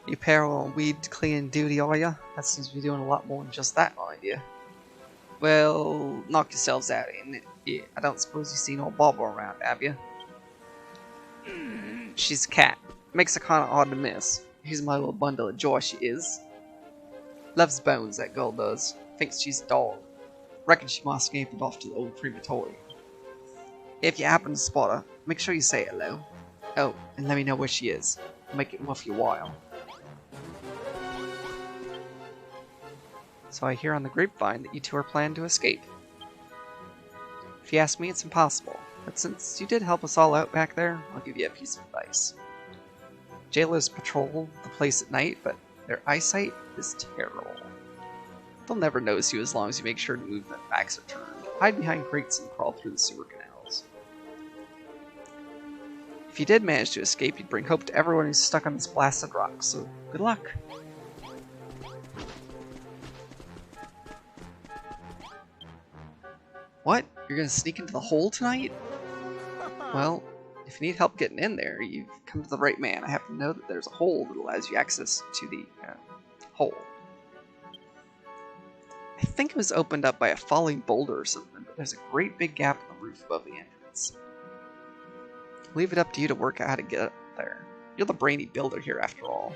You pair on weed cleaning duty, are ya? That seems to be doing a lot more than just that, mind you. Well, knock yourselves out, ain't it? Yeah, I don't suppose you've seen old Barbara around, have you? She's a cat. Makes her kinda hard to miss. She's my little bundle of joy, she is. Loves bones, that girl does. Thinks she's a dog. Reckon she might have scampered off to the old crematorium. If you happen to spot her, make sure you say hello. Oh, and let me know where she is. Make it worth your while. So I hear on the grapevine that you two are planning to escape. If you ask me, it's impossible. But since you did help us all out back there, I'll give you a piece of advice. Jailers patrol the place at night, but Their eyesight is terrible. They'll never notice you as long as you make sure to move their backs are turned. Hide behind crates and crawl through the sewer canals. If you did manage to escape, you'd bring hope to everyone who's stuck on this blasted rock, so good luck. What? You're gonna sneak into the hole tonight? Well, if you need help getting in there, you've come to the right man. I happen to know that there's a hole that allows you access to the hole. I think it was opened up by a falling boulder or something, but there's a great big gap in the roof above the entrance. Leave it up to you to work out how to get up there. You're the brainy builder here after all.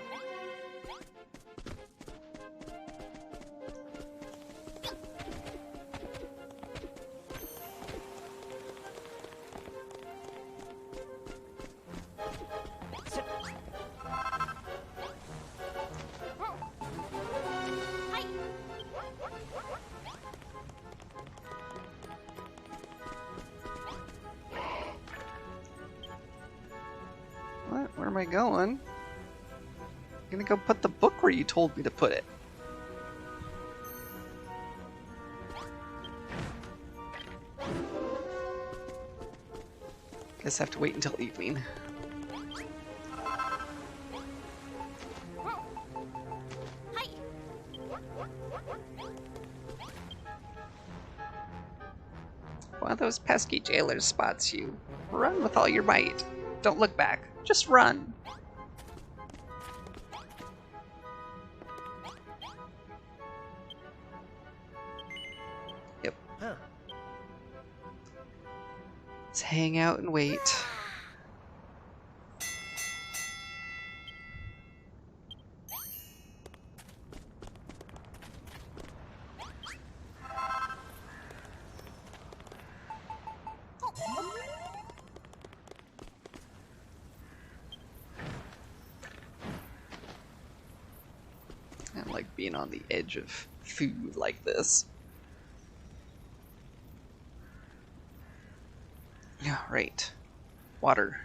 What? Where am I going? I'm gonna go put the book where you told me to put it. Guess I have to wait until evening. One of those pesky jailers spots you. Run with all your might. Don't look back. Just run. Yep. Let's hang out and wait. I like being on the edge of food like this. Yeah, right. Water.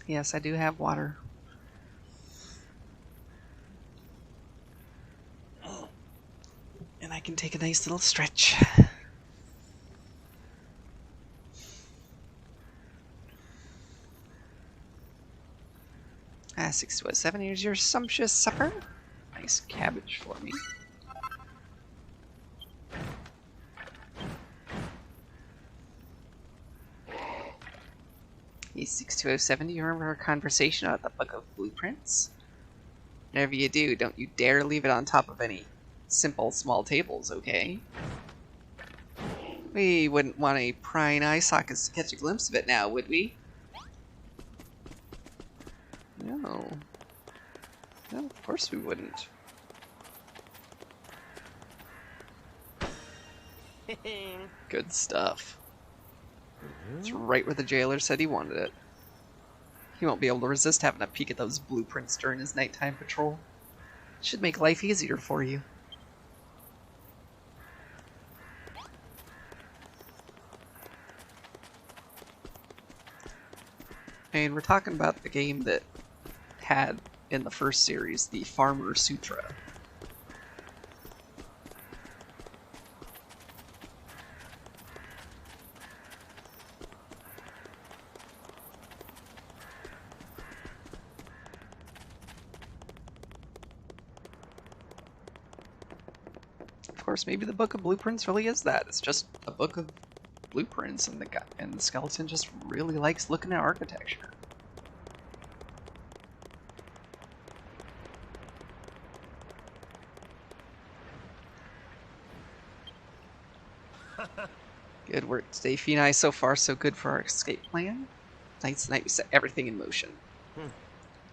Yes, I do have water. And I can take a nice little stretch. 627, here's your sumptuous supper. Nice cabbage for me. He's 6207, do you remember our conversation about the book of blueprints? Whatever you do, don't you dare leave it on top of any simple small tables, okay? We wouldn't want any prying eye sockets to catch a glimpse of it now, would we? No. No, of course we wouldn't. Good stuff. It's right where the jailer said he wanted it. He won't be able to resist having a peek at those blueprints during his nighttime patrol. It should make life easier for you. And we're talking about the game that had, in the first series, the Farmer Sutra. Of course, maybe the Book of Blueprints really is that. It's just a book of blueprints, and the skeleton just really likes looking at architecture. Good work today, Phoenix. So far, so good for our escape plan. Tonight's the night we set everything in motion. We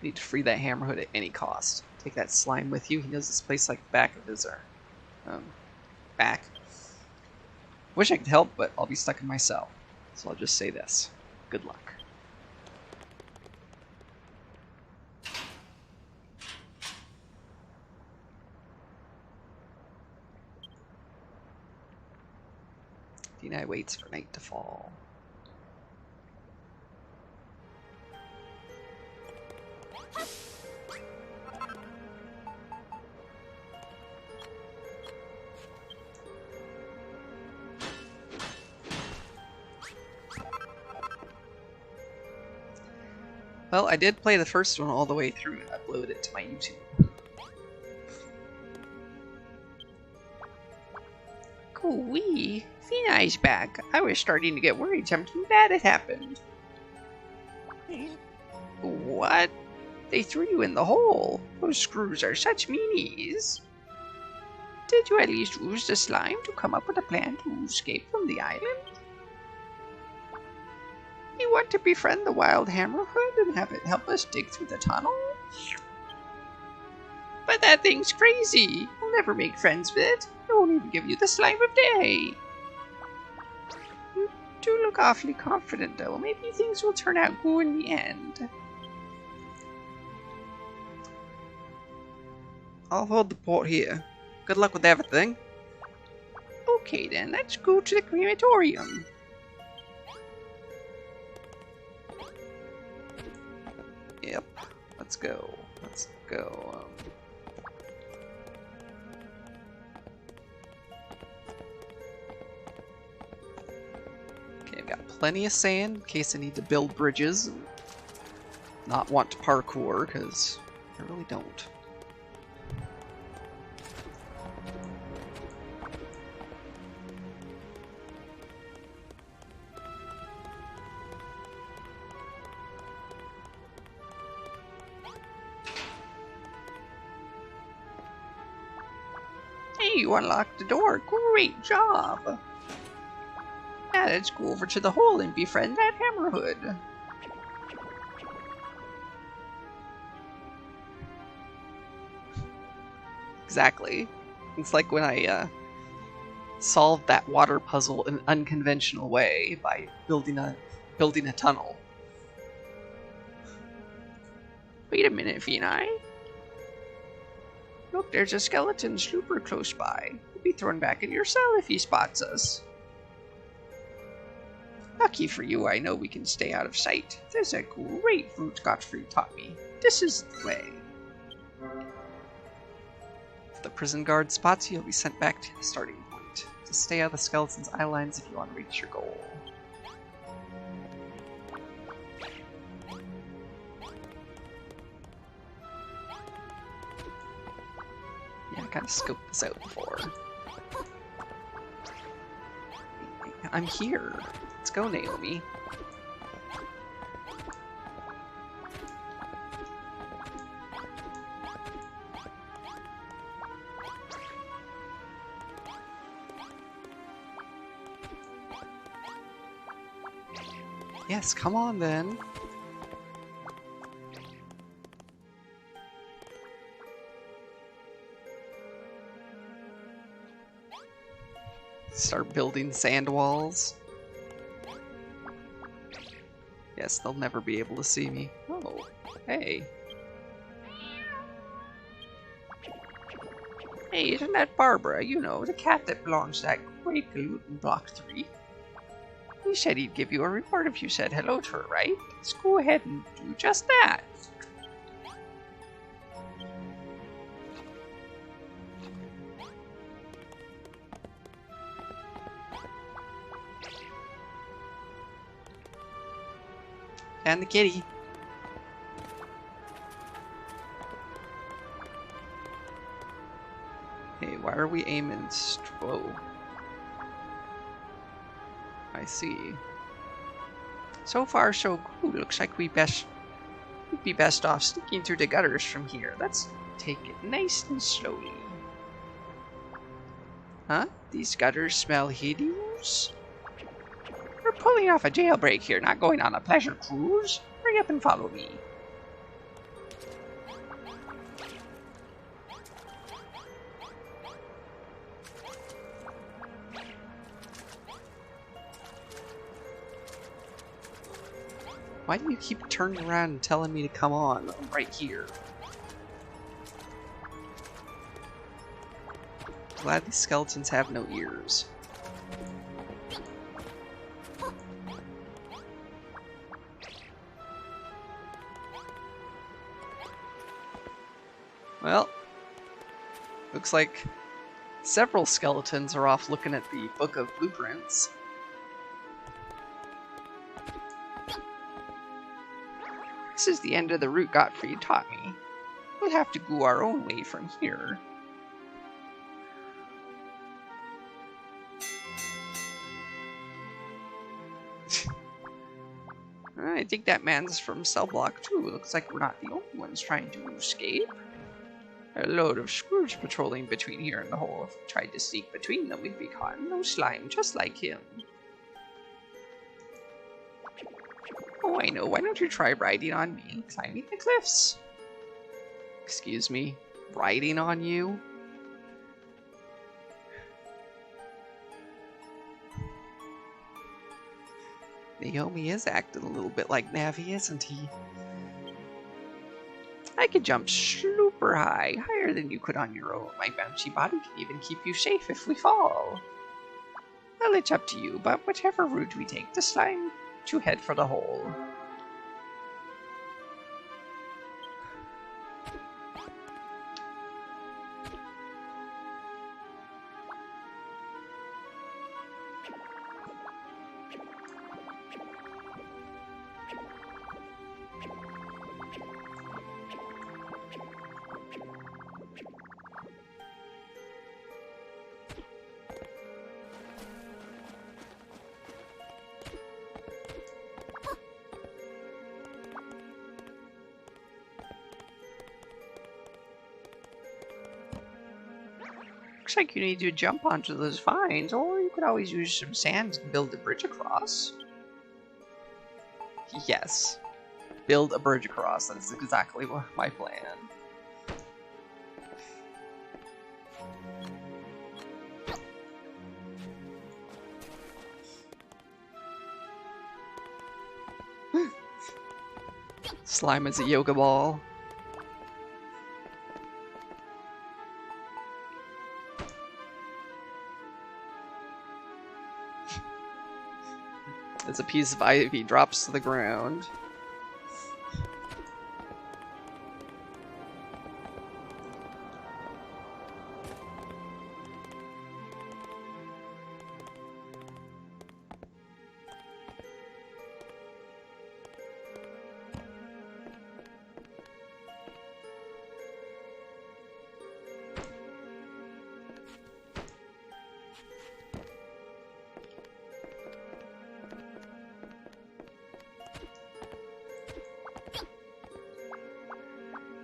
need to free that hammerhood at any cost. Take that slime with you. He knows this place like the back of his back. Wish I could help, but I'll be stuck in my cell. So I'll just say this. Good luck. Kenai waits for night to fall. Well, I did play the first one all the way through and upload it to my YouTube. Coo-wee, Kenai's back. I was starting to get worried something bad had happened. What? They threw you in the hole. Those screws are such meanies. Did you at least use the slime to come up with a plan to escape from the island? You want to befriend the wild hammerhood and have it help us dig through the tunnel? But that thing's crazy. We'll never make friends with it. It won't even give you the slime of day. You do look awfully confident, though. Maybe things will turn out good in the end. I'll hold the port here. Good luck with everything. Okay then, let's go to the crematorium. Yep. Let's go. Let's go. Okay, I've got plenty of sand in case I need to build bridges and not want to parkour, because I really don't. Hey, you unlocked the door. Great job. Now let's go over to the hole and befriend that hammerhood. Exactly. It's like when I solved that water puzzle in an unconventional way by building a tunnel. Wait a minute, Kenai. Look, there's a skeleton slooper close by. We'll be thrown back in your cell if he spots us. Lucky for you, I know we can stay out of sight. There's a great route Godfrey taught me. This is the way. If the prison guard spots you, you'll be sent back to the starting point. Just stay out of the skeleton's eye lines if you want to reach your goal. Yeah, I kind of scoped this out before. I'm here. Let's go, Naomi. Yes, come on then. Start building sand walls. Yes, they'll never be able to see me. Oh, hey. Hey, isn't that Barbara? You know, the cat that belongs to that great galoot in Block 3. He said he'd give you a reward if you said hello to her, right? Let's go ahead and do just that. And the kitty. Hey, why are we aiming whoa. I see. So far, so good. Looks like we'd be best off sneaking through the gutters from here. Let's take it nice and slowly. Huh? These gutters smell hideous? We're pulling off a jailbreak here, not going on a pleasure cruise. Hurry up and follow me. Why do you keep turning around and telling me to come on? I'm right here. Glad these skeletons have no ears. Well, looks like several skeletons are off looking at the Book of Blueprints. This is the end of the route Gottfried taught me. We'll have to go our own way from here. I think that man's from cell block 2. Looks like we're not the only ones trying to escape. A load of Scrooge patrolling between here and the hole. If we tried to sneak between them, we'd be caught in no slime, just like him. Oh, I know. Why don't you try riding on me and climbing the cliffs? Excuse me? Riding on you? Naomi is acting a little bit like Navi, isn't he? I could jump super high, higher than you could on your own. My bouncy body can even keep you safe if we fall. Well, it's up to you, but whichever route we take, the slime to head for the hole. Looks like you need to jump onto those vines, or you could always use some sand and build a bridge across. Yes. Build a bridge across. That's exactly my plan. Slime is a yoga ball. As a piece of ivy drops to the ground.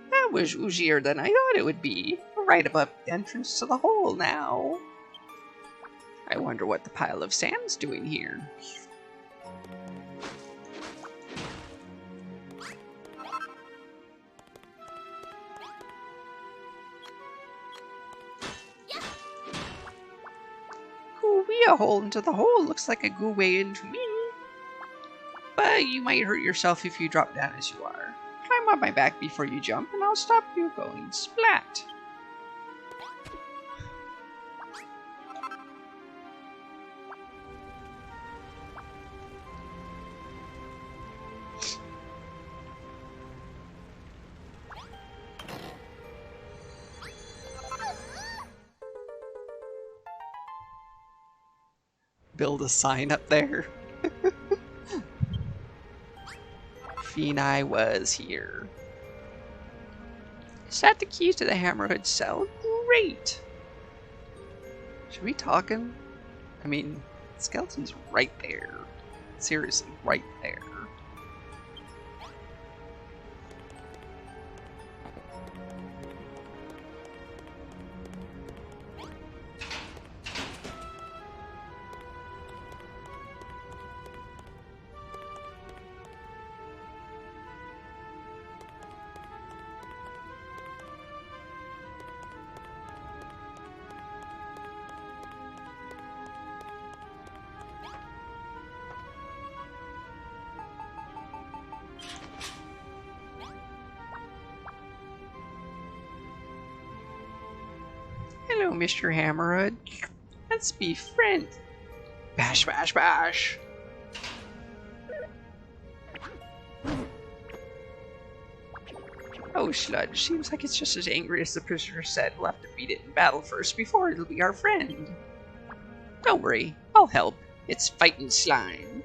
That was easier than I thought it would be. We're right above the entrance to the hole now. I wonder what the pile of sand's doing here. Ooh-wee, a hole into the hole looks like a good way into me. But you might hurt yourself if you drop down as you are. Climb on my back before you jump, and I'll stop you going splat. Build a sign up there. Feenai was here. Is that the key to the Hammerhead cell? Great! Should we talk him? I mean, the skeleton's right there. Seriously, right there. Hello, Mr. Hammerhead. Let's be friends. Bash, bash, bash. Oh, Sludge, seems like it's just as angry as the prisoner said. We'll have to beat it in battle first before it'll be our friend. Don't worry, I'll help. It's fighting slime.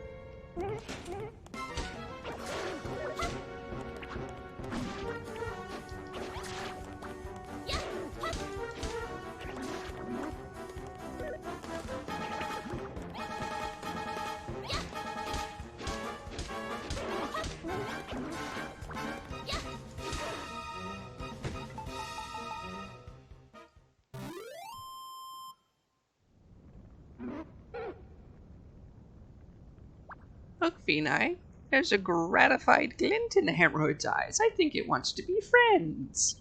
Look, Phenai, there's a gratified glint in the Hammerhood's eyes. I think it wants to be friends.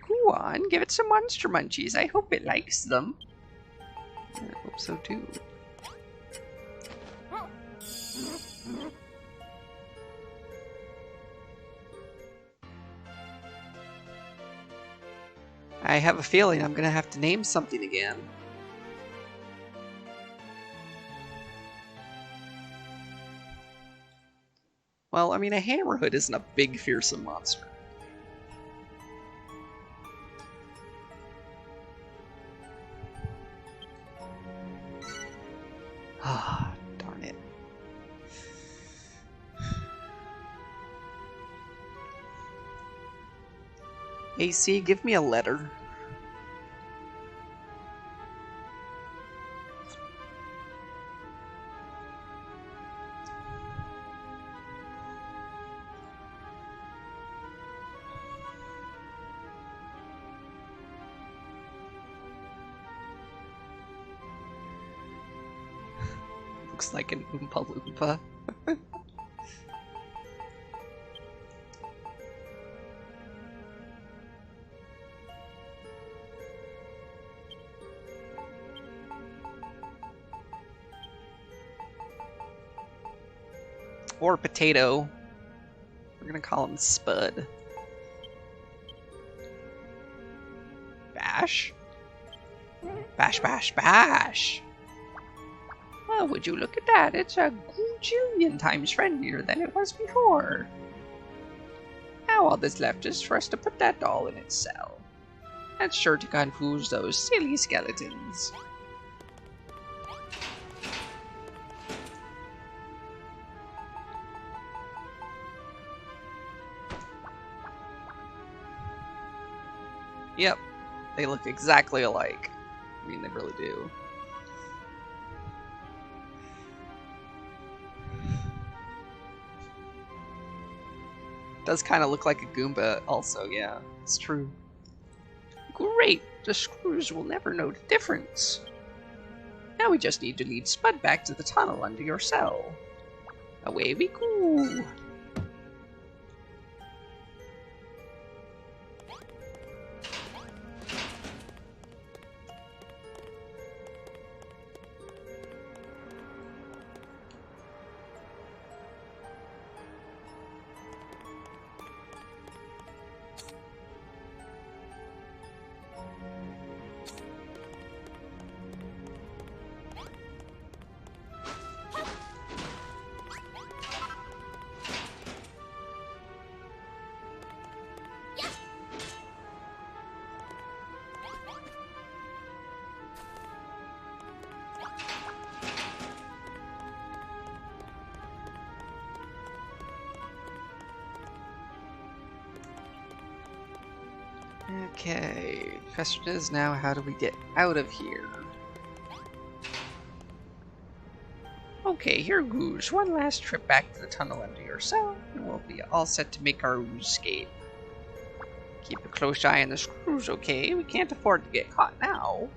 Go on, give it some monster munchies. I hope it likes them. I hope so too. I have a feeling I'm gonna have to name something again. Well, I mean, a hammerhood isn't a big, fearsome monster. Ah, darn it. AC, give me a letter. Looks like an Oompa Loompa. Or Potato. We're gonna call him Spud. Bash? Bash, bash, bash! Oh, would you look at that? It's a gajillion times friendlier than it was before. Now all that's left is for us to put that doll in its cell. That's sure to confuse those silly skeletons. Yep, they look exactly alike. I mean, they really do. Does kind of look like a Goomba also, yeah, it's true. Great! The screws will never know the difference. Now we just need to lead Spud back to the tunnel under your cell. Away we go! Okay, the question is now, how do we get out of here? Okay, here goes. One last trip back to the tunnel under your cell, and we'll be all set to make our escape. Keep a close eye on the screws, okay? We can't afford to get caught now.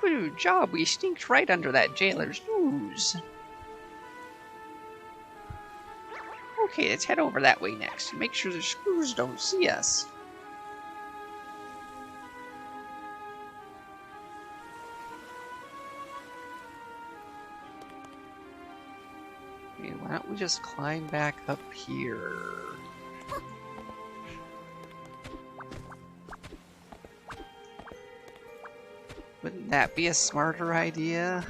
Good job, we sneaked right under that jailer's nose. Okay, let's head over that way next and make sure the screws don't see us. Okay, why don't we just climb back up here? Wouldn't that be a smarter idea?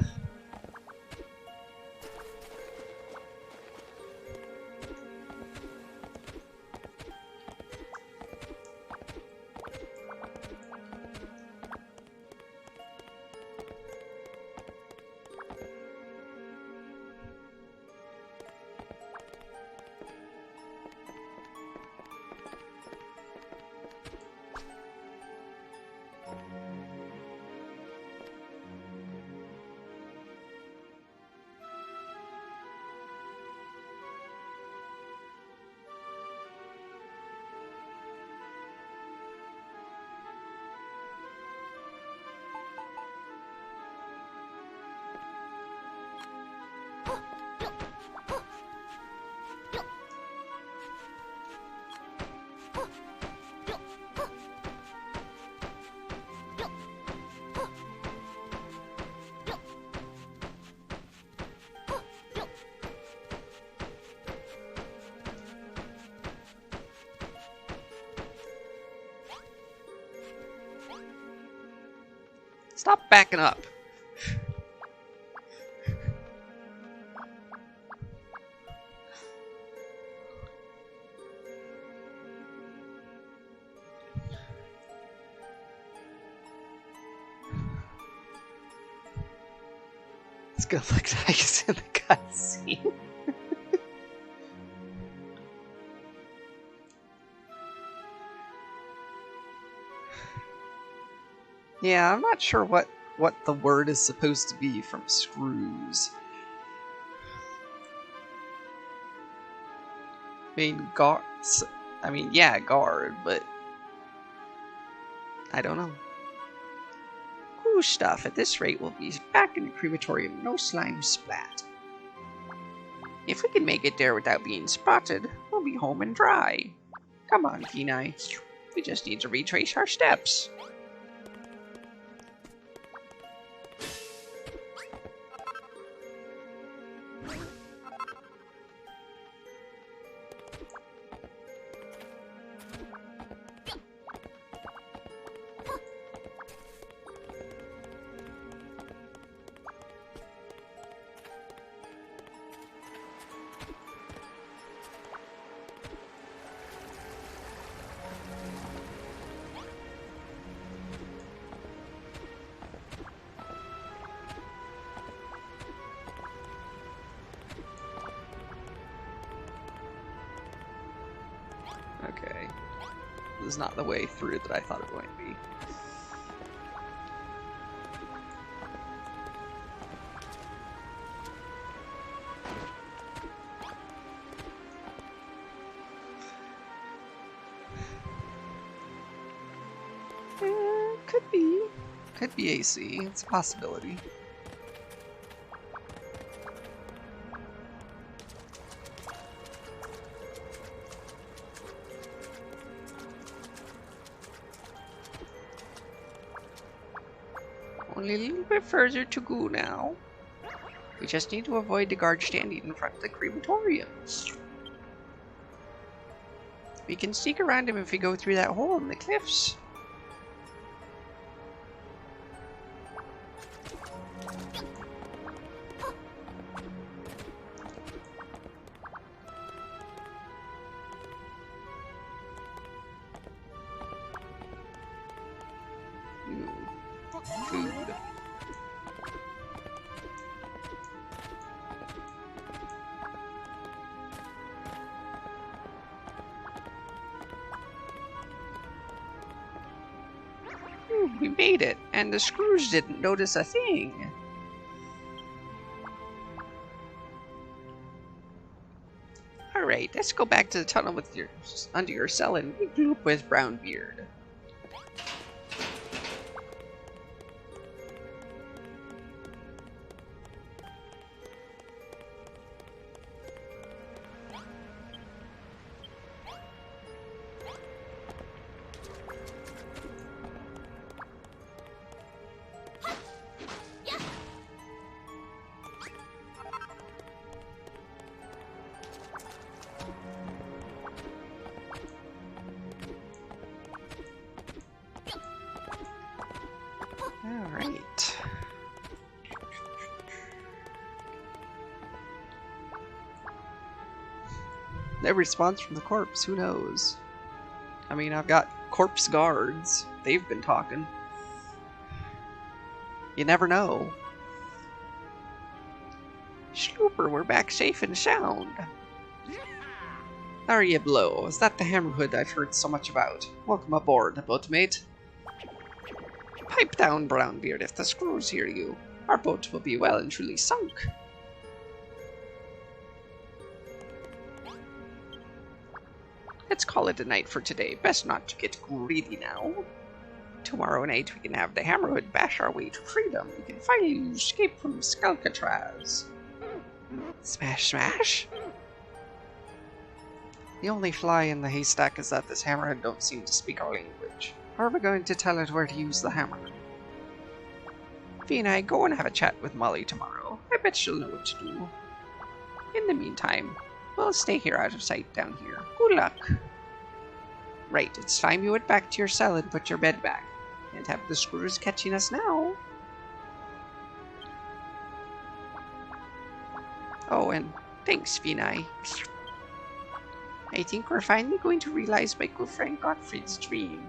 Stop backing up. It's gonna look nice in the cutscene. Yeah, I'm not sure what the word is supposed to be from screws. I mean, yeah, guard, but I don't know. Cool stuff. At this rate, we'll be back in the crematorium. No slime splat. If we can make it there without being spotted, we'll be home and dry. Come on, Kenai. We just need to retrace our steps. Okay. This is not the way through that I thought it was going to be. Could be. Could be AC. It's a possibility. Only a little bit further to go now. We just need to avoid the guard standing in front of the crematorium. We can sneak around him if we go through that hole in the cliffs. Food. We made it, and the screws didn't notice a thing. Alright, let's go back to the tunnel with under your cell and regroup with Brownbeard. No response from the corpse, who knows? I mean, I've got corpse guards. They've been talking. You never know. Schlooper, we're back safe and sound. Are ye blow? Is that the hammerhood I've heard so much about? Welcome aboard, boatmate. Pipe down, Brownbeard, if the screws hear you. Our boat will be well and truly sunk. Let's call it a night for today. Best not to get greedy now. Tomorrow night we can have the hammerhood bash our way to freedom. We can finally escape from Skelkatraz. Smash, smash? The only fly in the haystack is that this hammerhead don't seem to speak our language. How are we going to tell it where to use the hammer? Fee and I go and have a chat with Molly tomorrow. I bet she'll know what to do. In the meantime, we'll stay here out of sight down here. Good luck. Right, it's time you went back to your cell and put your bed back. Can't have the screws catching us now. Oh, and thanks, Vinai. I think we're finally going to realize my good friend Gottfried's dream.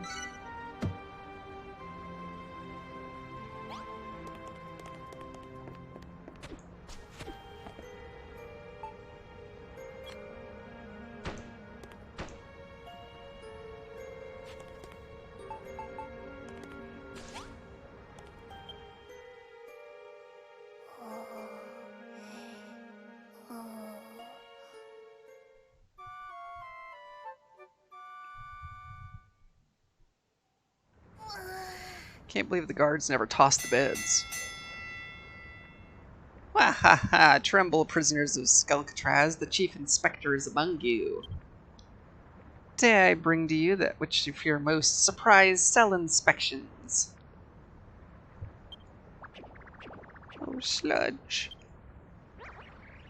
Can't believe the guards never tossed the beds. Wah ha ha! Tremble, prisoners of Skelkatraz, the chief inspector is among you. Today I bring to you that which you fear most, surprise cell inspections. Oh, sludge.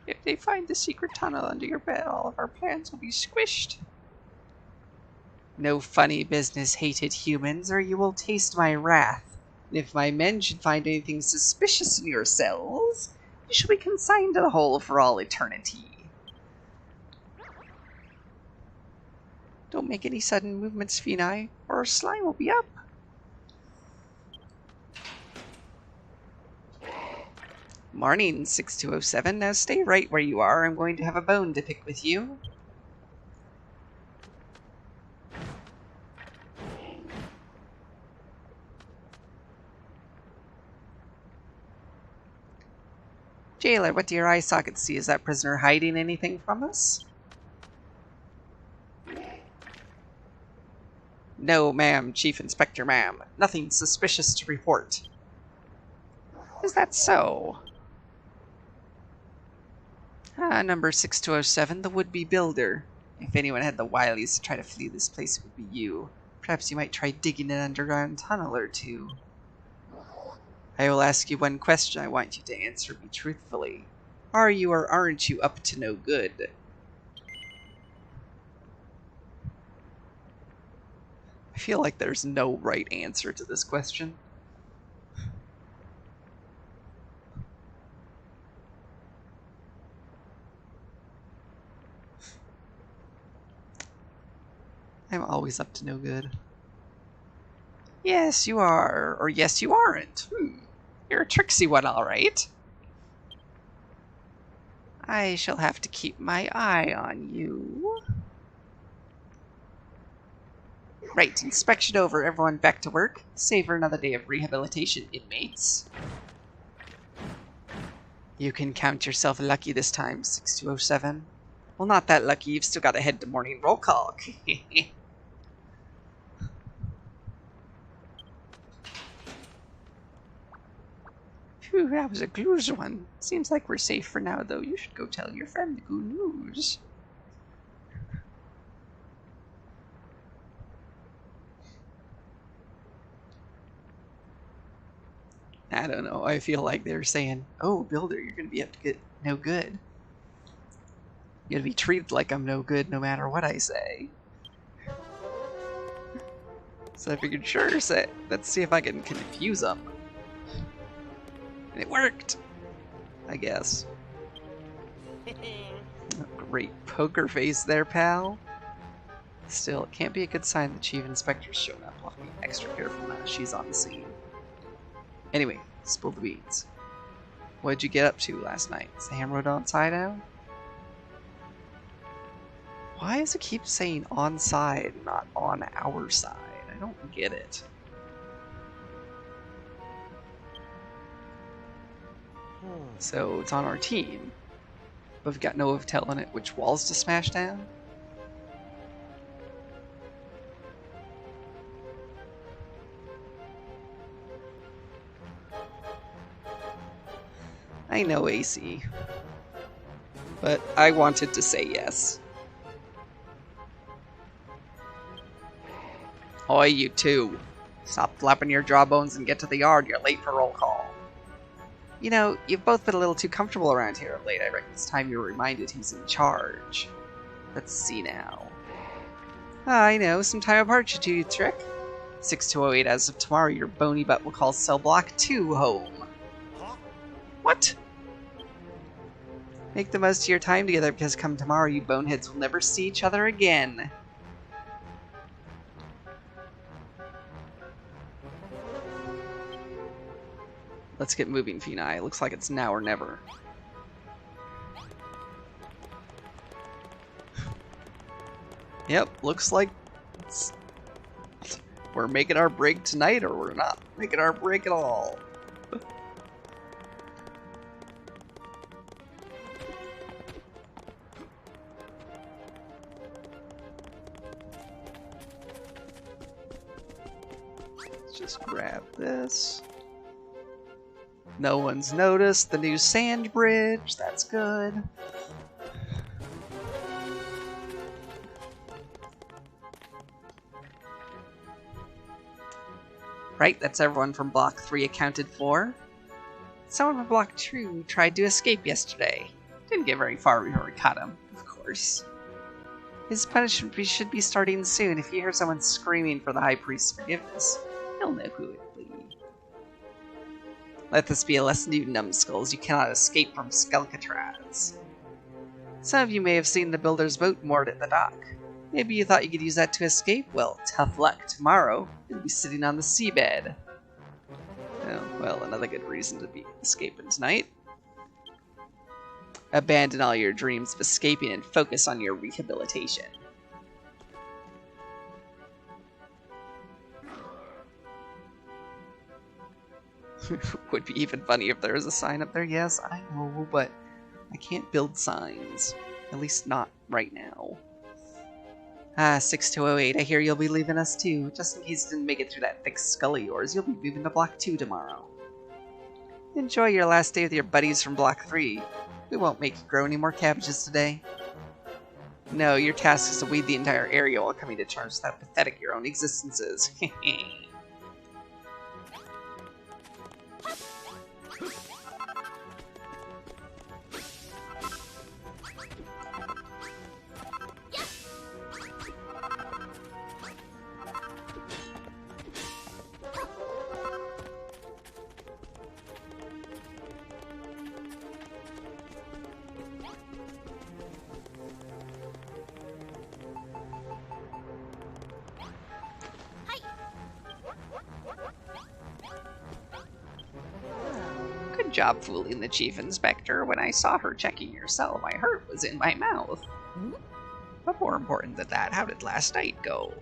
If they find the secret tunnel under your bed, all of our plans will be squished. No funny business, hated humans, or you will taste my wrath. And if my men should find anything suspicious in your cells, you shall be consigned to the hole for all eternity. Don't make any sudden movements, Finai, or our slime will be up. Morning, 6207. Now stay right where you are. I'm going to have a bone to pick with you. Jailer, what do your eye sockets see? Is that prisoner hiding anything from us? No, ma'am, Chief Inspector, ma'am. Nothing suspicious to report. Is that so? Number 6207, the would-be builder. If anyone had the wilies to try to flee this place, it would be you. Perhaps you might try digging an underground tunnel or two. I will ask you one question. I want you to answer me truthfully. Are you or aren't you up to no good? I feel like there's no right answer to this question. I'm always up to no good. Yes, you are. Or yes, you aren't. You're a tricksy one, all right. I shall have to keep my eye on you. Right, inspection over. Everyone back to work. Save for another day of rehabilitation, inmates. You can count yourself lucky this time, 6207. Well, not that lucky. You've still got to head to morning roll call. Phew, that was a close one. Seems like we're safe for now, though. You should go tell your friend the good news. I don't know. I feel like they're saying, oh, Builder, you're going to be up to get no good. You're going to be treated like I'm no good no matter what I say. So I figured, sure, let's see if I can confuse them. And it worked, I guess. Great poker face there, pal. Still, it can't be a good sign the Chief Inspector's shown up. I'll have to be extra careful now she's on the scene. Anyway, spill the beans. What'd you get up to last night? Is the hammerhead on side out? Why does it keep saying on side, not on our side? I don't get it. So it's on our team, but we've got no way of telling it which walls to smash down. I know, AC, but I wanted to say yes. Oi, you two. Stop flapping your jawbones and get to the yard. You're late for roll call. You know, you've both been a little too comfortable around here of late. I reckon it's time you were reminded who's in charge. Let's see now. I know, some time apart should do you a trick. 6208, as of tomorrow, your bony butt will call cell block 2 home. What? Make the most of your time together, because come tomorrow, you boneheads will never see each other again. Let's get moving, Phenai. Looks like it's now or never. Yep, looks like we're making our break tonight, or we're not making our break at all. Let's just grab this. No one's noticed the new sand bridge. That's good. Right, that's everyone from Block 3 accounted for. Someone from Block 2 tried to escape yesterday. Didn't get very far before we caught him, of course. His punishment should be starting soon. If you hear someone screaming for the High Priest's forgiveness, you'll know who it will be. Let this be a lesson to you numbskulls. You cannot escape from Skelkatraz. Some of you may have seen the builder's boat moored at the dock. Maybe you thought you could use that to escape? Well, tough luck. Tomorrow, you'll be sitting on the seabed. Oh, well, another good reason to be escaping tonight. Abandon all your dreams of escaping and focus on your rehabilitation. Would be even funny if there was a sign up there. Yes, I know, but I can't build signs. At least not right now. 6208, I hear you'll be leaving us too. Just in case you didn't make it through that thick skull of yours, you'll be moving to Block 2 tomorrow. Enjoy your last day with your buddies from Block 3. We won't make you grow any more cabbages today. No, your task is to weed the entire area while coming to terms with how pathetic your own existence is. Good job fooling the Chief Inspector. When I saw her checking your cell, my heart was in my mouth. But more important than that, how did last night go?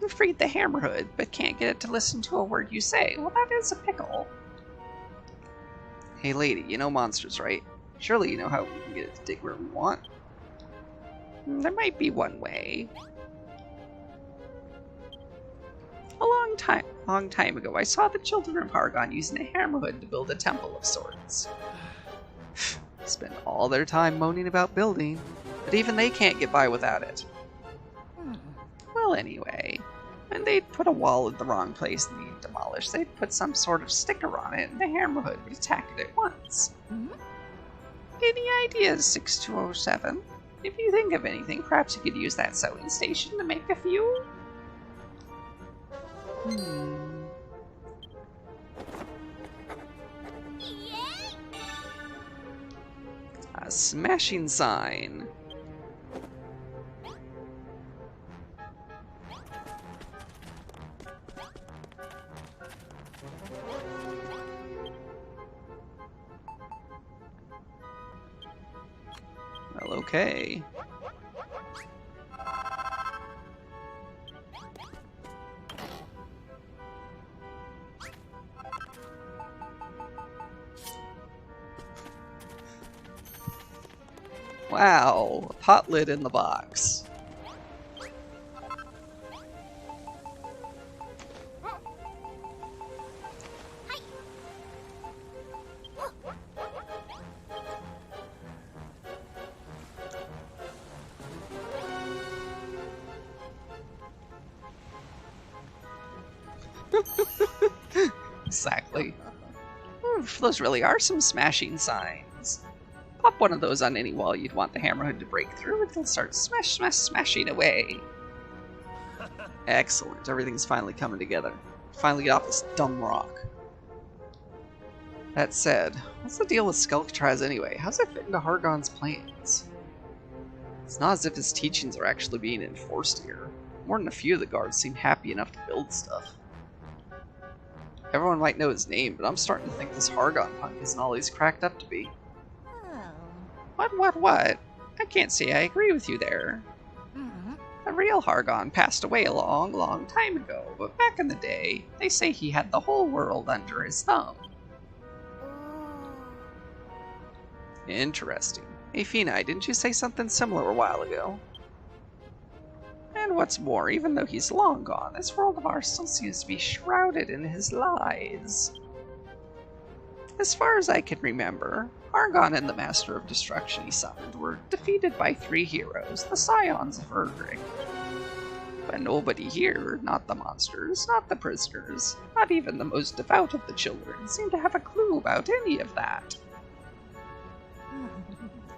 You freed the Hammerhood, but can't get it to listen to a word you say. Well, that is a pickle. Hey lady, you know monsters, right? Surely you know how we can get it to dig where we want. There might be one way. A long time ago, I saw the children of Hargon using a hammerhood to build a temple of sorts. Spend all their time moaning about building, but even they can't get by without it. Well, anyway, when they'd put a wall in the wrong place and needed demolished, they'd put some sort of sticker on it, and the hammerhood would attack it at once. Any ideas, 6207? If you think of anything, perhaps you could use that sewing station to make a few? A smashing sign. Well, okay. Wow, a pot lid in the box. Exactly. Oof, those really are some smashing signs. Pop one of those on any wall you'd want the hammerhead to break through, and they'll start smashing away. Excellent, everything's finally coming together. Finally get off this dumb rock. That said, what's the deal with Skelkatraz anyway? How's it fit into Hargon's plans? It's not as if his teachings are actually being enforced here. More than a few of the guards seem happy enough to build stuff. Everyone might know his name, but I'm starting to think this Hargon punk isn't all he's cracked up to be. What? I can't say I agree with you there. The real Hargon passed away a long time ago, but back in the day, they say he had the whole world under his thumb. Interesting. Hey Finai, didn't you say something similar a while ago? And what's more, even though he's long gone, this world of ours still seems to be shrouded in his lies. As far as I can remember, Hargon and the Master of Destruction he summoned were defeated by 3 heroes, the Scions of Erdrick. But nobody here, not the monsters, not the prisoners, not even the most devout of the children, seem to have a clue about any of that.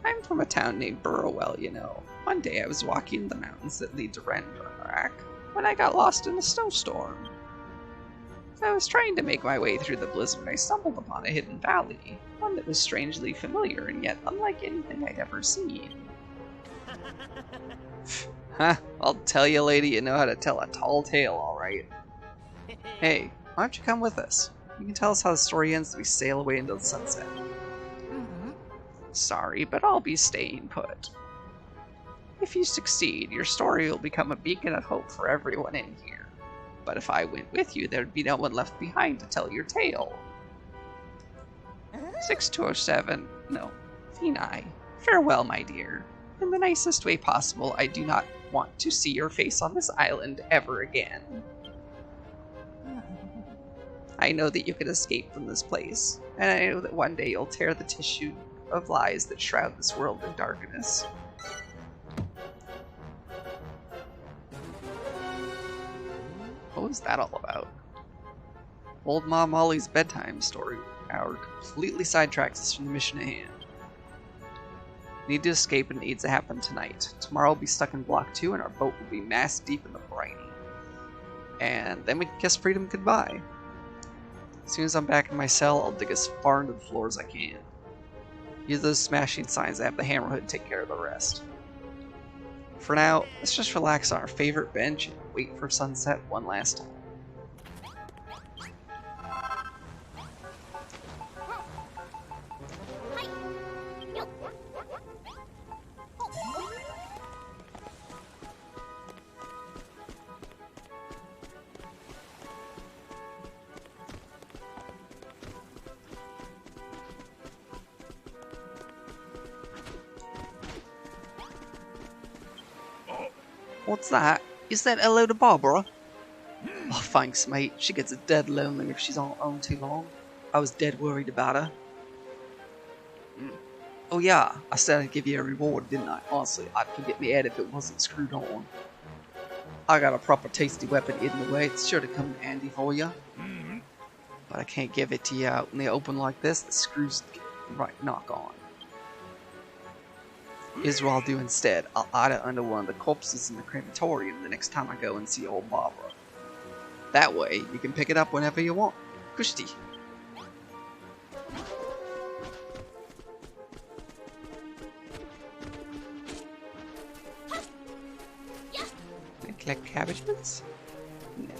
I'm from a town named Burrowell, you know. One day I was walking in the mountains that lead to Rendrarak when I got lost in a snowstorm. As I was trying to make my way through the blizzard, I stumbled upon a hidden valley, one that was strangely familiar and yet unlike anything I'd ever seen. Huh, I'll tell you, lady, you know how to tell a tall tale, alright. Hey, why don't you come with us? You can tell us how the story ends as we sail away into the sunset. Sorry, but I'll be staying put. If you succeed, your story will become a beacon of hope for everyone in here. But if I went with you, there'd be no one left behind to tell your tale. 6207, no, Finai. Farewell, my dear. In the nicest way possible, I do not want to see your face on this island ever again. I know that you can escape from this place, and I know that one day you'll tear the tissue of lies that shroud this world in darkness. What was that all about? Old Mom Molly's bedtime story hour completely sidetracks us from the mission at hand. We need to escape and it needs to happen tonight. Tomorrow we'll be stuck in Block 2 and our boat will be mast deep in the briny. And then we can kiss freedom goodbye. As soon as I'm back in my cell, I'll dig as far into the floor as I can. Use those smashing signs that have the hammerhead and take care of the rest. For now, let's just relax on our favorite bench and wait for sunset one last time. What's that? Is that hello to Barbara? Oh, thanks, mate. She gets dead lonely if she's on her own too long. I was dead worried about her. Oh yeah, I said I'd give you a reward, didn't I? Honestly, I'd forget my head if it wasn't screwed on. I got a proper tasty weapon hidden away. It's sure to come in handy for you. But I can't give it to you out in the open like this. The screws right knock on. Here's what I'll do instead. I'll hide it under one of the corpses in the crematorium the next time I go and see old Barbara. That way, you can pick it up whenever you want. Kushti. Collect cabbages? No.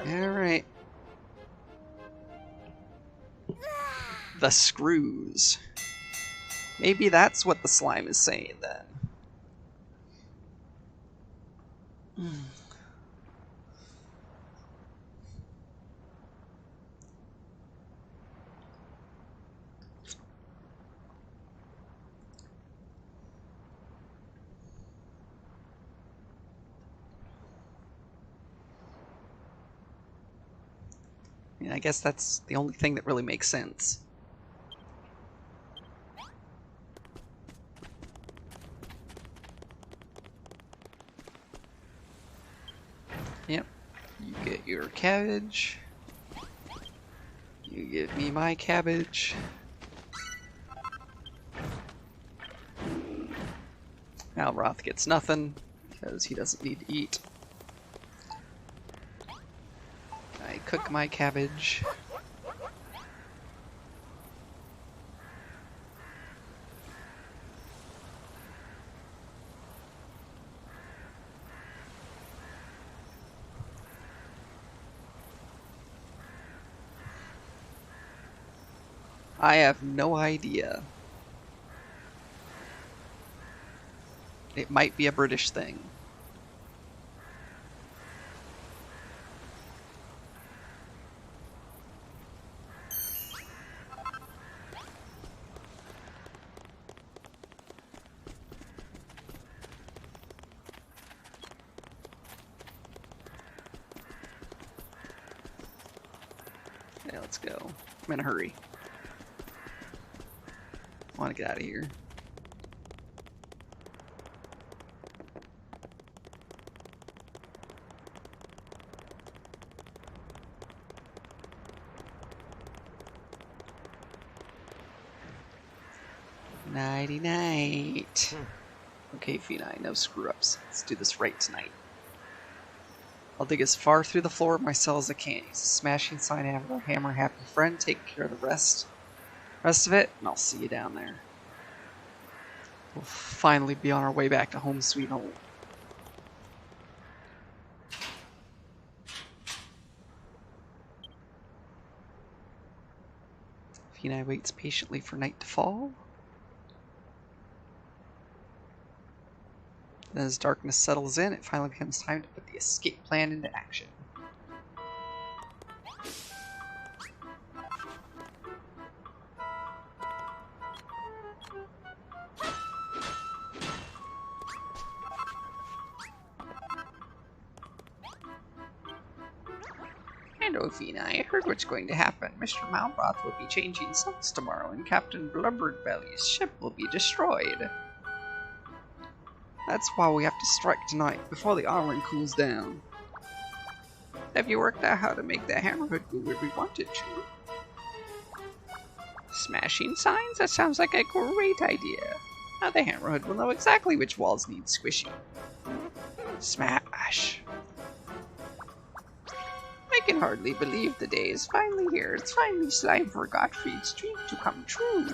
Alright. The screws. Maybe that's what the slime is saying then. I mean, I guess that's the only thing that really makes sense. Yep. You get your cabbage. You give me my cabbage. Malroth gets nothing because he doesn't need to eat. I cook my cabbage. I have no idea. It might be a British thing. Yeah, let's go. I'm in a hurry. I want to get out of here. Nighty night. Okay, Fina, no screw-ups. Let's do this right tonight. I'll dig as far through the floor of my cell as I can. Use a smashing sign hammer, happy friend. Take care of the rest of it, and I'll see you down there. We'll finally be on our way back to home sweet home. Fina waits patiently for night to fall. Then as darkness settles in, it finally becomes time to put the escape plan into action. Hello, Fina. I heard what's going to happen. Mr. Malroth will be changing suns tomorrow, and Captain Blubberbelly's ship will be destroyed. That's why we have to strike tonight, before the iron cools down. Have you worked out how to make the hammerhead go where we want it to? Smashing signs? That sounds like a great idea. Now the hammerhead will know exactly which walls need squishing. Smash! I can hardly believe the day is finally here. It's finally time for Gottfried's dream to come true.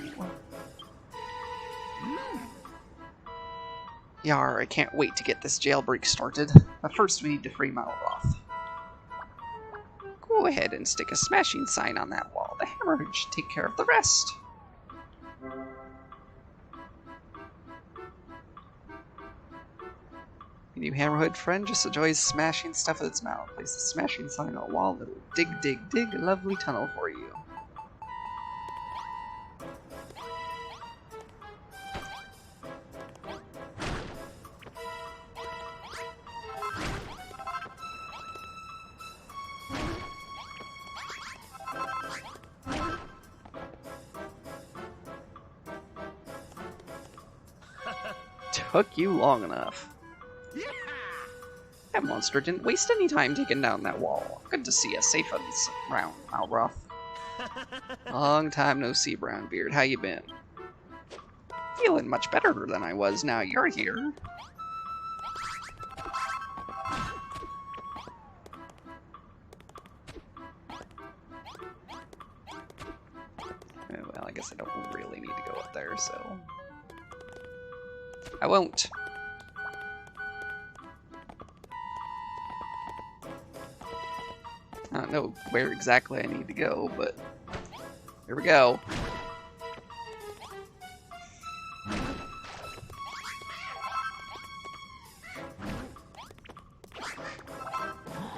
Yar, I can't wait to get this jailbreak started. But first we need to free Malroth. Go ahead and stick a smashing sign on that wall. The hammerhead should take care of the rest. Your new hammerhead friend just enjoys smashing stuff with its mouth. Place the smashing sign on a wall and it'll dig, dig, dig a lovely tunnel for you. Took you long enough. That monster didn't waste any time taking down that wall. Good to see you safe and sound, Malroth. Long time no see, Brownbeard. How you been? Feeling much better than I was now you're here. Well, I guess I don't really need to go up there, so... I won't. I don't know where exactly I need to go, but... Here we go.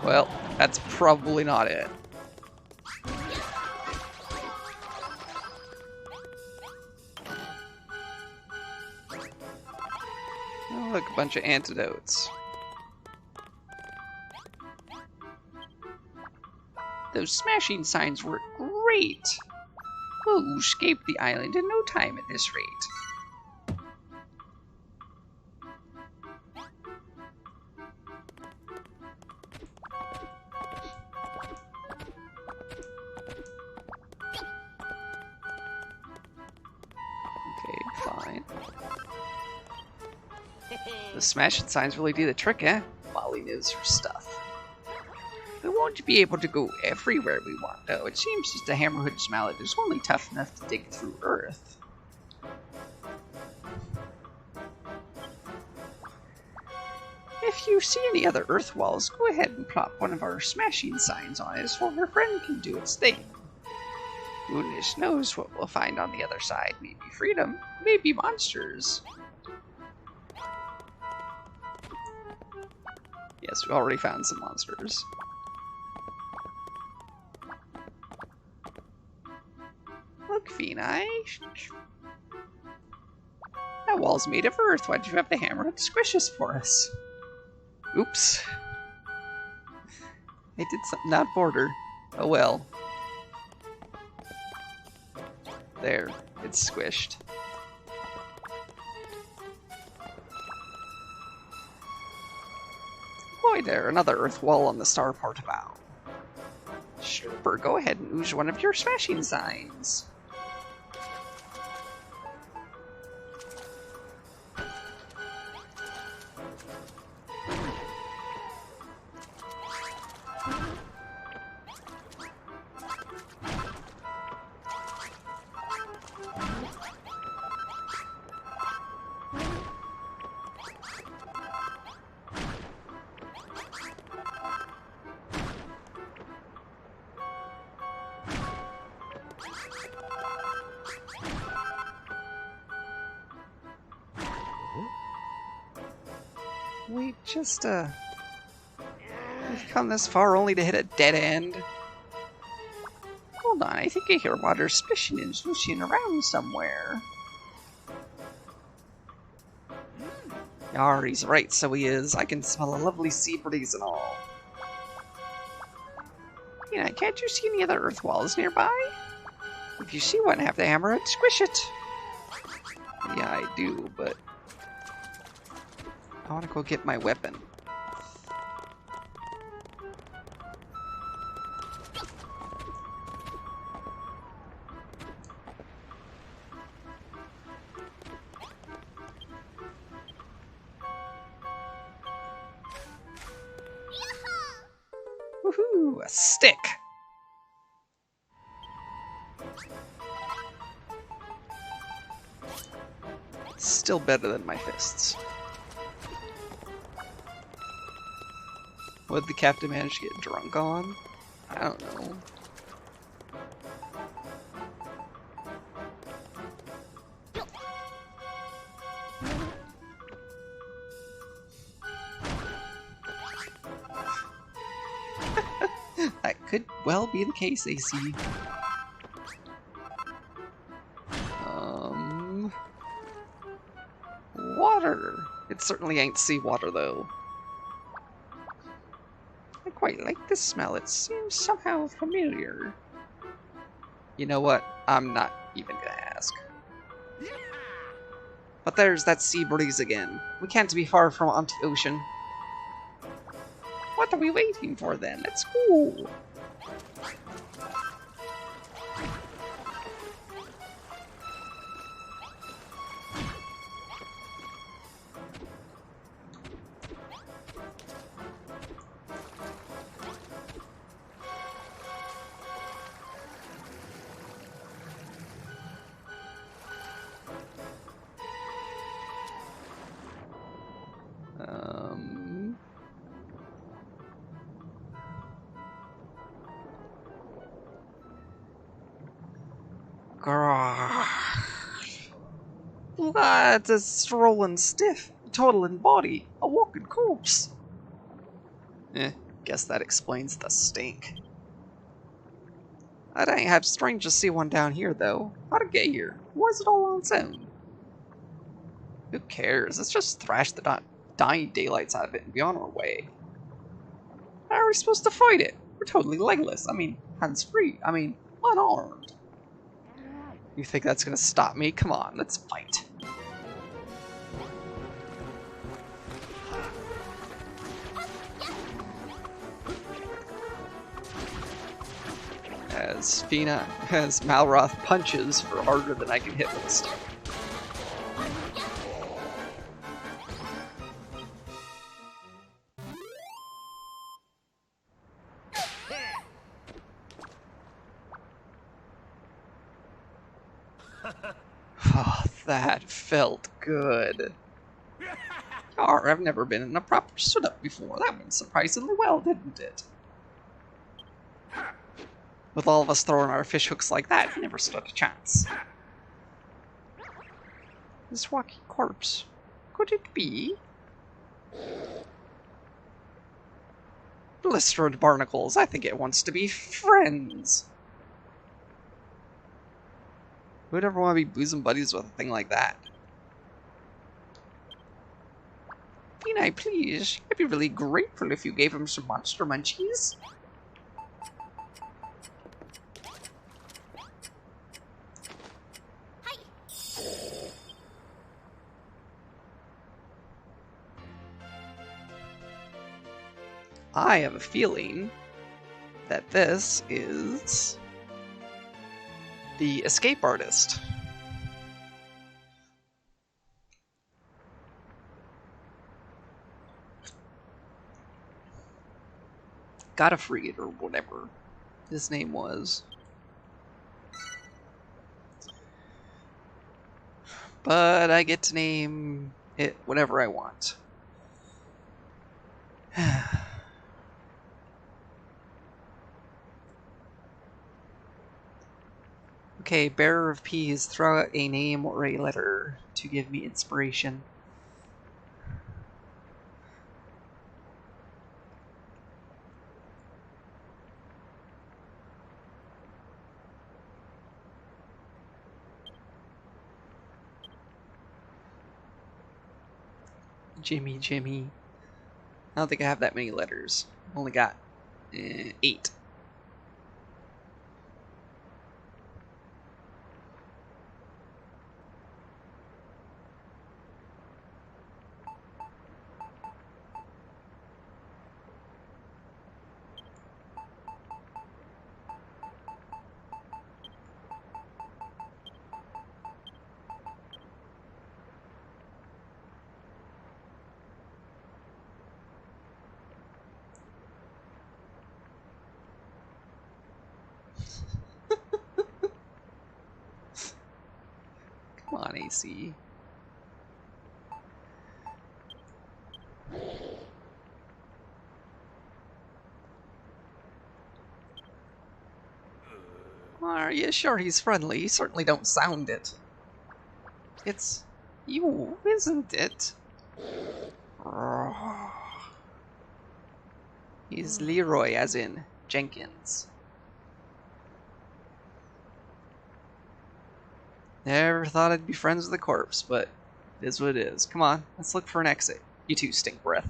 Well, that's probably not it. Oh, look, a bunch of antidotes. Those smashing signs were great! We'll escape the island in no time at this rate. Okay, fine. The smashing signs really do the trick, eh? Molly knows her stuff. We won't be able to go everywhere we want, though. It seems just a hammerhood's mallet is only tough enough to dig through Earth. If you see any other Earth walls, go ahead and plop one of our smashing signs on it so your friend can do its thing. Goodness knows what we'll find on the other side. Maybe freedom, maybe monsters. Yes, we already found some monsters. Look, Phoenix. That wall's made of earth. Why'd you have to hammer it to squish us for us? Oops. I did something not border. Oh well. There. It's squished. Boy there, another earth wall on the starport bow. Super, go ahead and use one of your smashing signs. We just, we've come this far only to hit a dead end. Hold on, I think I hear water splishing and swooshing around somewhere. Yar, he's right, so he is. I can smell a lovely sea breeze and all. Yeah, can't you see any other earth walls nearby? If you see one, have the hammer and squish it. Yeah, I do, but... I want to go get my weapon. Woohoo! A stick! Still better than my fists. What did the captain manage to get drunk on? I don't know. That could well be the case, AC. Water! It certainly ain't seawater, though. I quite like the smell. It seems somehow familiar. You know what? I'm not even gonna ask. But there's that sea breeze again. We can't be far from the ocean. What are we waiting for then? Let's go! What a strolling stiff, toddling body, a walking corpse. Guess that explains the stink. That ain't half strange to see one down here, though. How'd it get here? Why is it all on its own? Who cares? Let's just thrash the dying daylights out of it and be on our way. How are we supposed to fight it? We're totally legless. I mean, hands-free. I mean, unarmed. You think that's gonna stop me? Come on, let's fight. As Malroth punches for harder than I can hit with a stick. Oh, that felt good. Yar, I've never been in a proper sit-up before. That went surprisingly well, didn't it? With all of us throwing our fish hooks like that, he never stood a chance. This walking corpse. Could it be? Blistered barnacles, I think it wants to be friends. Who'd ever want to be bosom buddies with a thing like that? Peni, please. I'd be really grateful if you gave him some monster munchies. I have a feeling that this is the escape artist. Gottfried, or whatever his name was. But I get to name it whatever I want. Okay, bearer of peas, throw out a name or a letter to give me inspiration. Jimmy. I don't think I have that many letters. I've only got 8. Come on, AC. Are you sure he's friendly? You certainly don't sound it. It's you, isn't it? He's Leroy, as in Jenkins. Never thought I'd be friends with a corpse, but it is what it is. Come on, let's look for an exit. You two stink breath.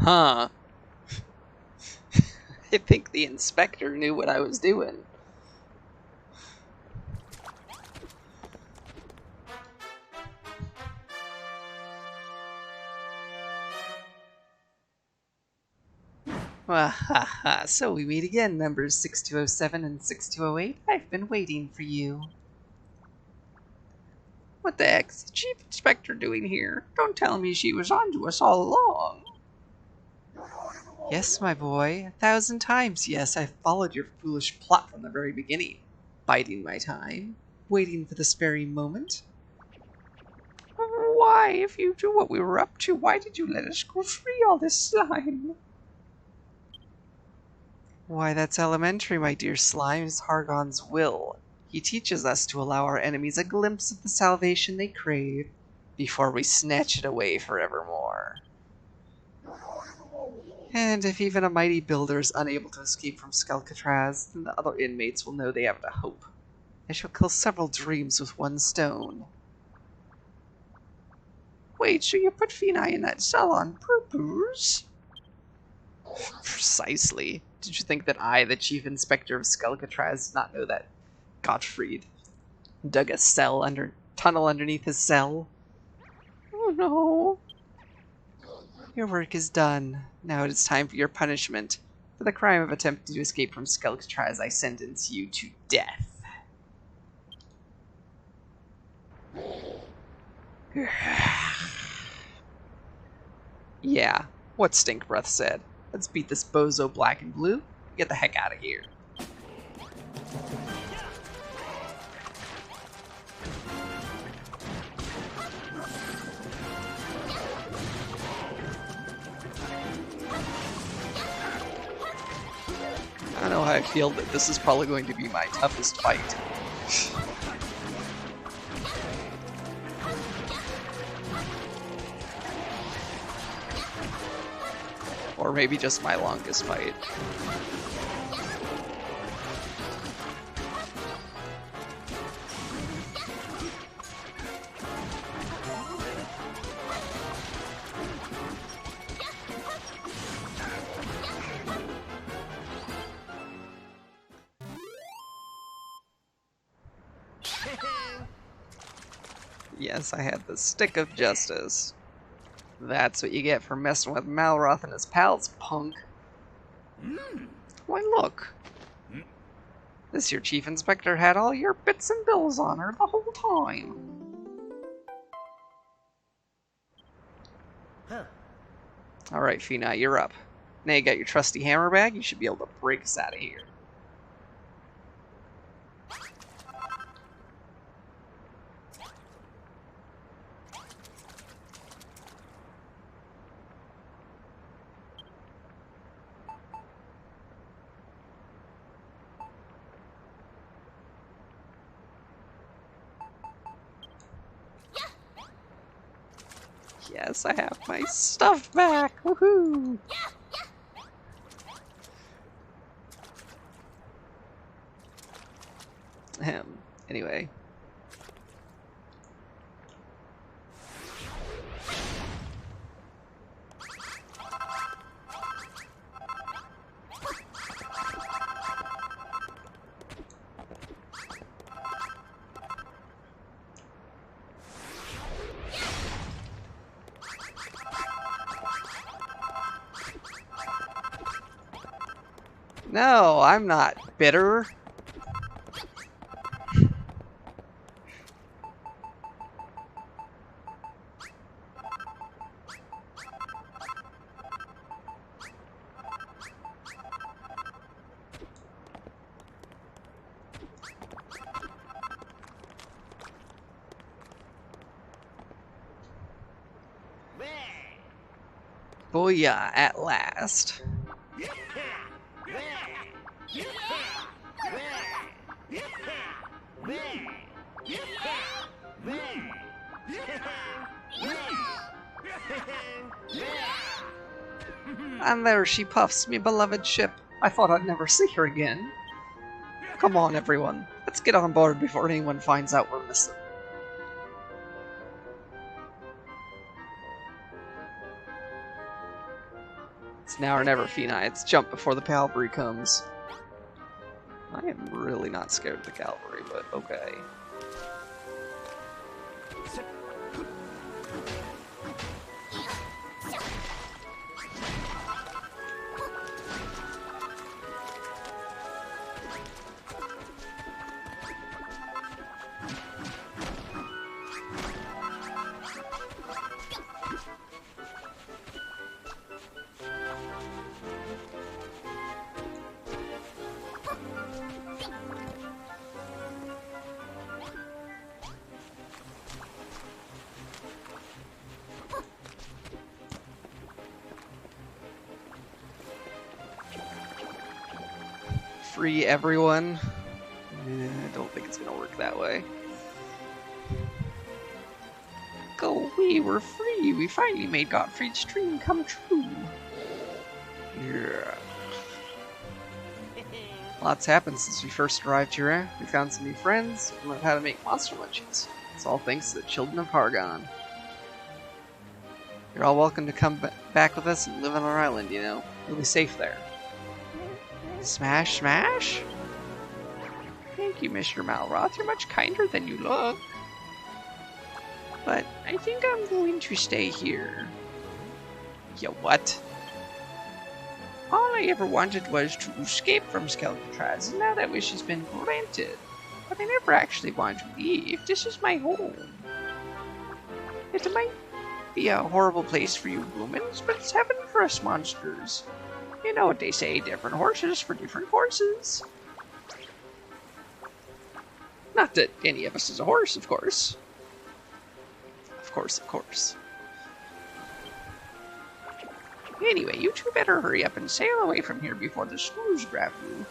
Huh. I think the inspector knew what I was doing. Wahaha, so we meet again, numbers 6207 and 6208. I've been waiting for you. What the heck's the Chief Inspector doing here? Don't tell me she was onto us all along. Yes, my boy, 1,000 times yes, I've followed your foolish plot from the very beginning. Biding my time, waiting for this very moment. Why, if you knew what we were up to, why did you let us go free all this time? Why, that's elementary, my dear slime. It's Hargon's will. He teaches us to allow our enemies a glimpse of the salvation they crave before we snatch it away forevermore. And if even a mighty builder is unable to escape from Skelkatraz, then the other inmates will know they have a hope. I shall kill several dreams with one stone. Wait, so you put Finai in that cell on purpose? Precisely. Did you think that I, the Chief Inspector of Skelkatraz, did not know that Gottfried dug a tunnel underneath his cell? Oh no. Your work is done. Now it is time for your punishment. For the crime of attempting to escape from Skelkatraz, I sentence you to death. Yeah, what Stink Breath said. Let's beat this bozo black and blue. Get the heck out of here. I don't know how I feel that this is probably going to be my toughest fight. Or maybe just my longest fight. Yes, I had the stick of justice. That's what you get for messing with Malroth and his pals, punk. Why, look. This your Chief Inspector had all your bits and bills on her the whole time. Huh. Alright, Fina, you're up. Now you got your trusty hammer bag, you should be able to break us out of here. Yes, I have my stuff back! Woohoo! Anyway. No, I'm not bitter. Booyah, at last. And there she puffs, me beloved ship. I thought I'd never see her again. Come on, everyone. Let's get on board before anyone finds out we're missing. It's now or never, Fina. It's jump before the cavalry comes. I am really not scared of the cavalry, but okay. Free everyone? I don't think it's gonna work that way. Go, we were free. We finally made Gottfried's dream come true. Yeah. Lots happened since we first arrived here. We found some new friends and learned how to make monster munchies. It's all thanks to the children of Hargon. You're all welcome to come back with us and live on our island, you know. You'll be safe there. Smash, smash? Thank you, Mr. Malroth. You're much kinder than you look. But I think I'm going to stay here. Yeah, what? All I ever wanted was to escape from Skelkatraz, and now that wish has been granted. But I never actually wanted to leave. This is my home. It might be a horrible place for you humans, but it's heaven for us monsters. You know what they say, different horses for different courses. Not that any of us is a horse, of course. Of course, of course. Anyway, you two better hurry up and sail away from here before the screws grab you.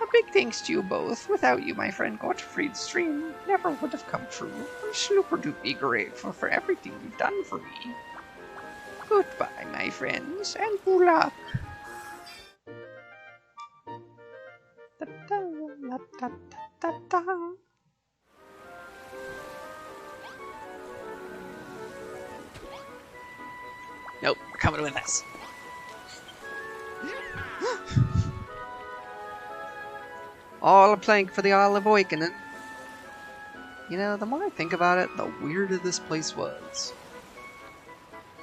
A big thanks to you both. Without you, my friend Gottfried's dream never would have come true. I'm super duper grateful for everything you've done for me. Goodbye, my friends, and good luck. Nope, we're coming with us. All a plank for the Isle of Oikonen. You know, the more I think about it, the weirder this place was.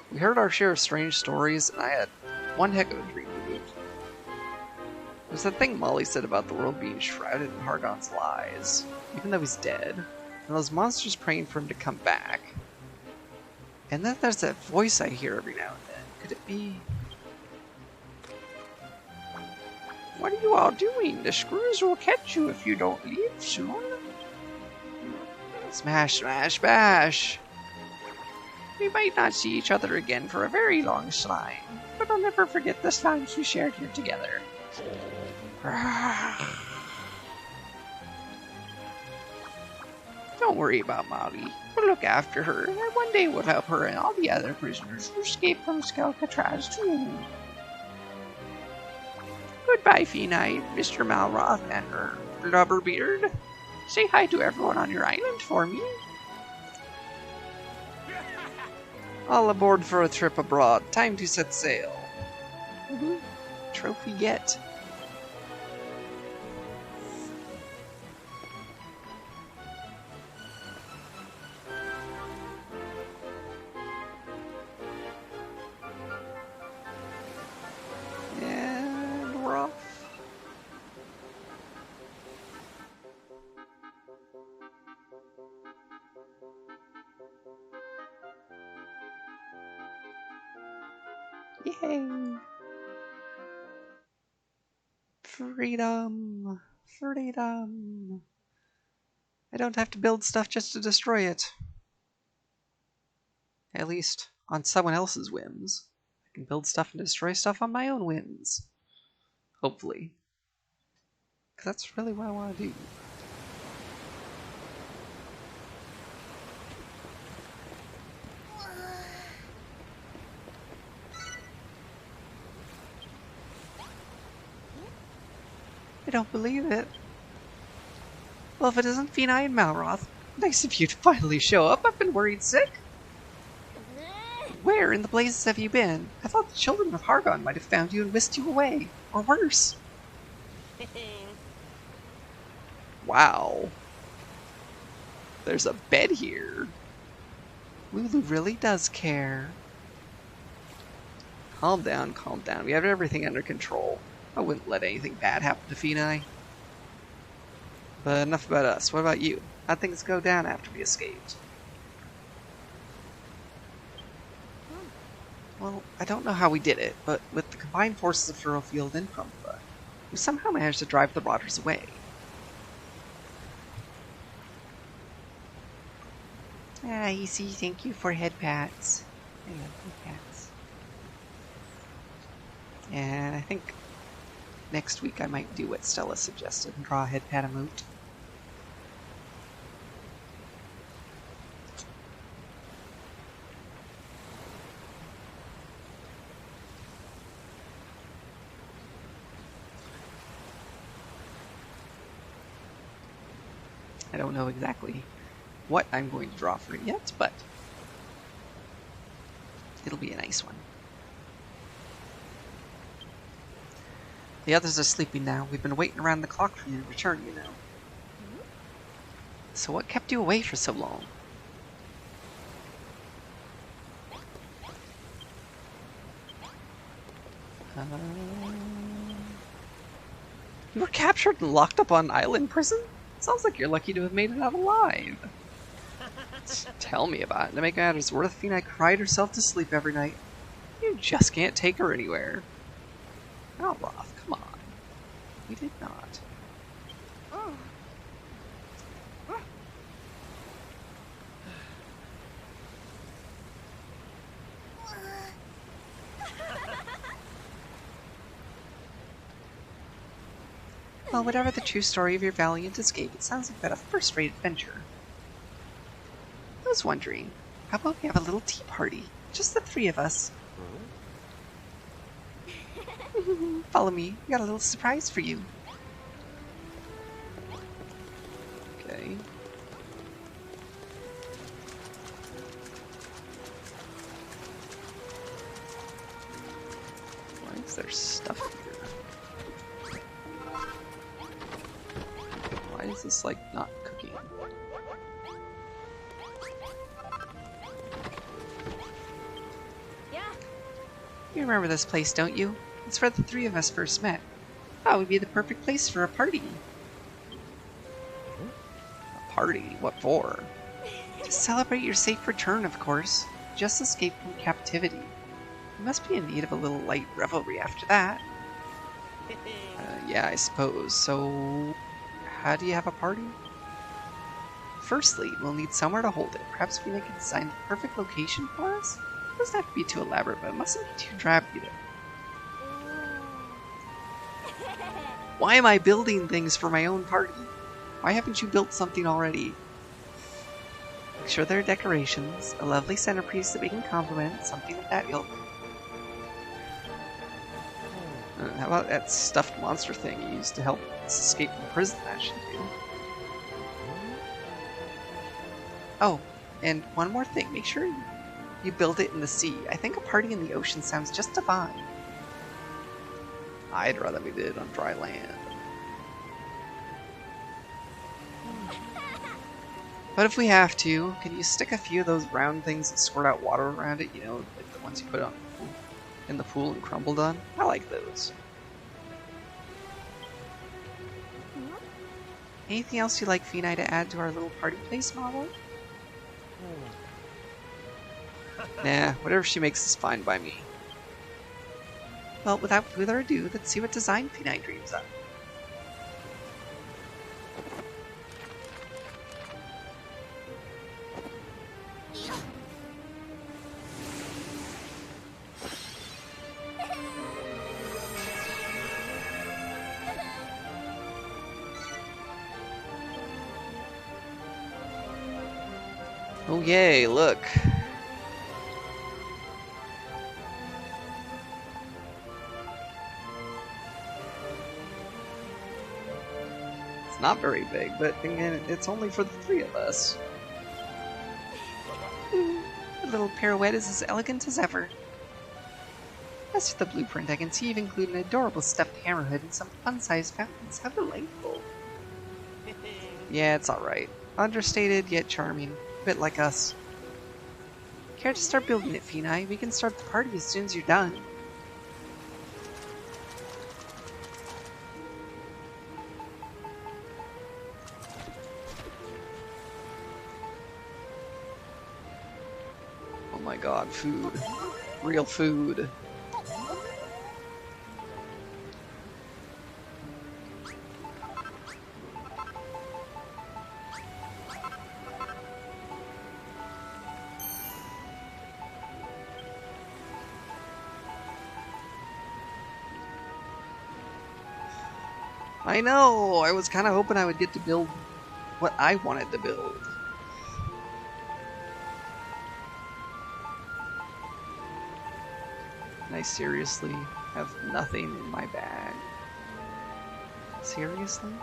We heard our share of strange stories, and I had one heck of a dream to boot. There's that thing Molly said about the world being shrouded in Hargon's lies, even though he's dead, and those monsters praying for him to come back. And then there's that voice I hear every now and then. Could it be... What are you all doing? The screws will catch you if you don't leave soon. Smash, smash, bash! We might not see each other again for a very long slime, but I'll never forget the slimes we shared here together. Don't worry about Molly. We'll look after her, and one day we'll help her and all the other prisoners who escaped from Skelkatraz too. Goodbye, Fina, Mr. Malroth, and Blubberbeard. Say hi to everyone on your island for me. All aboard for a trip abroad. Time to set sail. Trophy get. And we're off. Yay! Freedom! Freedom! I don't have to build stuff just to destroy it. At least, on someone else's whims. I can build stuff and destroy stuff on my own whims. Hopefully. Because that's really what I want to do. I don't believe it. Well, if it isn't Fina and Malroth, nice of you to finally show up. I've been worried sick. Where in the blazes have you been? I thought the children of Hargon might have found you and whisked you away. Or worse. Wow. There's a bed here. Lulu really does care. Calm down, calm down. We have everything under control. I wouldn't let anything bad happen to Phenai. But enough about us. What about you? How'd things go down after we escaped? Well, I don't know how we did it, but with the combined forces of Furrowfield and Crumbla, we somehow managed to drive the Rotters away. Ah, easy. Thank you for head pats. I love head pats. And I think next week I might do what Stella suggested and draw a head pat emote. I don't know exactly what I'm going to draw for it yet, but it'll be a nice one. The others are sleeping now. We've been waiting around the clock for you to return, you know. So what kept you away for so long? You were captured and locked up on island prison? Sounds like you're lucky to have made it out alive. Tell me about it. To make matters worse, Phenai cried herself to sleep every night. You just can't take her anywhere. Oh, Roth, come on. We did not. Well, whatever the true story of your valiant escape, it sounds like a first-rate adventure. I was wondering, how about we have a little tea party? Just the three of us. Follow me. We got a little surprise for you. Okay. Why is there stuff here? Why is this, like, not cooking? Yeah. You remember this place, don't you? It's where the three of us first met. Thought it would be the perfect place for a party. A party? What for? To celebrate your safe return, of course. You just escaped from captivity. You must be in need of a little light revelry after that. Yeah, I suppose. So, how do you have a party? Firstly, we'll need somewhere to hold it. Perhaps Phenai can design the perfect location for us? It doesn't have to be too elaborate, but it mustn't be too drab either. Why am I building things for my own party? Why haven't you built something already? Make sure there are decorations, a lovely centerpiece that we can complement, something of that ilk. How about that stuffed monster thing you used to help us escape from prison? That should do. Oh, and one more thing. Make sure you build it in the sea. I think a party in the ocean sounds just divine. I'd rather we did it on dry land. But if we have to, can you stick a few of those round things that squirt out water around it? You know, like the ones you put on in the pool and crumbled on? I like those. Anything else you'd like Phenai to add to our little party place model? Nah, whatever she makes is fine by me. Well, without further ado, let's see what design Phenai dreams up. Oh yay, look. It's not very big, but again, it's only for the three of us. A little pirouette is as elegant as ever. As for the blueprint, I can see you've included an adorable stuffed hammerhead and some fun-sized fountains. How delightful. Yeah, it's alright. Understated, yet charming. A bit like us. Care to start building it, Phenai? We can start the party as soon as you're done. Oh my god, food. Real food. I know! I was kind of hoping I would get to build what I wanted to build. And I seriously have nothing in my bag. Seriously?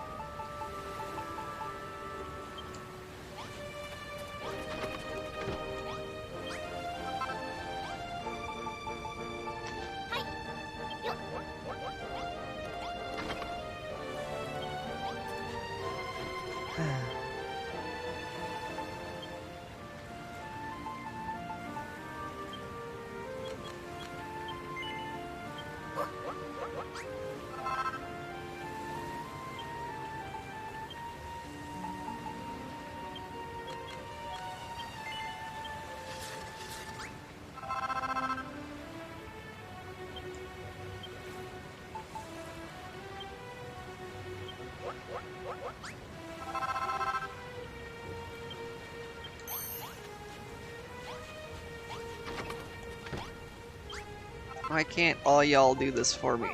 Why can't all y'all do this for me?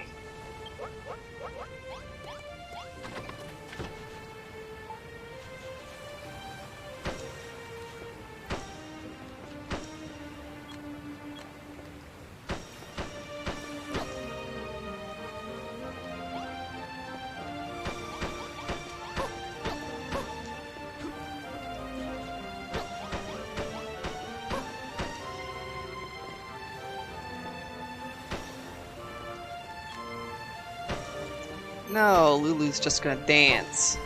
No, Lulu's just gonna dance.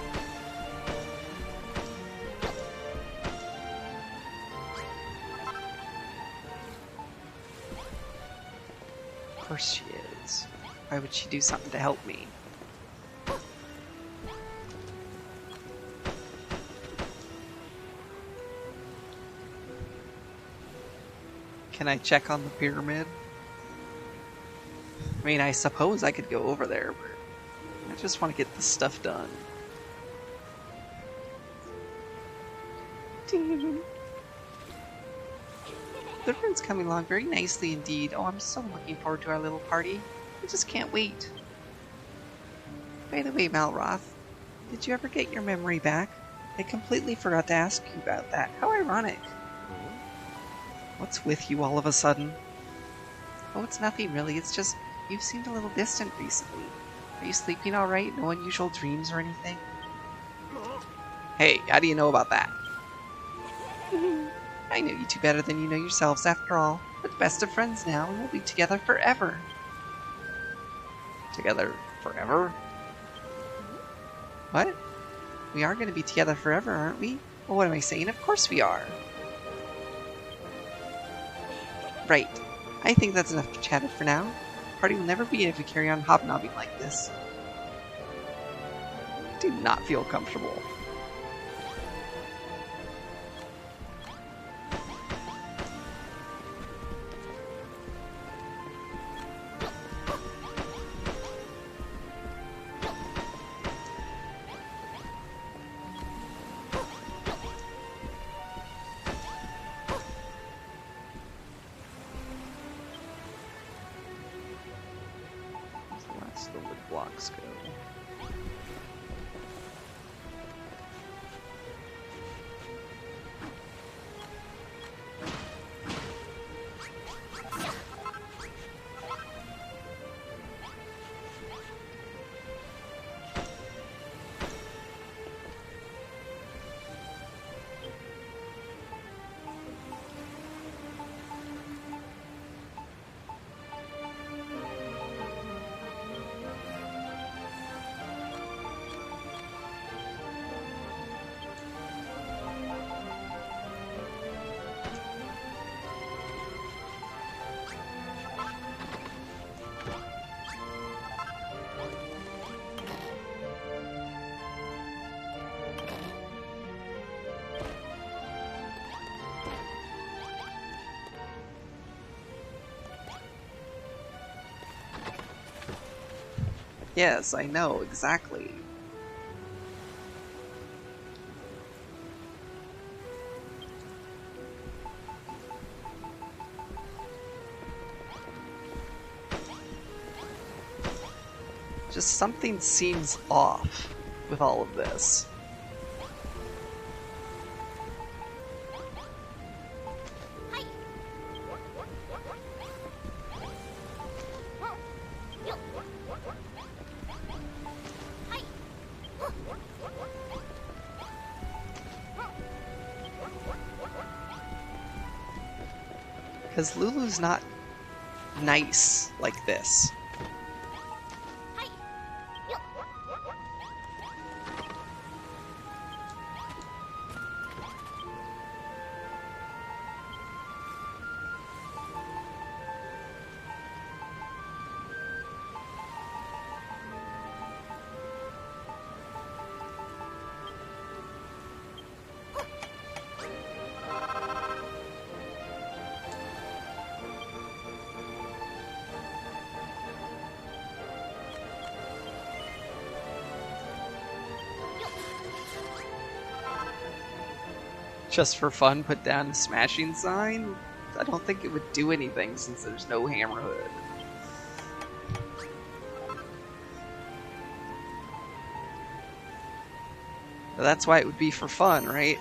Of course she is. Why would she do something to help me? Can I check on the pyramid? I mean, I suppose I could go over there, but I just want to get this stuff done. The run's coming along very nicely indeed. Oh, I'm so looking forward to our little party. I just can't wait. By the way, Malroth, did you ever get your memory back? I completely forgot to ask you about that. How ironic. What's with you all of a sudden? Oh, it's nothing really. It's just you've seemed a little distant recently. Are you sleeping alright? No unusual dreams or anything? Hey, how do you know about that? I know you two better than you know yourselves, after all. We're the best of friends now, and we'll be together forever. Together forever? What? We are going to be together forever, aren't we? Well, what am I saying? Of course we are. Right. I think that's enough chatted for now. The party will never be if we carry on hobnobbing like this. I do not feel comfortable. That's the wood blocks go. Yes, I know, exactly. Just something seems off with all of this. Because Lulu's not nice like this. Just for fun, put down a smashing sign? I don't think it would do anything since there's no hammerhood. But that's why it would be for fun, right?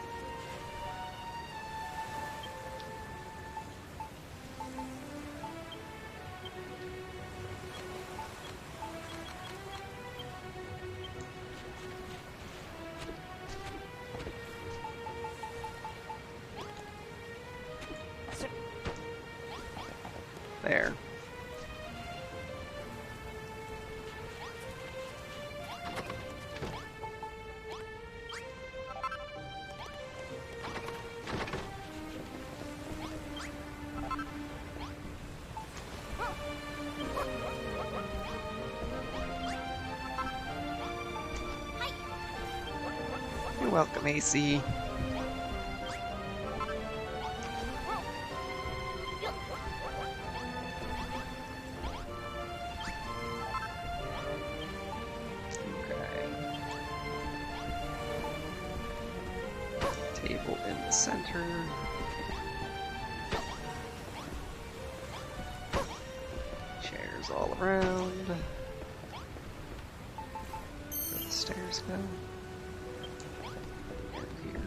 There. You're welcome, AC. Table in the center. Chairs all around. Where the stairs go. And here.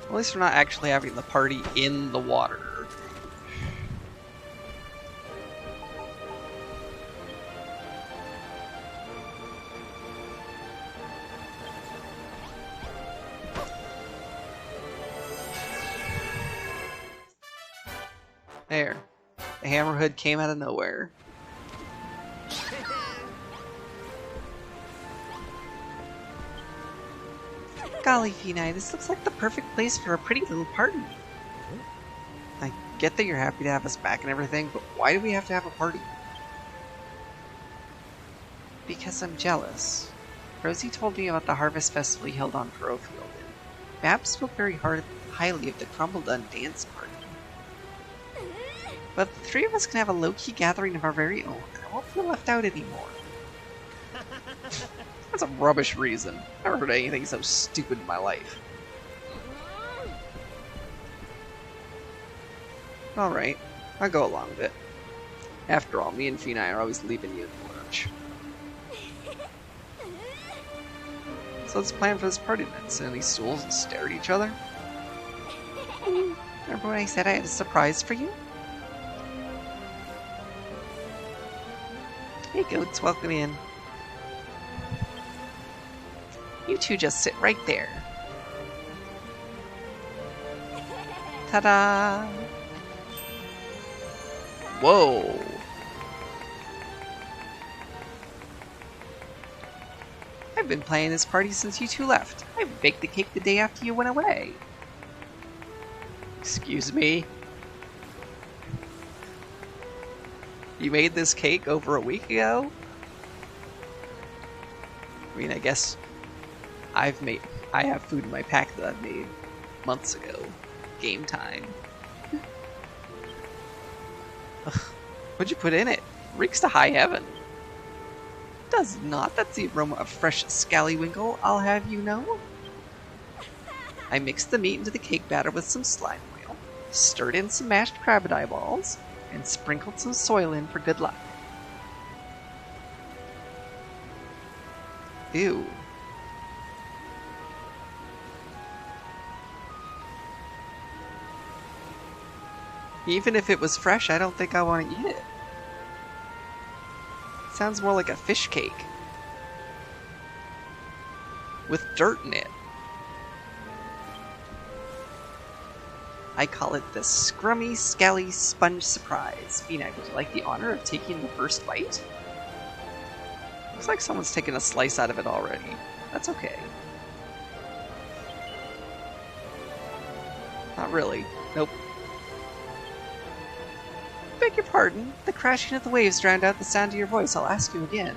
At least we're not actually having the party in the water. There. The hammerhood came out of nowhere. Golly, Peni, this looks like the perfect place for a pretty little party. I get that you're happy to have us back and everything, but why do we have to have a party? Because I'm jealous. Rosie told me about the harvest festival he held on Perofield. Mab spoke very highly of the Crumbledun dance party. But the three of us can have a low-key gathering of our very own, and I won't feel left out anymore. That's a rubbish reason. Never heard anything so stupid in my life. Alright, I'll go along with it. After all, me and Peni are always leaving you in the lurch. So let's plan for this party then. Sit on these stools and stare at each other. Remember when I said I had a surprise for you? Hey goats, welcome in. You two just sit right there. Ta-da! Whoa! I've been planning this party since you two left. I baked the cake the day after you went away. Excuse me? You made this cake over a week ago? I mean, I guess I have food in my pack that I've made months ago. Game time. What'd you put in it? Reeks to high heaven. Does not. That's the aroma of fresh scallywinkle, I'll have you know. I mixed the meat into the cake batter with some slime oil, stirred in some mashed crab eyeballs, and sprinkled some soil in for good luck. Ew. Even if it was fresh, I don't think I want to eat it. Sounds more like a fish cake. With dirt in it. I call it the Scrummy Scally Sponge Surprise. Fina, would you like the honor of taking the first bite? Looks like someone's taken a slice out of it already. That's okay. Not really. Nope. Beg your pardon. The crashing of the waves drowned out the sound of your voice. I'll ask you again.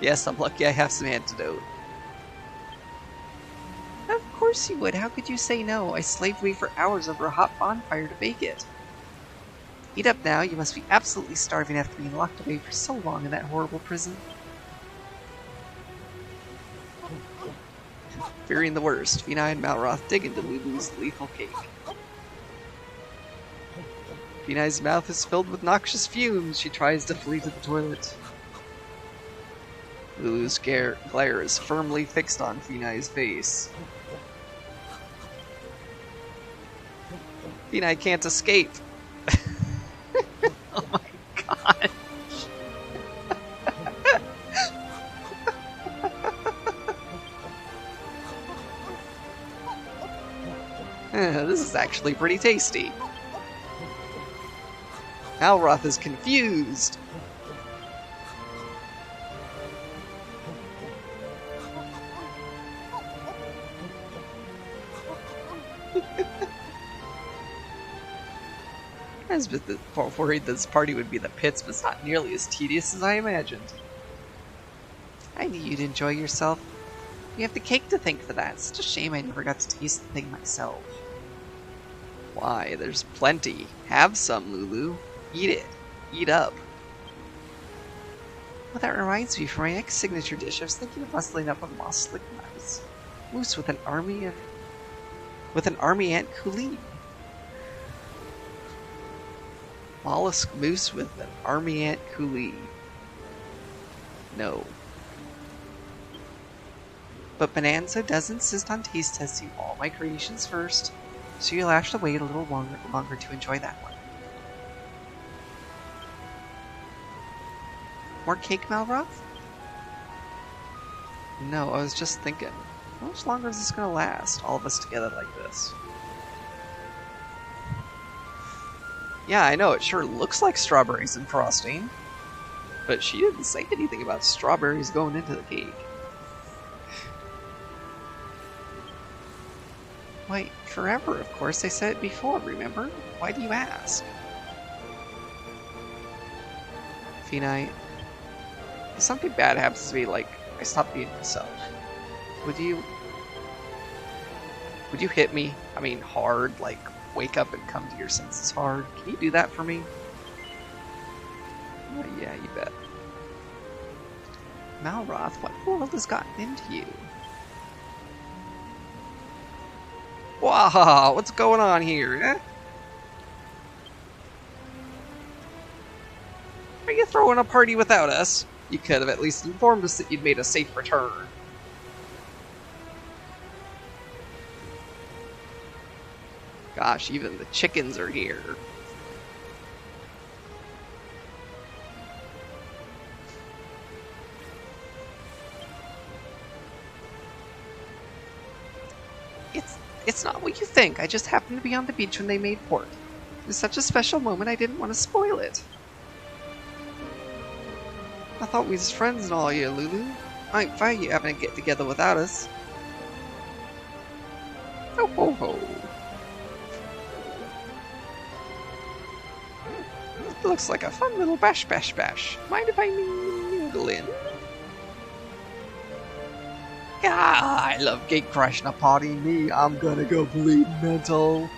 Yes, I'm lucky I have some antidote. Of course you would. How could you say no? I slaved away for hours over a hot bonfire to bake it. Eat up now. You must be absolutely starving after being locked away for so long in that horrible prison. Fearing the worst, Fina and Malroth dig into Lulu's lethal cake. Fina's mouth is filled with noxious fumes. She tries to flee to the toilet. Lulu's glare is firmly fixed on Fina's face. Fina can't escape. Oh my god. This is actually pretty tasty. Malroth is confused. I was a bit worried this party would be the pits, but it's not nearly as tedious as I imagined. I knew you'd enjoy yourself. You have the cake to thank for that. It's such a shame I never got to taste the thing myself. Why? There's plenty. Have some, Lulu. Eat it. Eat up. Well, that reminds me, for my next signature dish, I was thinking of bustling up a moss-slick moose with an army ant coulee. Mollusk moose with an army ant coulee. No. But Bonanza does insist on taste testing all my creations first, so you'll have to wait a little longer to enjoy that one. More cake, Malroth? No, I was just thinking, how much longer is this gonna last, all of us together like this? Yeah, I know, it sure looks like strawberries and frosting, but she didn't say anything about strawberries going into the cake. Why, forever, of course. I said it before, remember? Why do you ask? Fina, if something bad happens to me, like, I stop being myself, would you hit me? I mean, hard, like, wake up and come to your senses hard. Can you do that for me? Yeah, you bet. Malroth, what in the world has gotten into you? Wow, what's going on here, eh? What are you throwing a party without us? You could have at least informed us that you'd made a safe return. Gosh, even the chickens are here. It's not what you think. I just happened to be on the beach when they made port. It was such a special moment, I didn't want to spoil it. I thought we was friends and all, you Lulu. I ain't fine you having to get together without us. Ho ho ho. It looks like a fun little bash bash bash. Mind if I mingle in? Ah, I love gate crashing a party. Me, I'm gonna go bleed mental.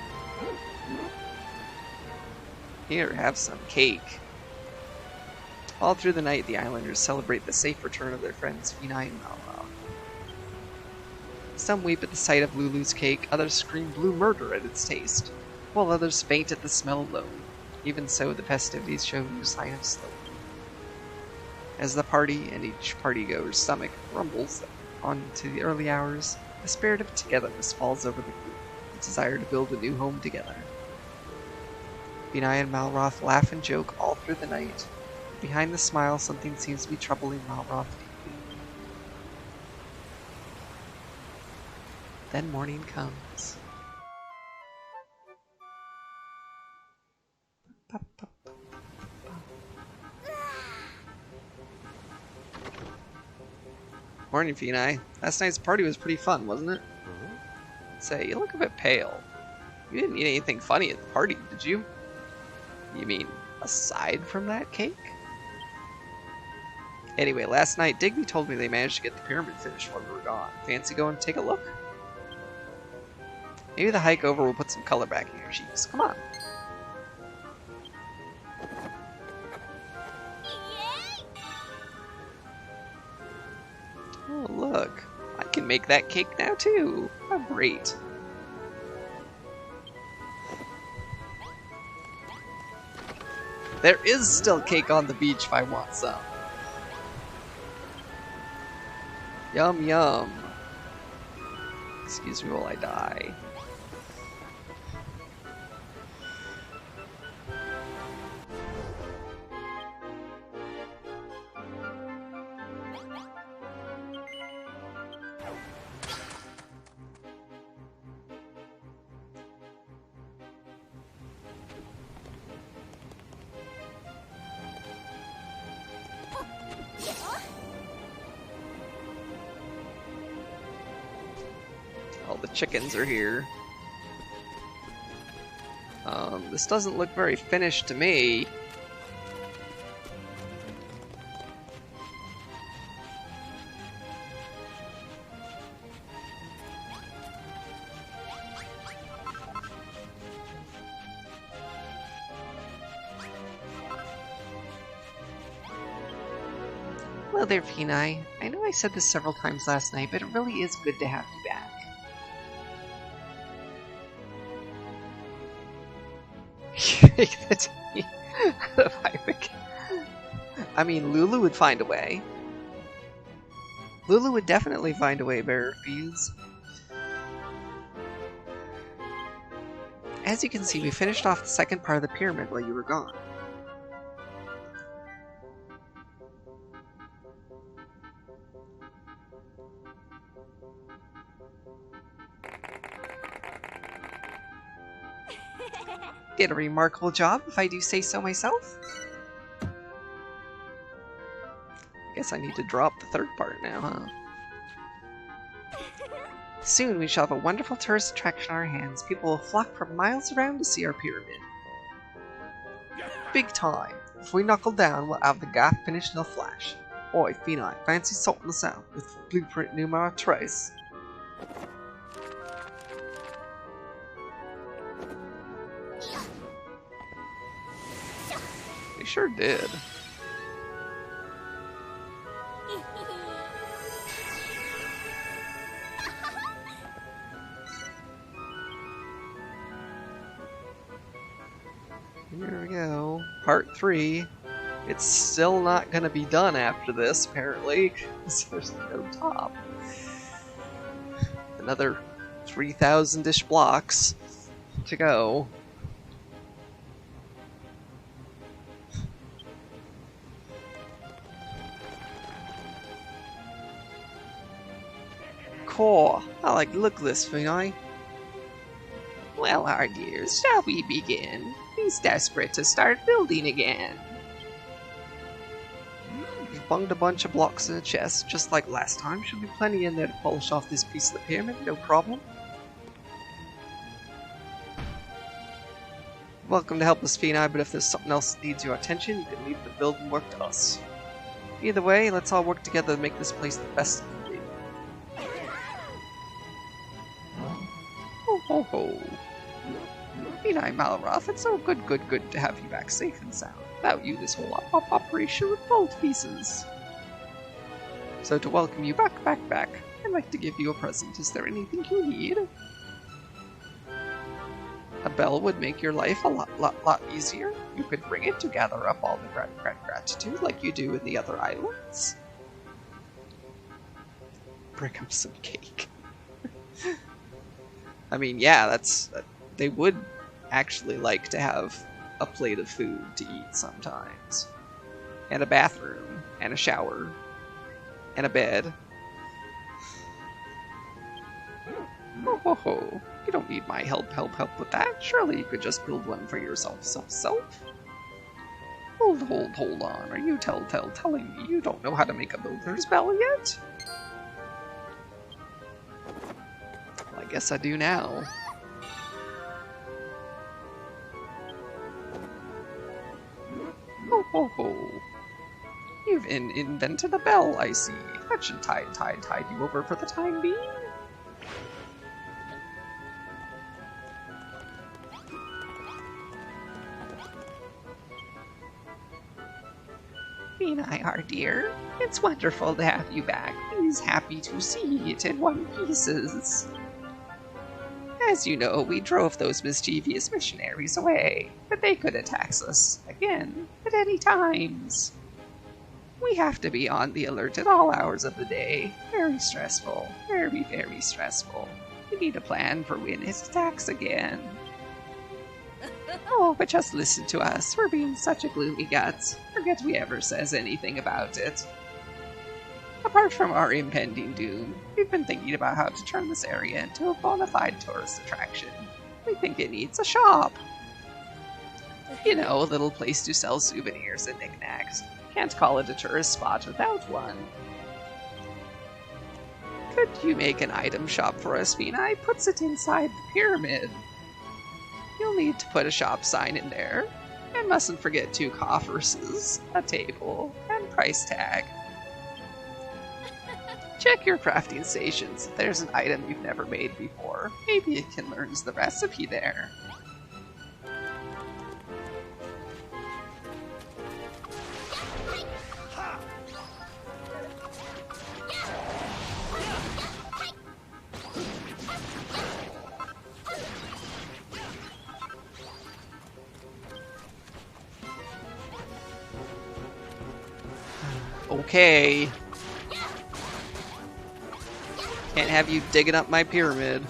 Here, have some cake. All through the night, the islanders celebrate the safe return of their friends Finai and Malra. Some weep at the sight of Lulu's cake, others scream blue murder at its taste, while others faint at the smell alone. Even so, the festivities show no sign of slowing. As the party and each partygoer's stomach rumbles on to the early hours, the spirit of togetherness falls over the group, the desire to build a new home together. Finai and Malroth laugh and joke all through the night. Behind the smile, something seems to be troubling Malroth deeply. Then morning comes. Morning, Finai. Last night's party was pretty fun, wasn't it? Say, you look a bit pale. You didn't eat anything funny at the party, did you? You mean, aside from that cake? Anyway, last night, Digby told me they managed to get the pyramid finished while we were gone. Fancy going to take a look? Maybe the hike over will put some color back in your cheeks. Come on. Oh, look. I can make that cake now, too. How great. There is still cake on the beach if I want some. Yum, yum. Excuse me while I die. All the chickens are here. This doesn't look very finished to me. Hello there, Finai. I know I said this several times last night, but it really is good to have you back. I mean, Lulu would find a way. Lulu would definitely find a way, Bearer of Peas. As you can see, we finished off the second part of the pyramid while you were gone. Did a remarkable job, if I do say so myself. Guess I need to drop the third part now, huh? Soon we shall have a wonderful tourist attraction on our hands. People will flock from miles around to see our pyramid. Big time. If we knuckle down, we'll have the gaff finished in a flash. Oi, Finai, fancy sorting this out with blueprint numero 3. They sure did. Here we go. Part 3. It's still not gonna be done after this, apparently, because there's no top. Another 3,000-ish blocks to go. Cool. I like the look of this, Finai. Well, our dears, shall we begin? He's desperate to start building again. We've bunged a bunch of blocks in a chest, just like last time. Should be plenty in there to polish off this piece of the pyramid, no problem. Welcome to help us, Finai, but if there's something else that needs your attention, you can leave the build and work to us. Either way, let's all work together to make this place the best it can be. Ho ho ho. Finai Malroth, it's so good to have you back safe and sound. Without you, this whole operation would fall to pieces. So to welcome you back, I'd like to give you a present. Is there anything you need? A bell would make your life a lot easier. You could bring it to gather up all the gratitude like you do in the other islands. Bring him some cake. I mean, yeah, they would actually like to have a plate of food to eat sometimes. And a bathroom, and a shower, and a bed. Ho ho ho. You don't need my help with that. Surely you could just build one for yourself, self. Hold on. Are you telling me you don't know how to make a builder's bell yet? Well, I guess I do now. Ho ho ho. You've invented a bell, I see. That should tide you over for the time being. Finai, our dear, it's wonderful to have you back. He's happy to see it in one pieces. As you know, we drove those mischievous missionaries away, but they could attack us again at any times. We have to be on the alert at all hours of the day. Very stressful. Very stressful. We need a plan for when it attacks again. Oh, but just listen to us. We're being such a gloomy guts. Forget we ever says anything about it. Apart from our impending doom, we've been thinking about how to turn this area into a bona fide tourist attraction. We think it needs a shop. You know, a little place to sell souvenirs and knickknacks. Can't call it a tourist spot without one. Could you make an item shop for us, Finai? Puts it inside the pyramid. You'll need to put a shop sign in there. And mustn't forget 2 coffers, a table, and price tag. Check your crafting stations if there's an item you've never made before. Maybe it can learn the recipe there. Okay. Can't have you digging up my pyramid.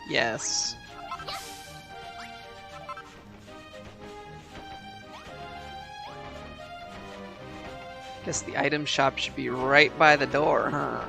Yes. Guess the item shop should be right by the door, huh?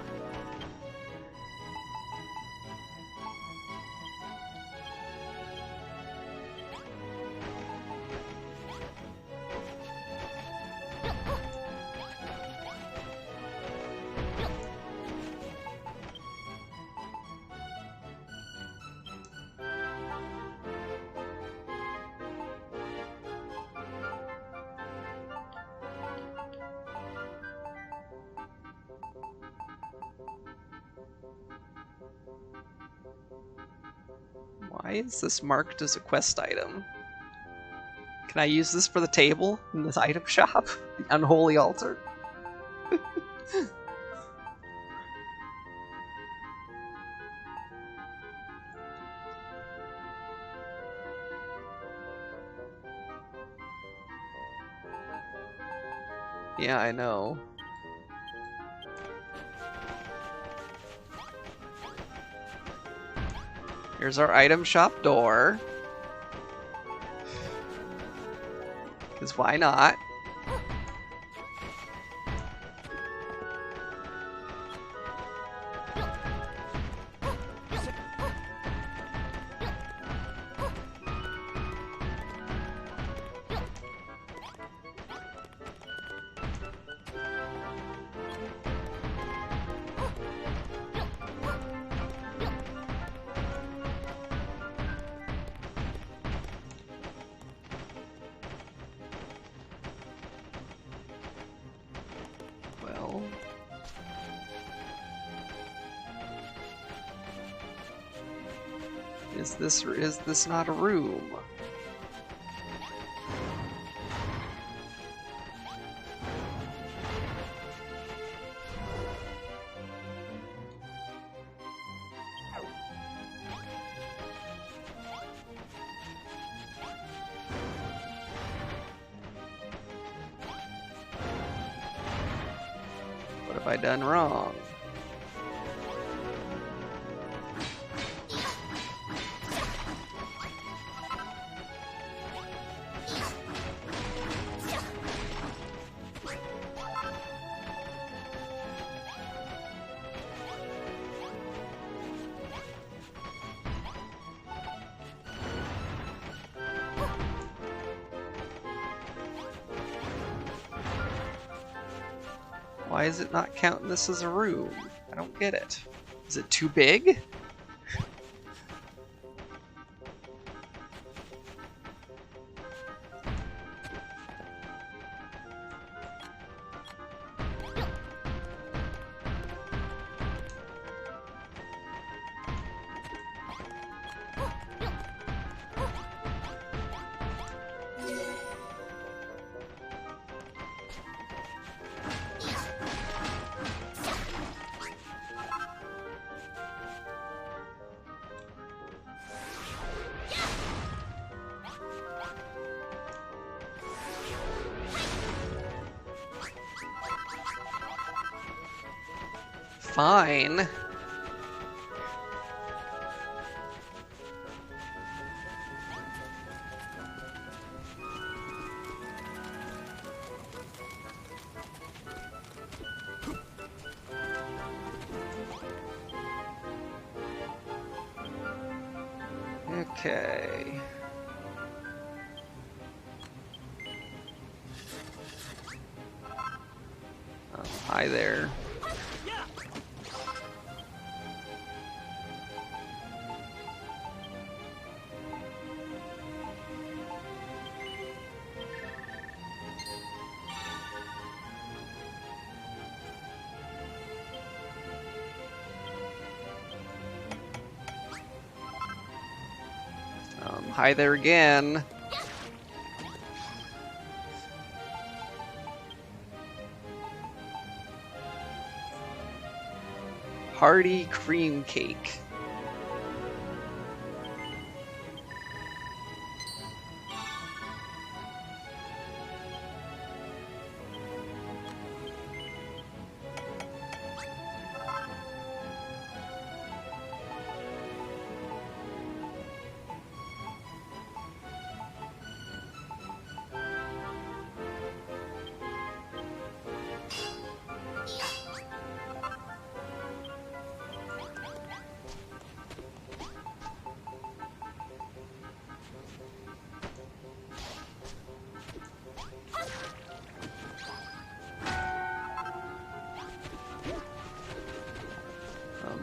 Why is this marked as a quest item? Can I use this for the table in this item shop? The unholy altar? Yeah, I know. Here's our item shop door. Because why not? Well... Is this not a room? What have I done wrong? Why is it not counting this as a room? I don't get it. Is it too big? Fine. Okay. Hi there. Hi there again. Hearty cream cake.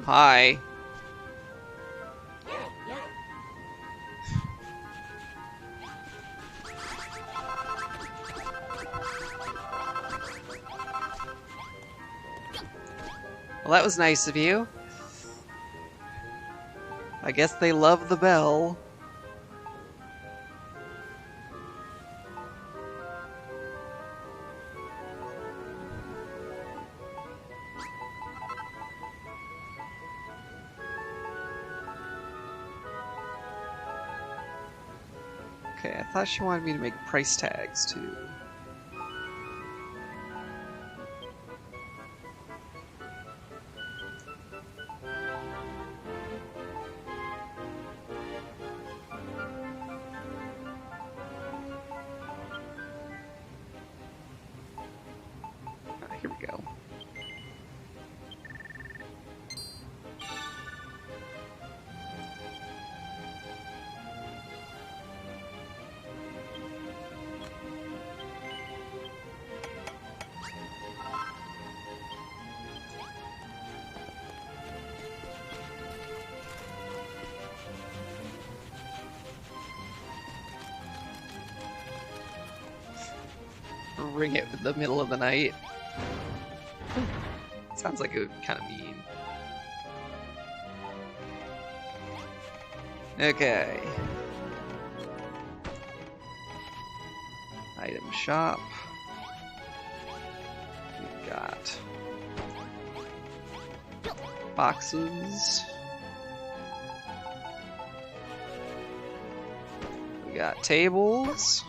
Hi. Well, that was nice of you. I guess they love the bell. Okay, I thought she wanted me to make price tags too. Here we go. Ring it in the middle of the night. Sounds like it would be kind of mean. Okay. Item shop. We've got boxes. We got tables.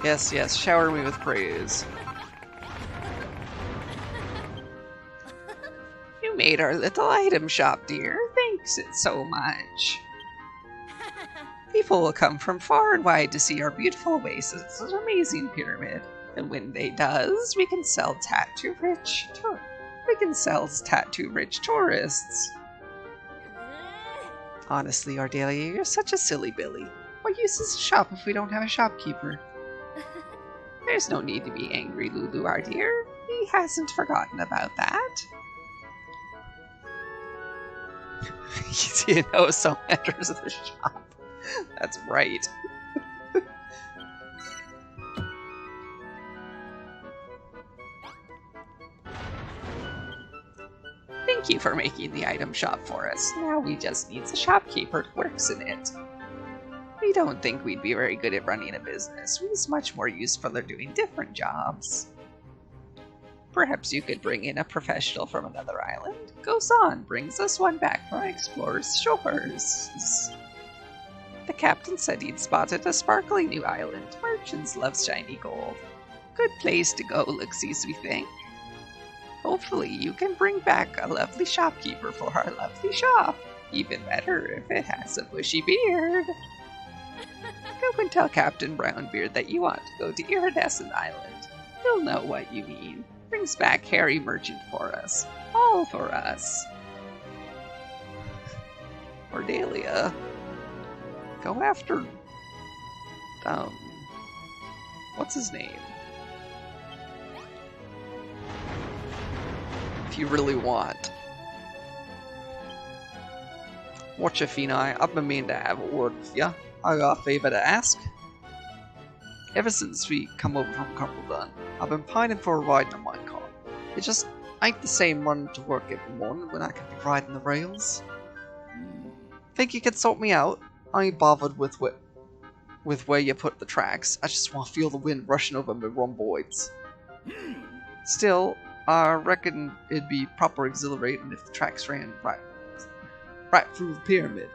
Yes, yes, shower me with praise. You made our little item shop, dear. Thanks it so much. People will come from far and wide to see our beautiful oasis, an amazing pyramid. And when they does, we can sell tattoo-rich tourists. Honestly, Ardelia, you're such a silly Billy. What use is a shop if we don't have a shopkeeper? There's no need to be angry, Lulu, our dear. He hasn't forgotten about that. You know some enters of the shop. That's right. Thank you for making the item shop for us. Now we just need a shopkeeper who works in it. We don't think we'd be very good at running a business. We's much more useful at doing different jobs. Perhaps you could bring in a professional from another island. Goes on, brings us one back from explorers' shores. The captain said he'd spotted a sparkling new island. Merchants love shiny gold. Good place to go, looksies, we think. Hopefully you can bring back a lovely shopkeeper for our lovely shop. Even better if it has a bushy beard. Go and tell Captain Brownbeard that you want to go to Iridescent Island. He'll know what you mean. Brings back Harry Merchant for us. All for us. Cordelia. Go after... what's his name? If you really want. Watch your Finai, I've been meaning to have a word with ya. I got a favour to ask. Ever since we come over from Cumberland, I've been pining for a ride in a minecart. It just ain't the same running to work every morning when I could be riding the rails. Think you could sort me out? I ain't bothered with where you put the tracks. I just want to feel the wind rushing over my rhomboids. Still, I reckon it'd be proper exhilarating if the tracks ran right through the pyramid.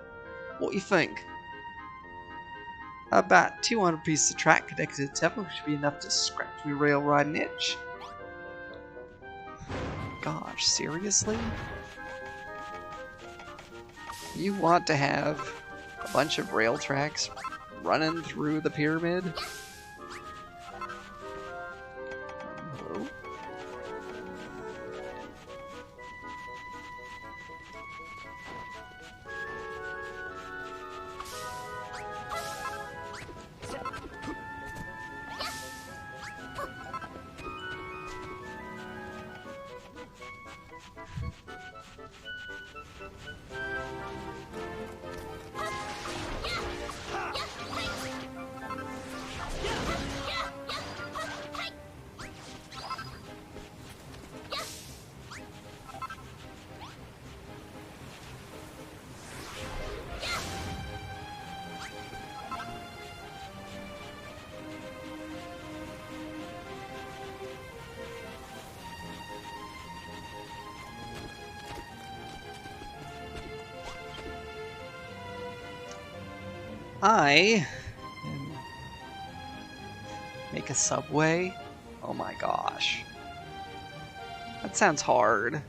What you think? About 200 pieces of track connected to the temple should be enough to scratch my rail riding itch. Gosh, seriously? You want to have a bunch of rail tracks running through the pyramid? Hello? I can make a subway? Oh my gosh. That sounds hard.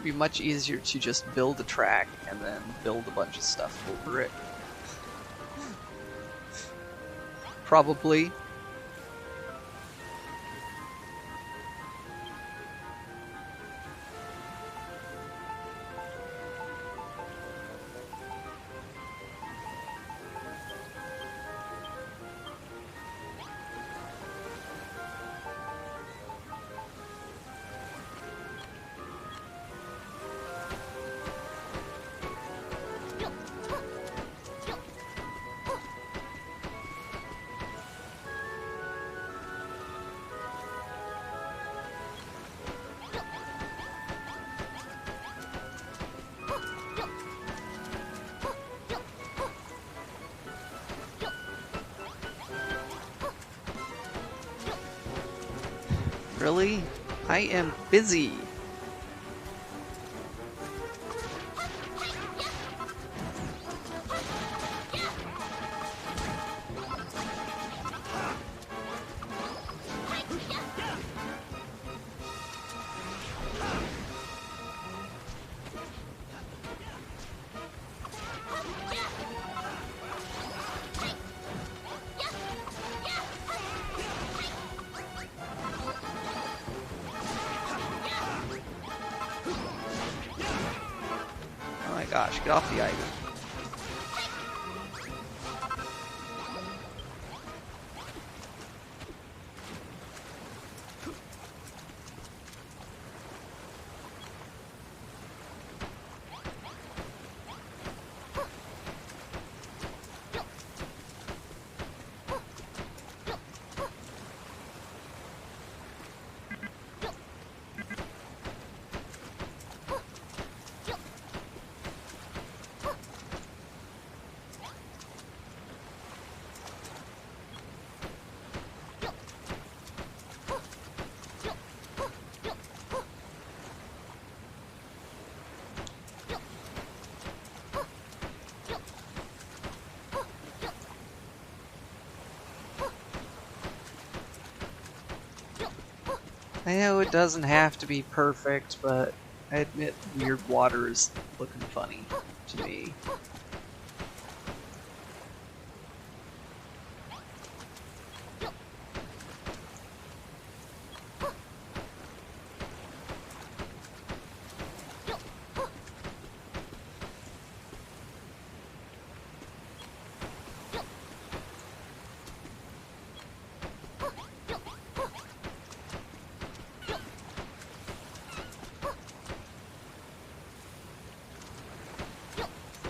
It'd be much easier to just build a track and then build a bunch of stuff over it. Probably. Really? I am busy. Oh my gosh, get off the island. I know it doesn't have to be perfect, but I admit weird water is looking funny to me.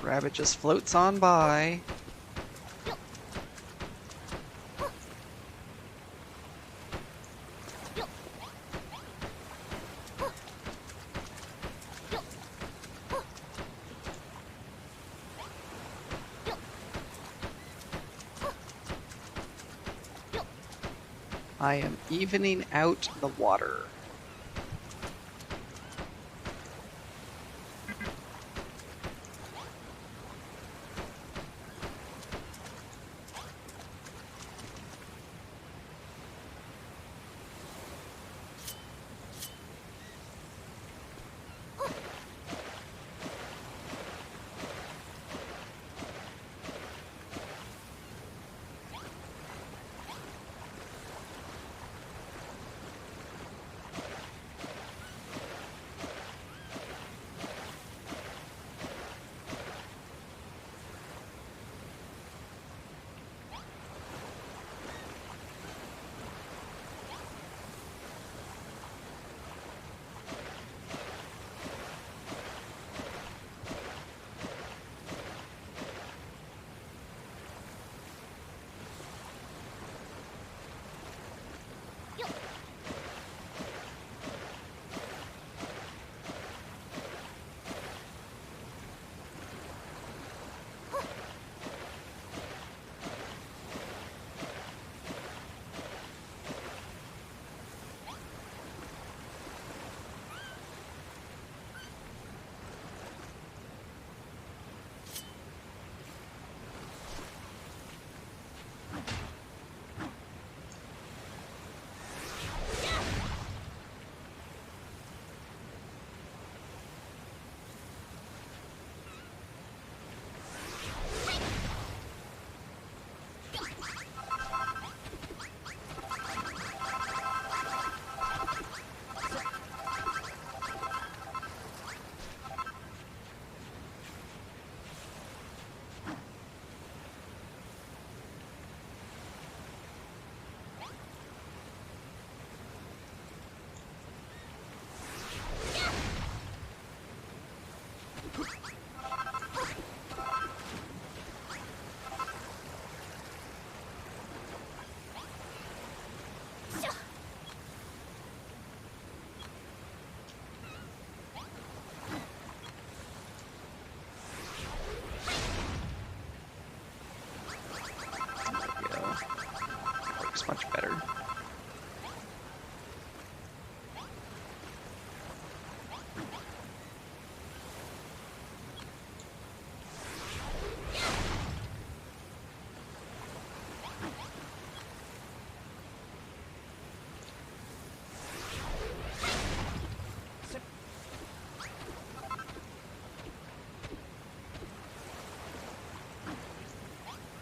Rabbit just floats on by. I am evening out the water. That's much better.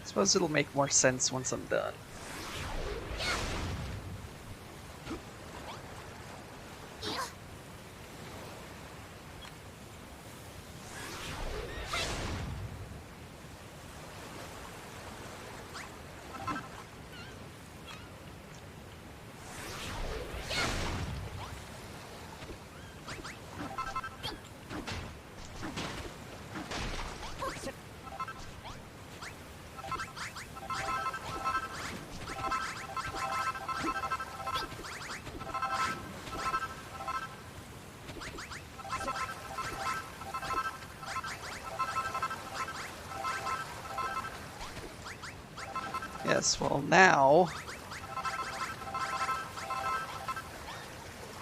I suppose it'll make more sense once I'm done. Yes, well now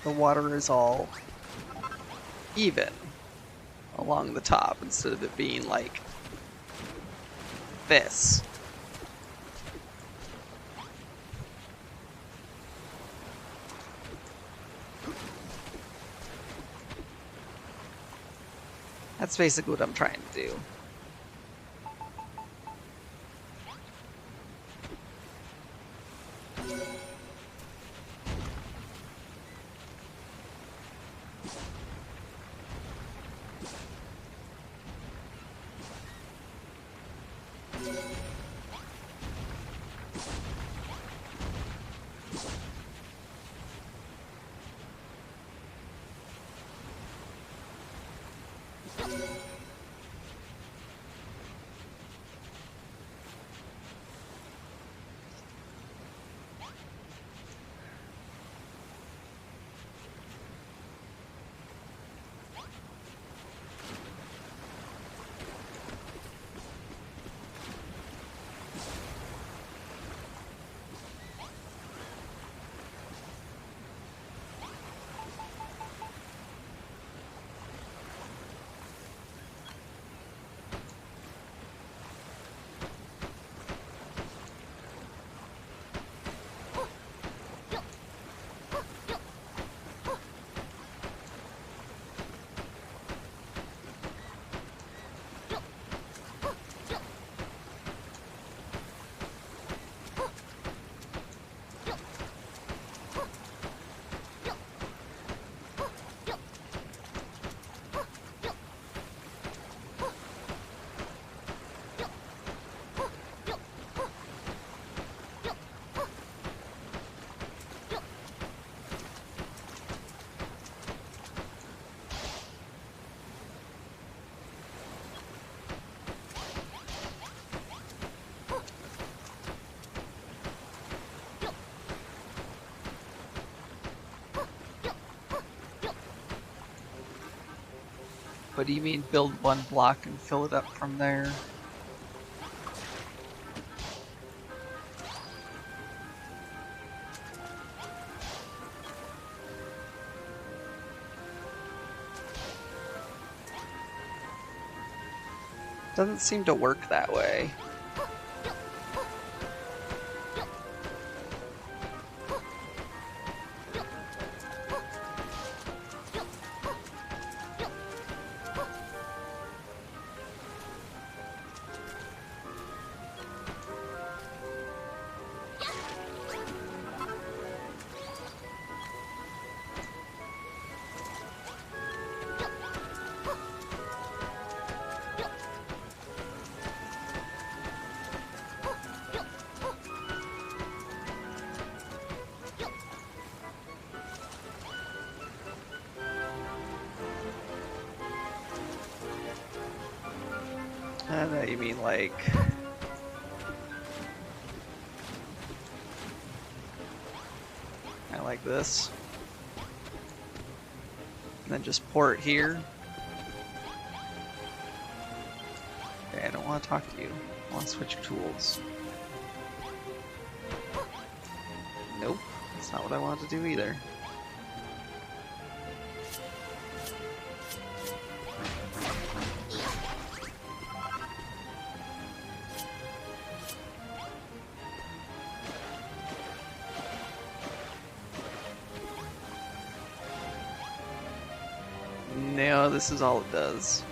the water is all even along the top instead of it being like this. That's basically what I'm trying to do. What do you mean build one block and fill it up from there? Doesn't seem to work that way. I know you mean like... I like this. And then just pour it here. Okay, I don't want to talk to you. I want to switch tools. That's not what I wanted to do either. No, this is all it does.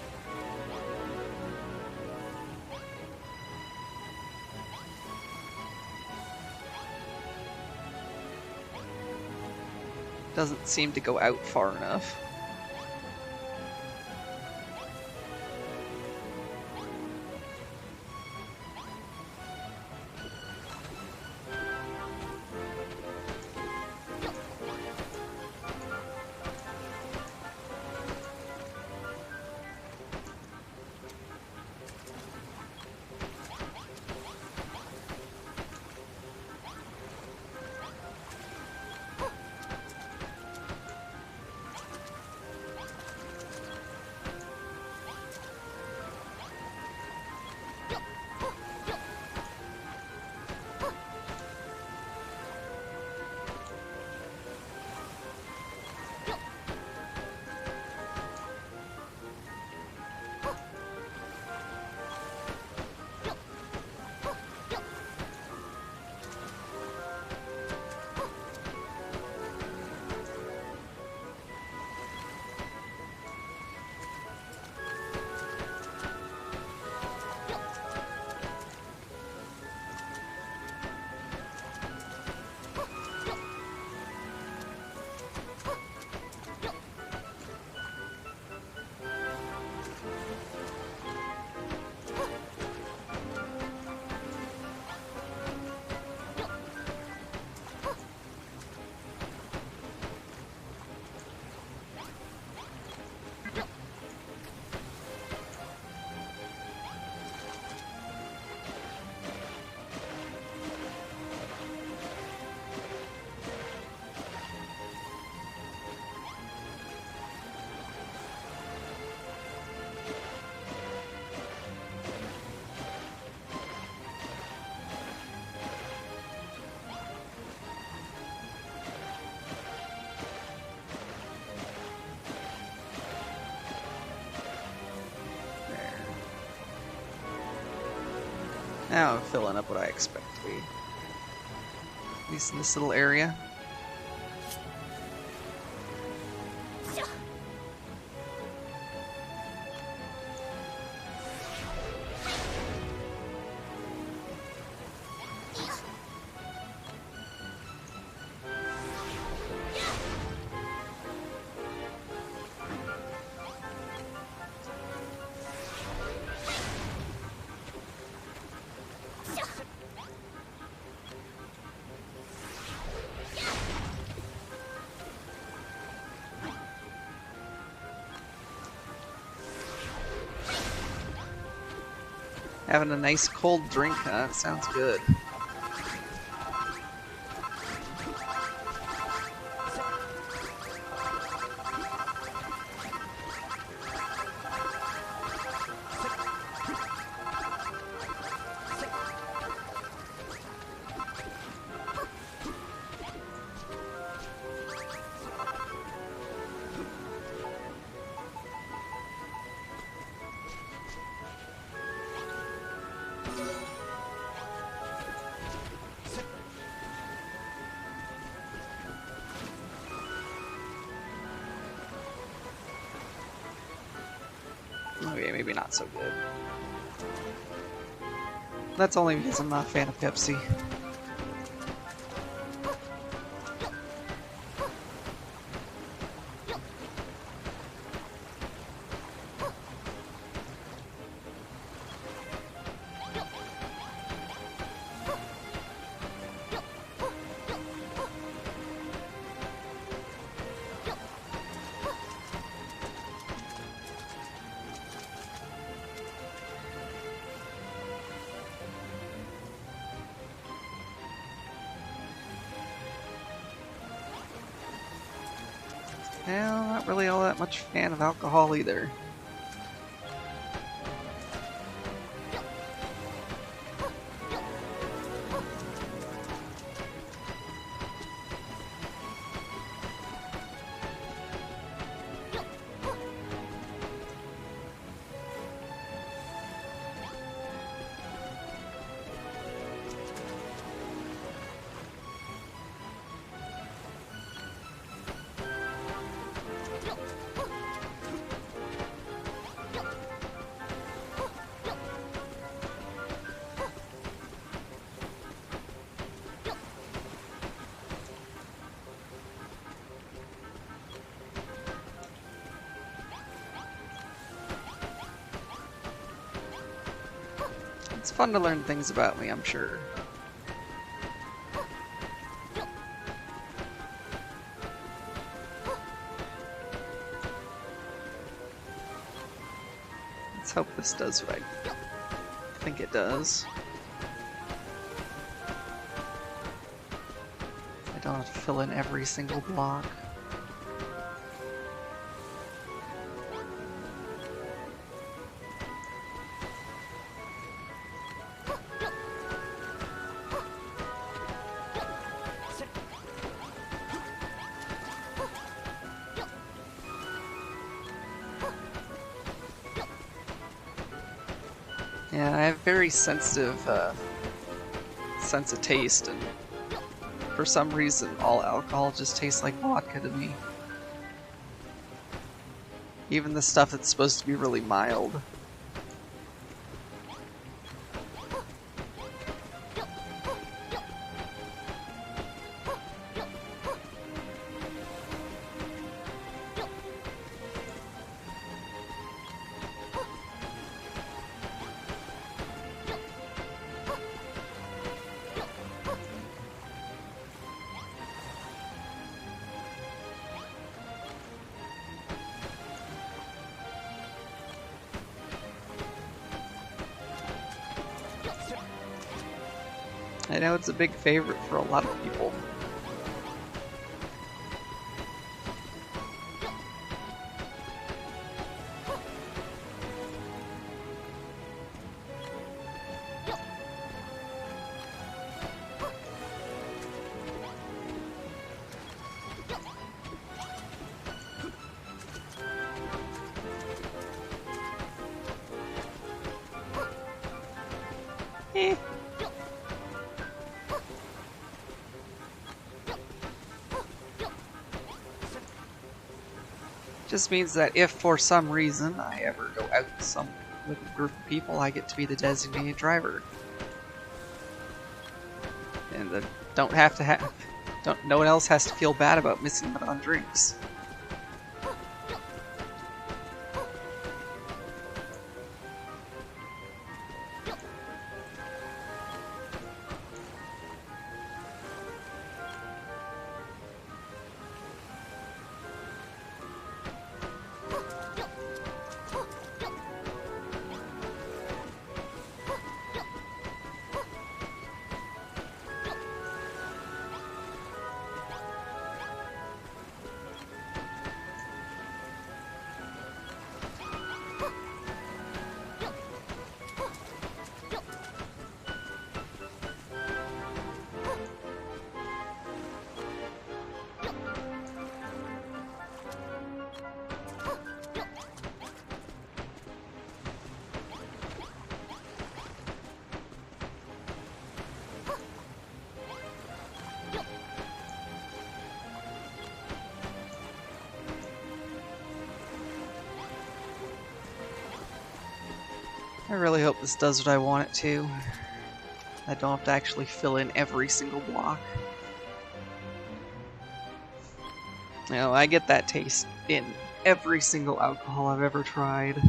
Doesn't seem to go out far enough. Now I'm filling up what I expect to be. At least in this little area. Having a nice cold drink, huh? That sounds good. Okay, maybe not so good. That's only because I'm not a fan of Pepsi. Well, not really all that much fan of alcohol either. It's fun to learn things about me, I'm sure. Let's hope this does what I think it does. I don't have to fill in every single block. Yeah, I have very sensitive sense of taste, and for some reason all alcohol just tastes like vodka to me. Even the stuff that's supposed to be really mild. I know it's a big favorite for a lot of people. Eh. Just means that if for some reason I ever go out with a group of people, I get to be the designated driver. And don't have to no one else has to feel bad about missing out on drinks. I really hope this does what I want it to. I don't have to actually fill in every single block. You know, I get that taste in every single alcohol I've ever tried.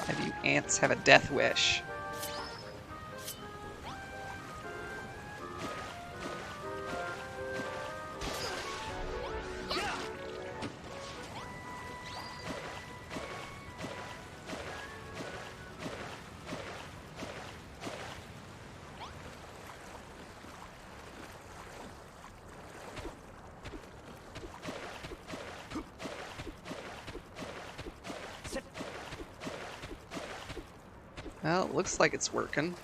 How do you ants have a death wish? Well, it looks like it's working.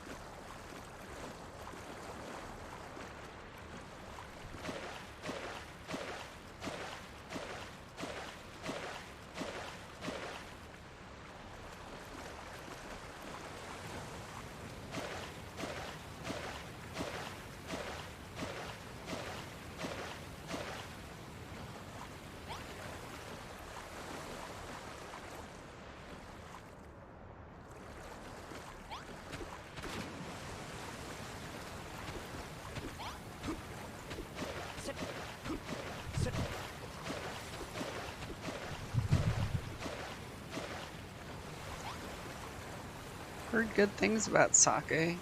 Heard good things about sake.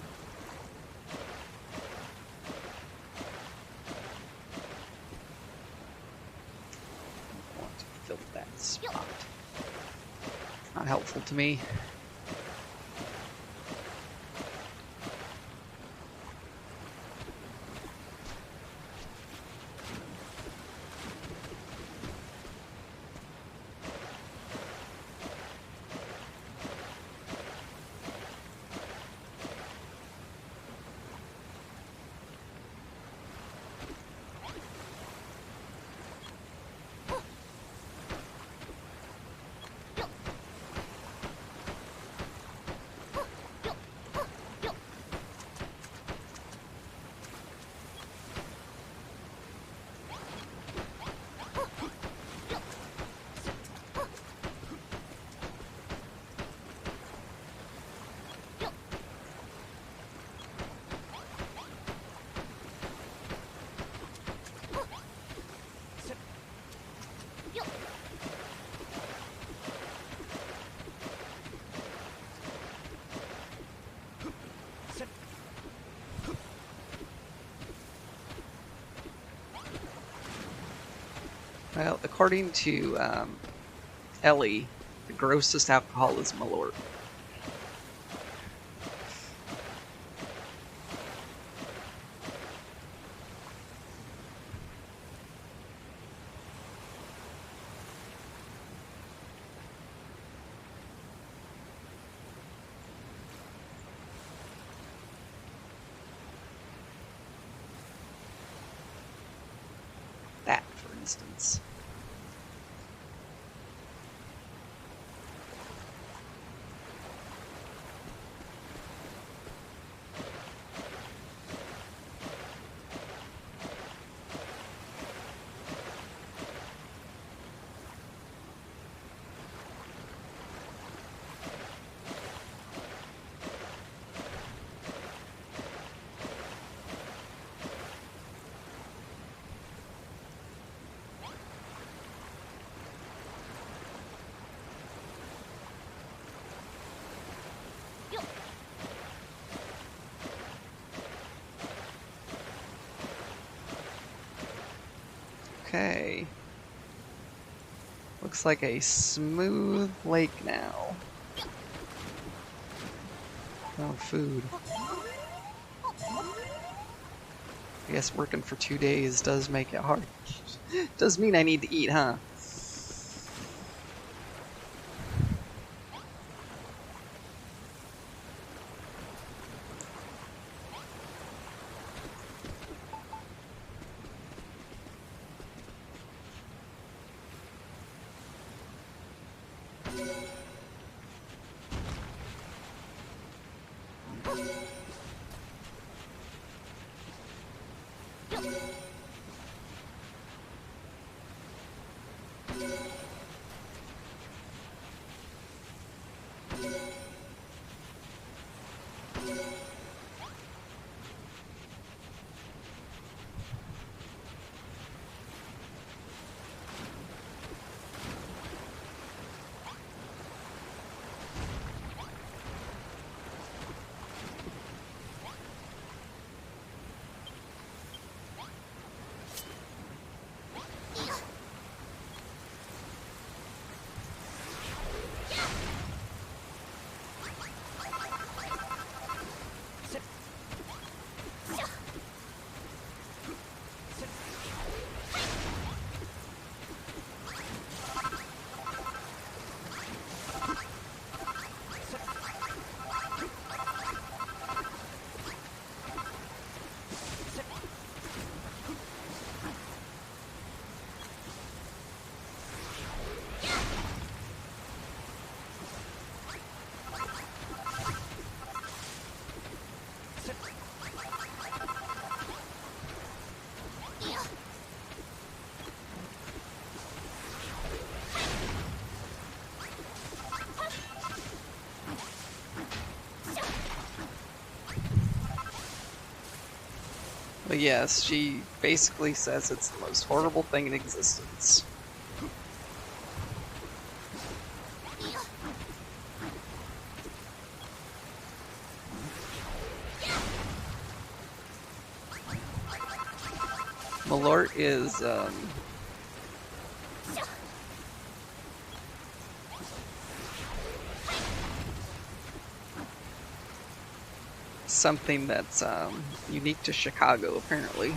Want to fill that spot. Not helpful to me. Well, according to Ellie, the grossest alcohol is Malort. That, for instance. Okay. Looks like a smooth lake now. Oh, food. I guess working for 2 days does make it hard. Does mean I need to eat, huh? But yes, she basically says it's the most horrible thing in existence. Malort is, something that's unique to Chicago, apparently.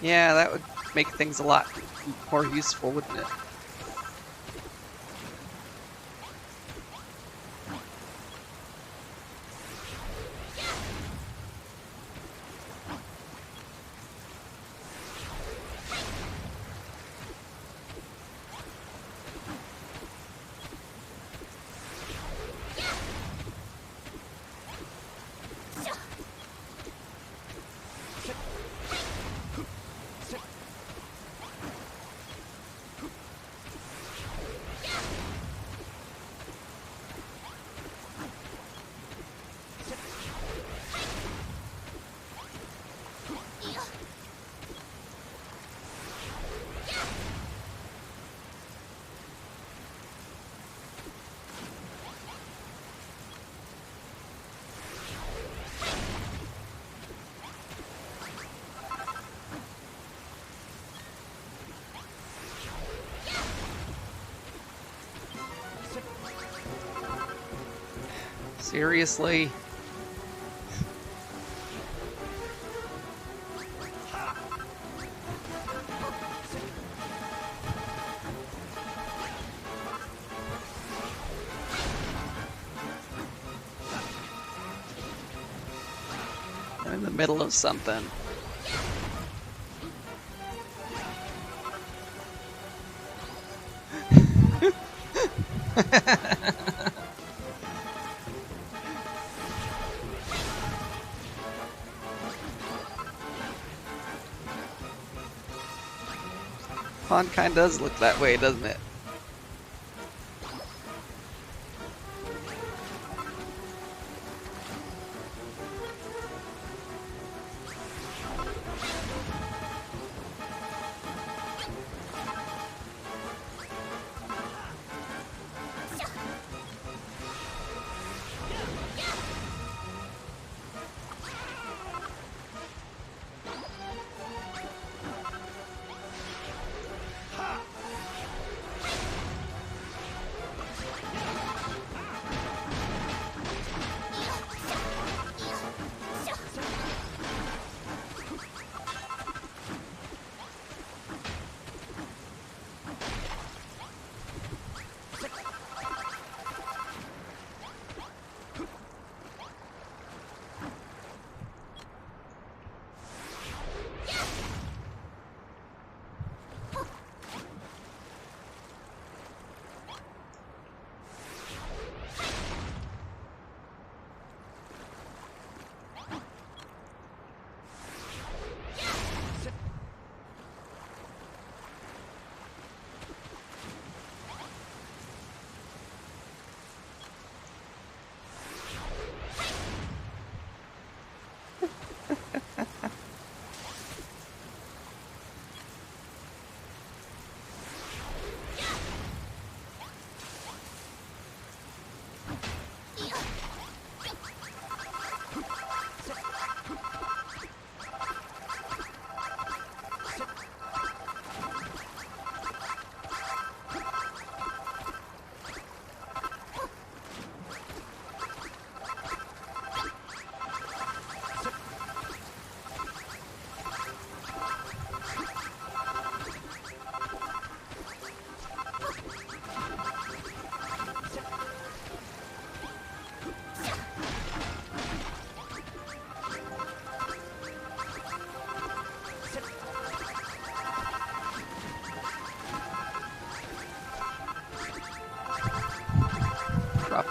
Yeah, that would make things a lot more useful, wouldn't it? Seriously? I'm in the middle of something. Pond kind of does look that way, doesn't it?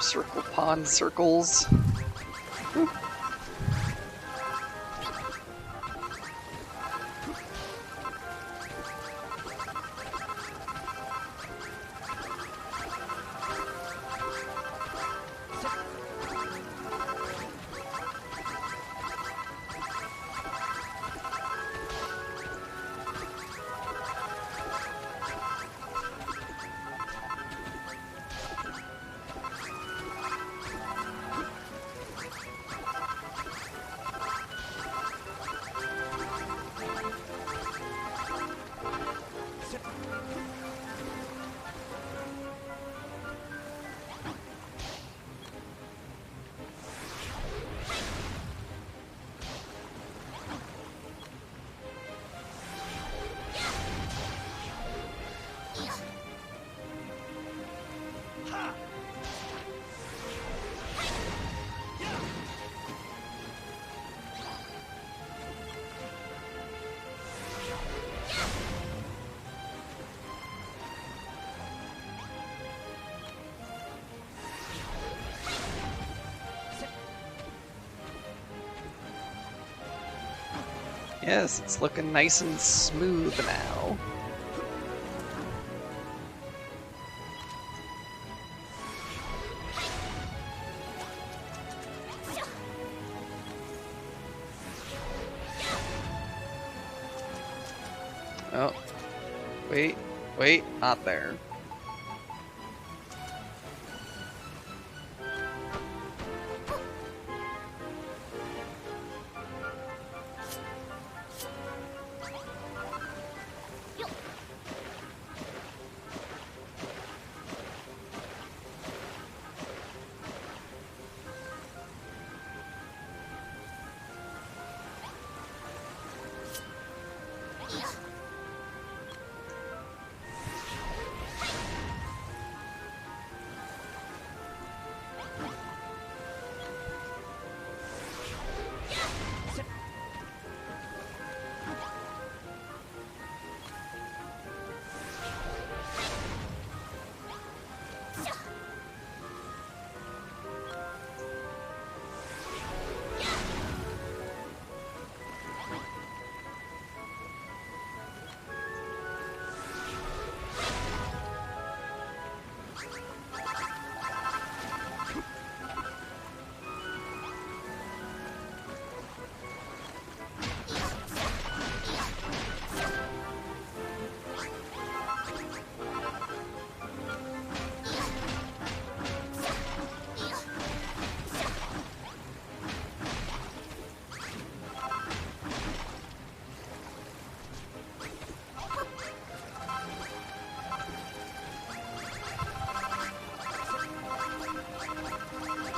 circle pond circles. Whew. Yes, it's looking nice and smooth now. Oh, wait, not there.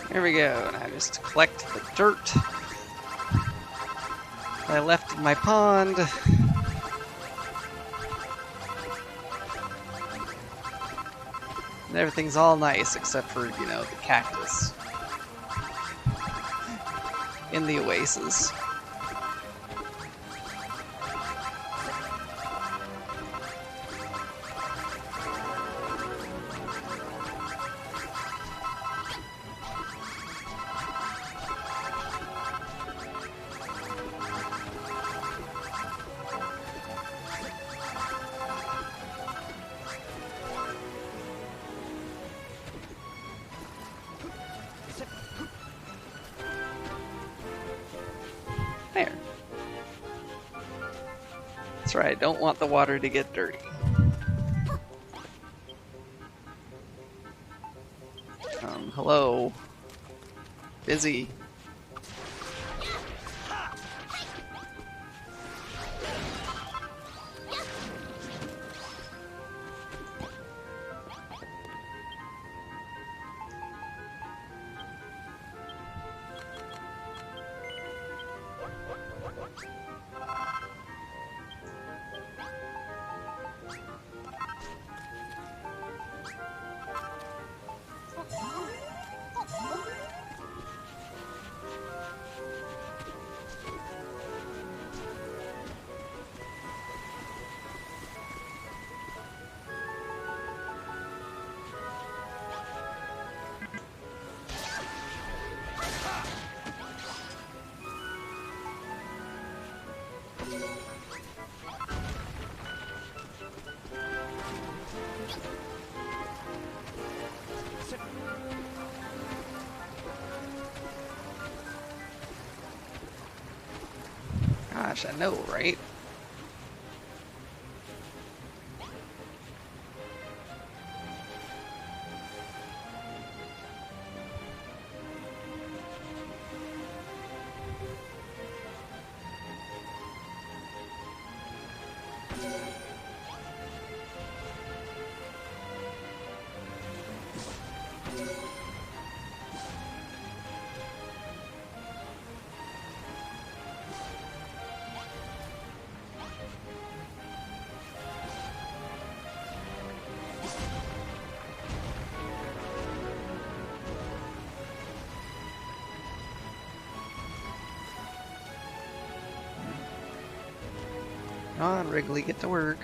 There we go, and I just collect the dirt that I left in my pond. And everything's all nice except for, you know, the cactus in the oasis. There. That's right, I don't want the water to get dirty. Hello. Busy. gosh, I know, right? Come on, Wrigley, get to work.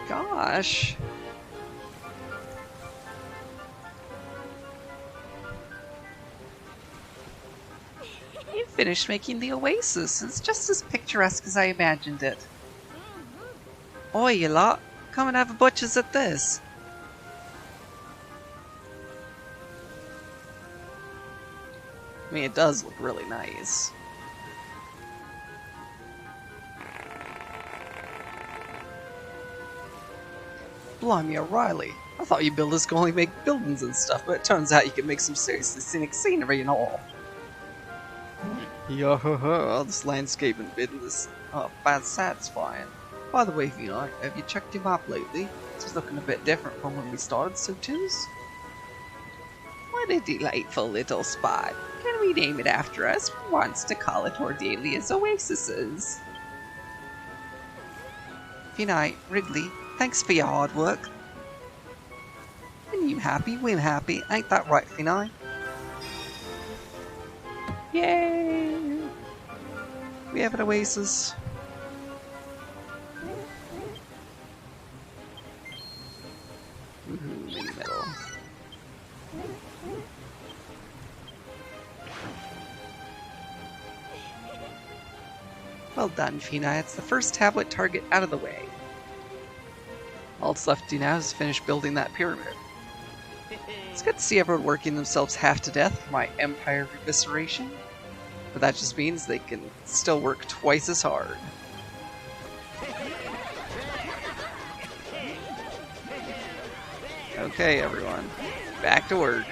Gosh. You finished making the oasis. It's just as picturesque as I imagined it. Oi, you lot. Come and have a butcher's at this. I mean, it does look really nice. Blimey, O'Reilly. I thought you builders could only make buildings and stuff, but it turns out you can make some seriously scenic scenery and all. Yo ho ho, all this landscaping business. Oh, bad satisfying. By the way, Vino, have you checked your map lately? It's looking a bit different from when we started, so tis? What a delightful little spot. Can we name it after us? Who wants to call it Ordelia's Oases? Vino, Wrigley, thanks for your hard work. When you happy, we're happy. Ain't that right, Vino? Yay! We have an oasis. Woohoo, in the middle. Well done, Fina. It's the first tablet target out of the way. All that's left to do now is finish building that pyramid. It's good to see everyone working themselves half to death for my empire evisceration, but that just means they can still work twice as hard. Okay, everyone, back to work.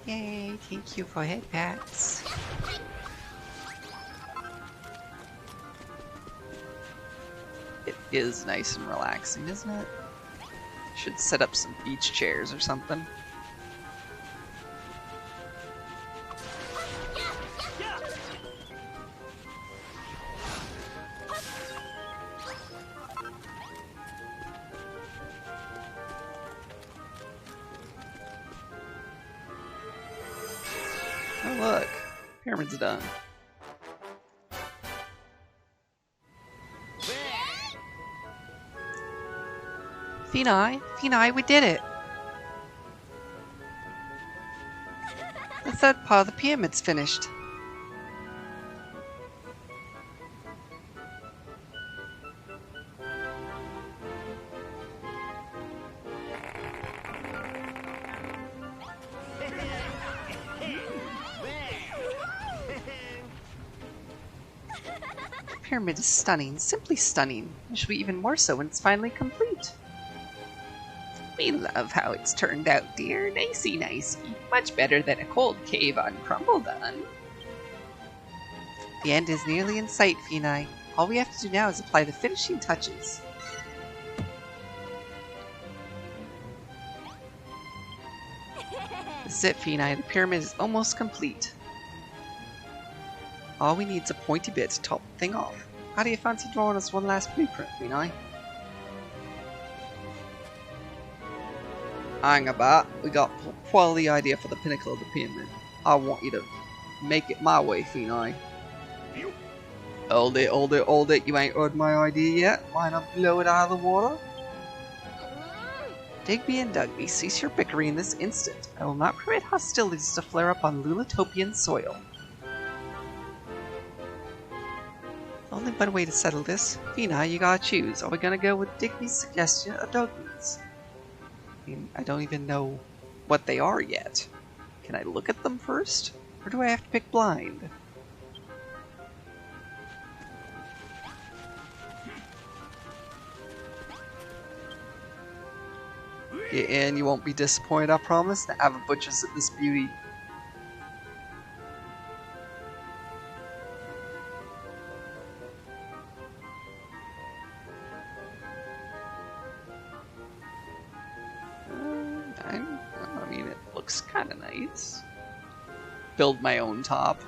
Yay, thank you for head pats. It is nice and relaxing, isn't it? Should set up some beach chairs or something. Oh look, pyramid's done. Finai, we did it! The third part of the pyramid's finished. The pyramid is stunning, simply stunning. It should be even more so when it's finally complete. We love how it's turned out, dear. Nicey nicey. Much better than a cold cave on Crumble Done. The end is nearly in sight, Finai. All we have to do now is apply the finishing touches. This is it, Phoenix. The pyramid is almost complete. All we need is a pointy bit to top the thing off. How do you fancy drawing us one last blueprint, Phoenix? Hang about. We got a quality idea for the pinnacle of the pyramid. I want you to make it my way, Phoenix. Hold it, hold it, hold it. You ain't heard my idea yet. Mind I blow it out of the water? Digby and Dugby, cease your bickering this instant. I will not permit hostilities to flare up on Lulatopian soil. Only one way to settle this. Fina, you gotta choose. Are we gonna go with Digby's suggestion or Dugby's? I mean, I don't even know what they are yet. Can I look at them first? Or do I have to pick blind? Get in, you won't be disappointed, I promise. The avid butchers at this beauty. I mean, it looks kind of nice. Build my own top.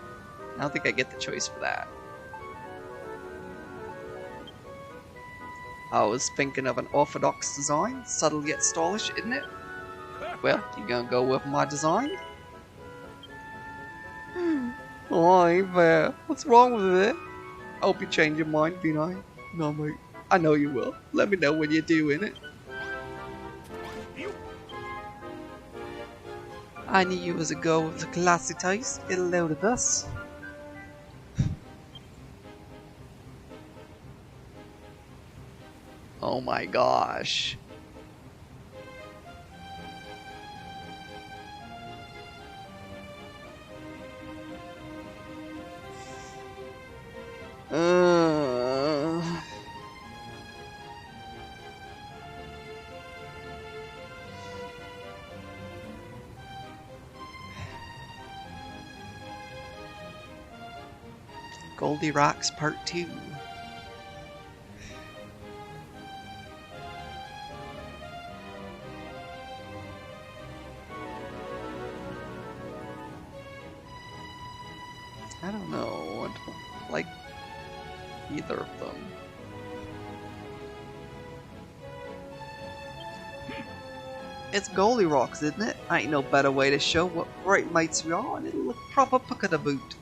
I don't think I get the choice for that. I was thinking of an orthodox design, subtle yet stylish, isn't it? Well, you gonna go with my design? Oh, ain't fair. What's wrong with it? I hope you change your mind, Phoenix. No, mate. I know you will. Let me know when you do, innit? I knew you was a girl with a classy taste. It'll load of us. Oh my gosh. Goldie Rocks Part 2. I don't know. I don't like either of them. It's Goldilocks, isn't it? Ain't no better way to show what great mates we are, and it'll look proper pucker to boot.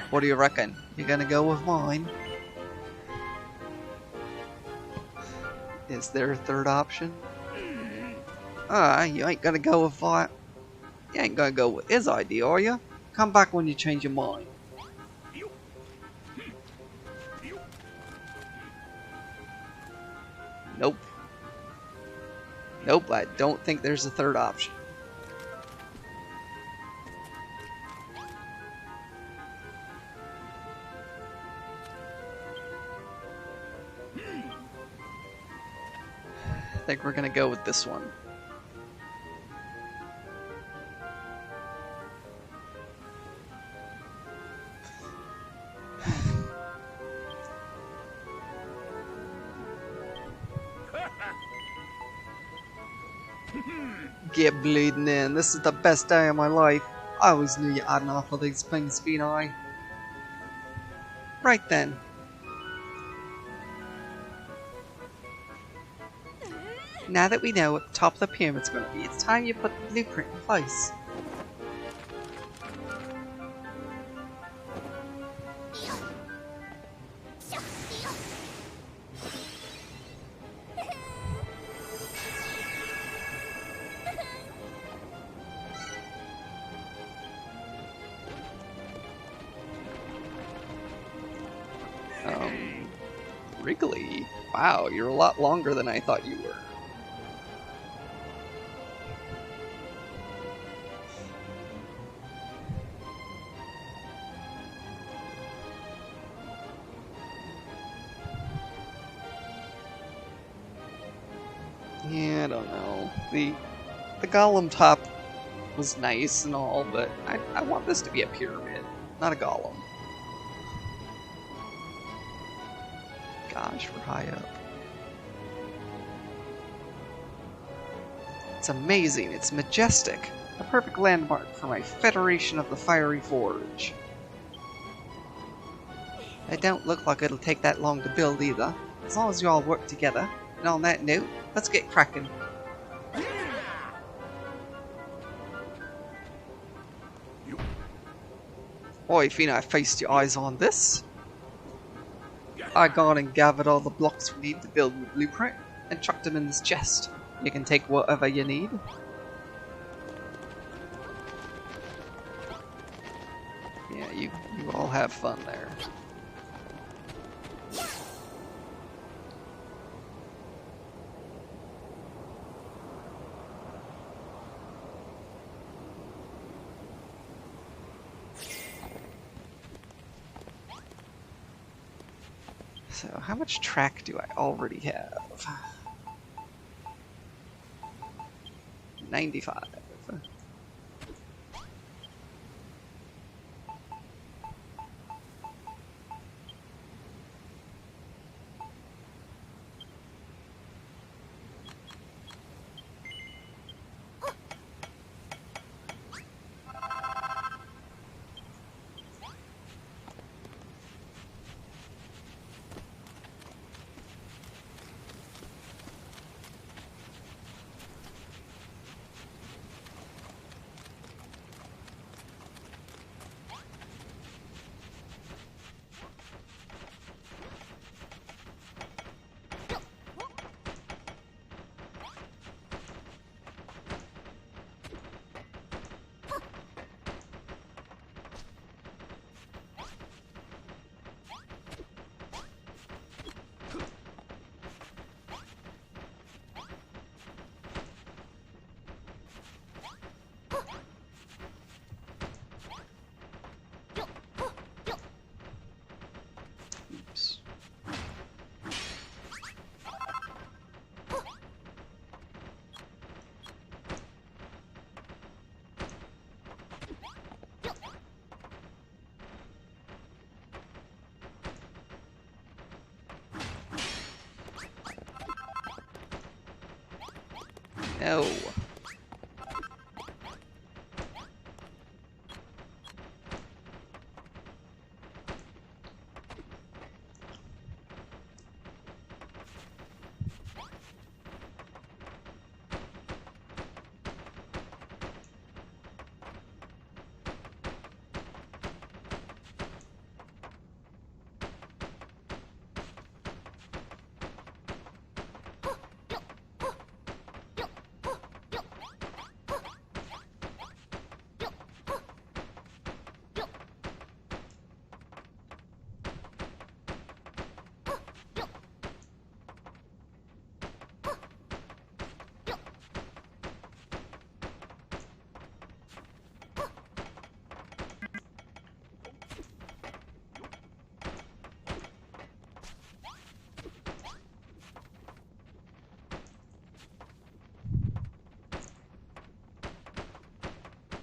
What do you reckon? You gonna go with mine? Is there a third option? You ain't gonna go with that. You ain't gonna go with his idea, are you? Come back when you change your mind. Nope. Nope, I don't think there's a third option. I think we're gonna go with this one. Get bleeding in. This is the best day of my life. I always knew you had enough of these things, Phoenix. Right then. Now that we know what the top of the pyramid's going to be, it's time you put the blueprint in place. Wrigley. Wow, you're a lot longer than I thought you were. Yeah, I don't know. The golem top was nice and all, but I want this to be a pyramid, not a golem. Gosh, we're high up. It's amazing. It's majestic. A perfect landmark for my Federation of the Fiery Forge. It don't look like it'll take that long to build either, as long as you all work together. And on that note, let's get cracking. Oi, Fina, feast your eyes on this. I gone and gathered all the blocks we need to build the blueprint and chucked them in this chest. You can take whatever you need. Yeah, you all have fun there. So, how much track do I already have? 95. Oops. No.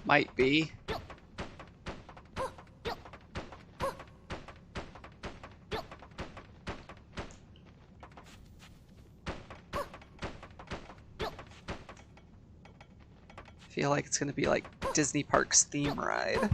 Might be. Feel like it's gonna be like Disney Parks theme ride.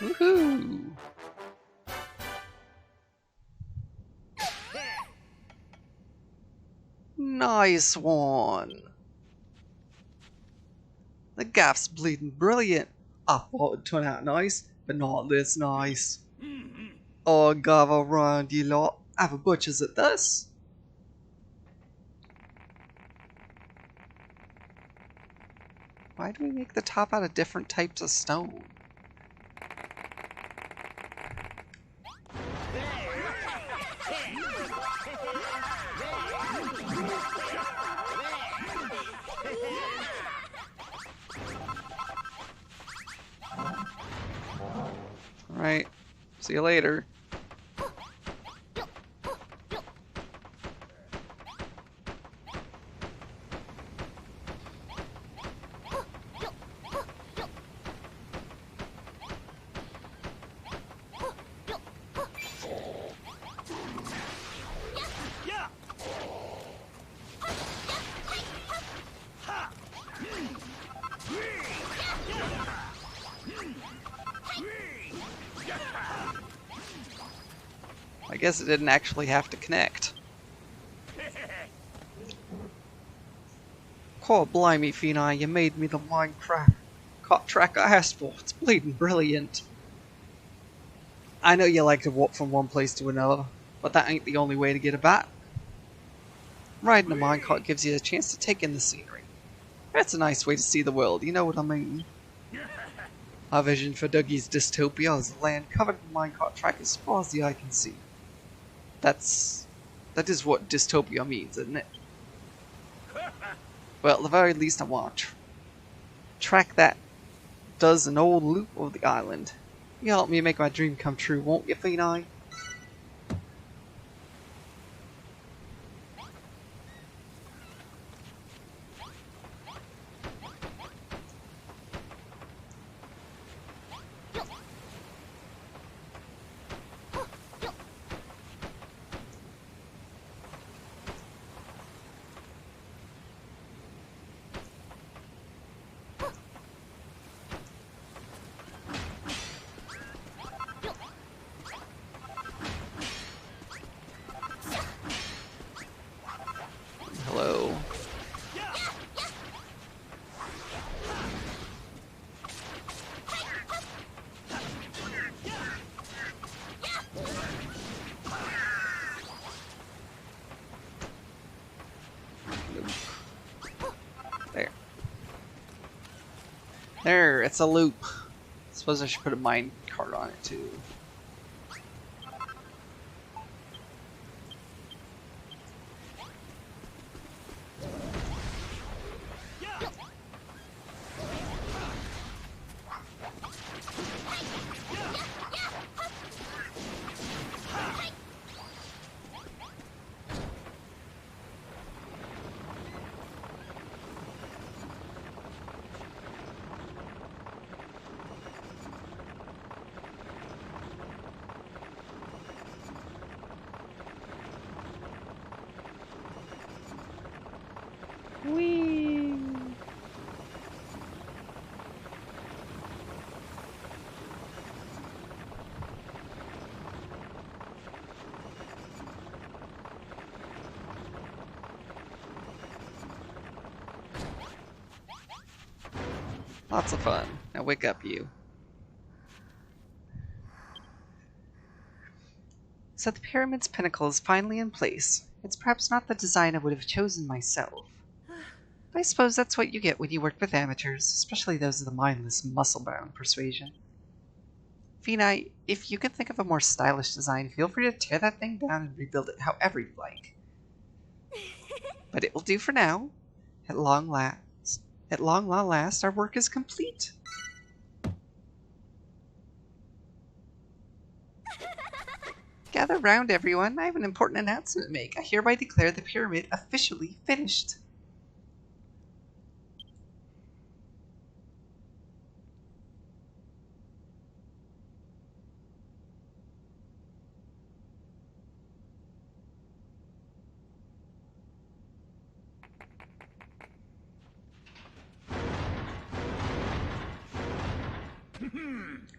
Woohoo! Nice one! The gaff's bleeding brilliant. I thought it'd turn out nice, but not this nice. Oh, gather round, you lot. Have a butcher's at this. Why do we make the top out of different types of stone? Alright, see you later. I guess it didn't actually have to connect. Oh, blimey, Fina, you made me the Minecraft track I asked for. It's bleeding brilliant. I know you like to walk from one place to another, but that ain't the only way to get about. Riding a minecart gives you a chance to take in the scenery. That's a nice way to see the world, you know what I mean? Our vision for Dougie's dystopia is a land covered in minecart track as far as the eye can see. That is what dystopia means, isn't it? Well, at the very least I want a track that does an old loop of the island. You'll help me make my dream come true, won't you, Fina? Hello. There. There, it's a loop. I suppose I should put a mine cart on it too. Whee! Lots of fun. Now wake up, you. So the pyramid's pinnacle is finally in place. It's perhaps not the design I would have chosen myself. I suppose that's what you get when you work with amateurs, especially those of the mindless, muscle-bound persuasion. Fina, if you can think of a more stylish design, feel free to tear that thing down and rebuild it however you like. But it will do for now. At long last, our work is complete. Gather round, everyone. I have an important announcement to make. I hereby declare the pyramid officially finished.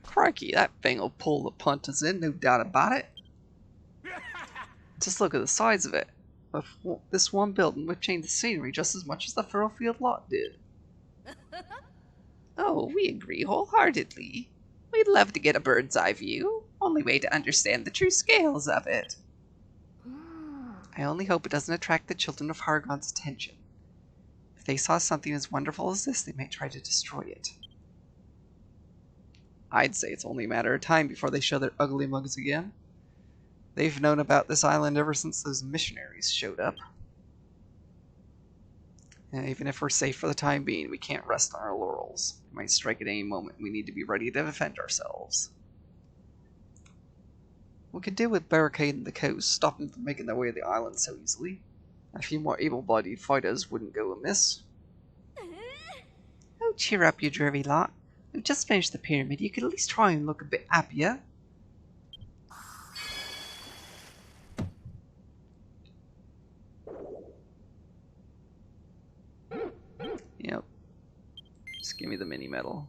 Crikey, that thing'll pull the punters in, no doubt about it. Just look at the size of it. This one building would change the scenery just as much as the Furrowfield lot did. Oh, we agree wholeheartedly. We'd love to get a bird's eye view. Only way to understand the true scales of it. I only hope it doesn't attract the children of Hargon's attention. If they saw something as wonderful as this, they might try to destroy it. I'd say it's only a matter of time before they show their ugly mugs again. They've known about this island ever since those missionaries showed up. And even if we're safe for the time being, we can't rest on our laurels. They might strike at any moment. We need to be ready to defend ourselves. We could deal with barricading the coast, stopping them from making their way to the island so easily. A few more able-bodied fighters wouldn't go amiss. Oh, cheer up, you dreary lot. We've just finished the pyramid. You could at least try and look a bit happier. Yep. Just give me the mini medal.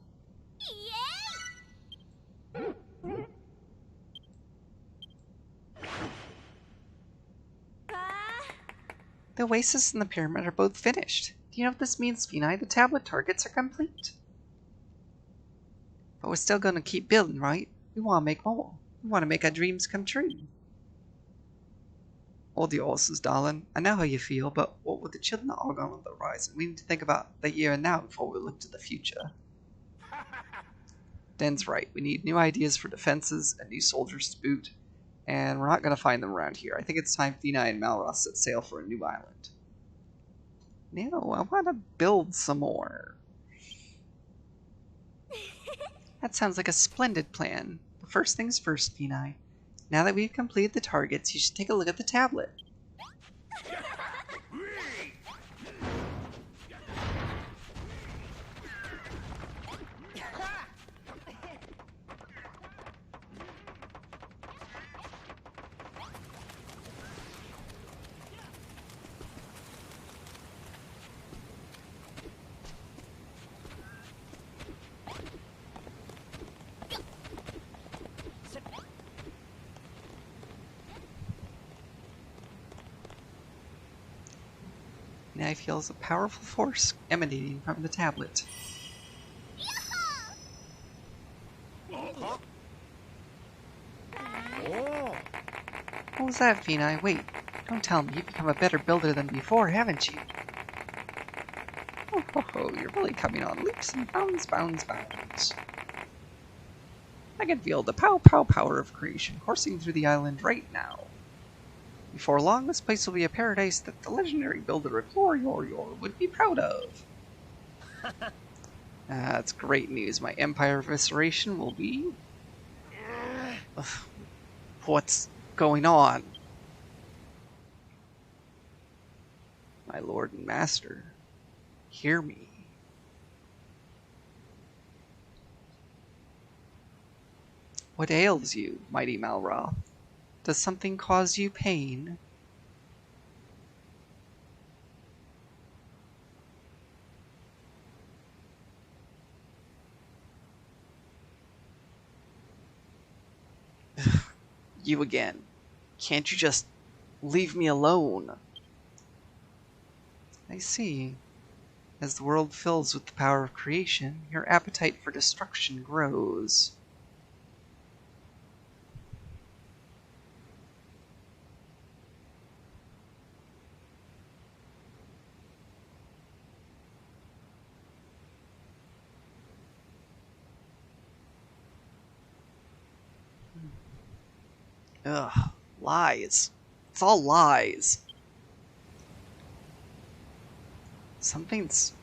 The oasis and the pyramid are both finished. Do you know what this means, Finai? The tablet targets are complete. But we're still going to keep building, right? We want to make more. We want to make our dreams come true. All the horses, darling. I know how you feel, but what with the children that are gone on the horizon, we need to think about the here and now before we look to the future. Den's right. We need new ideas for defenses and new soldiers to boot. And we're not going to find them around here. I think it's time Finai and Malroth set sail for a new island. No, I want to build some more. That sounds like a splendid plan. But first things first, Finai. Now that we've completed the targets, you should take a look at the tablet. Finai feels a powerful force emanating from the tablet. What was that, Finai? Wait, don't tell me you've become a better builder than before, haven't you? Oh, you're really coming on leaps and bounds, bounds, bounds. I can feel the power of creation coursing through the island right now. Before long, this place will be a paradise that the legendary builder of Yor would be proud of. That's great news. My empire evisceration will be... What's going on? My lord and master, hear me. What ails you, mighty Malroth? Does something cause you pain? You again. Can't you just leave me alone? I see. As the world fills with the power of creation, your appetite for destruction grows. Ugh, lies. It's all lies. Something's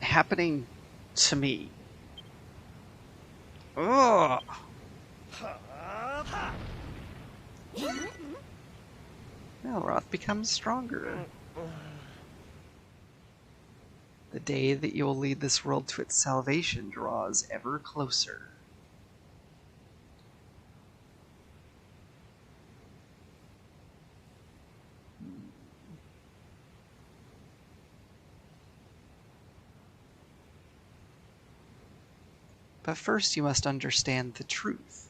happening to me. Ugh. Malroth becomes stronger. The day that you will lead this world to its salvation draws ever closer. But first you must understand the truth.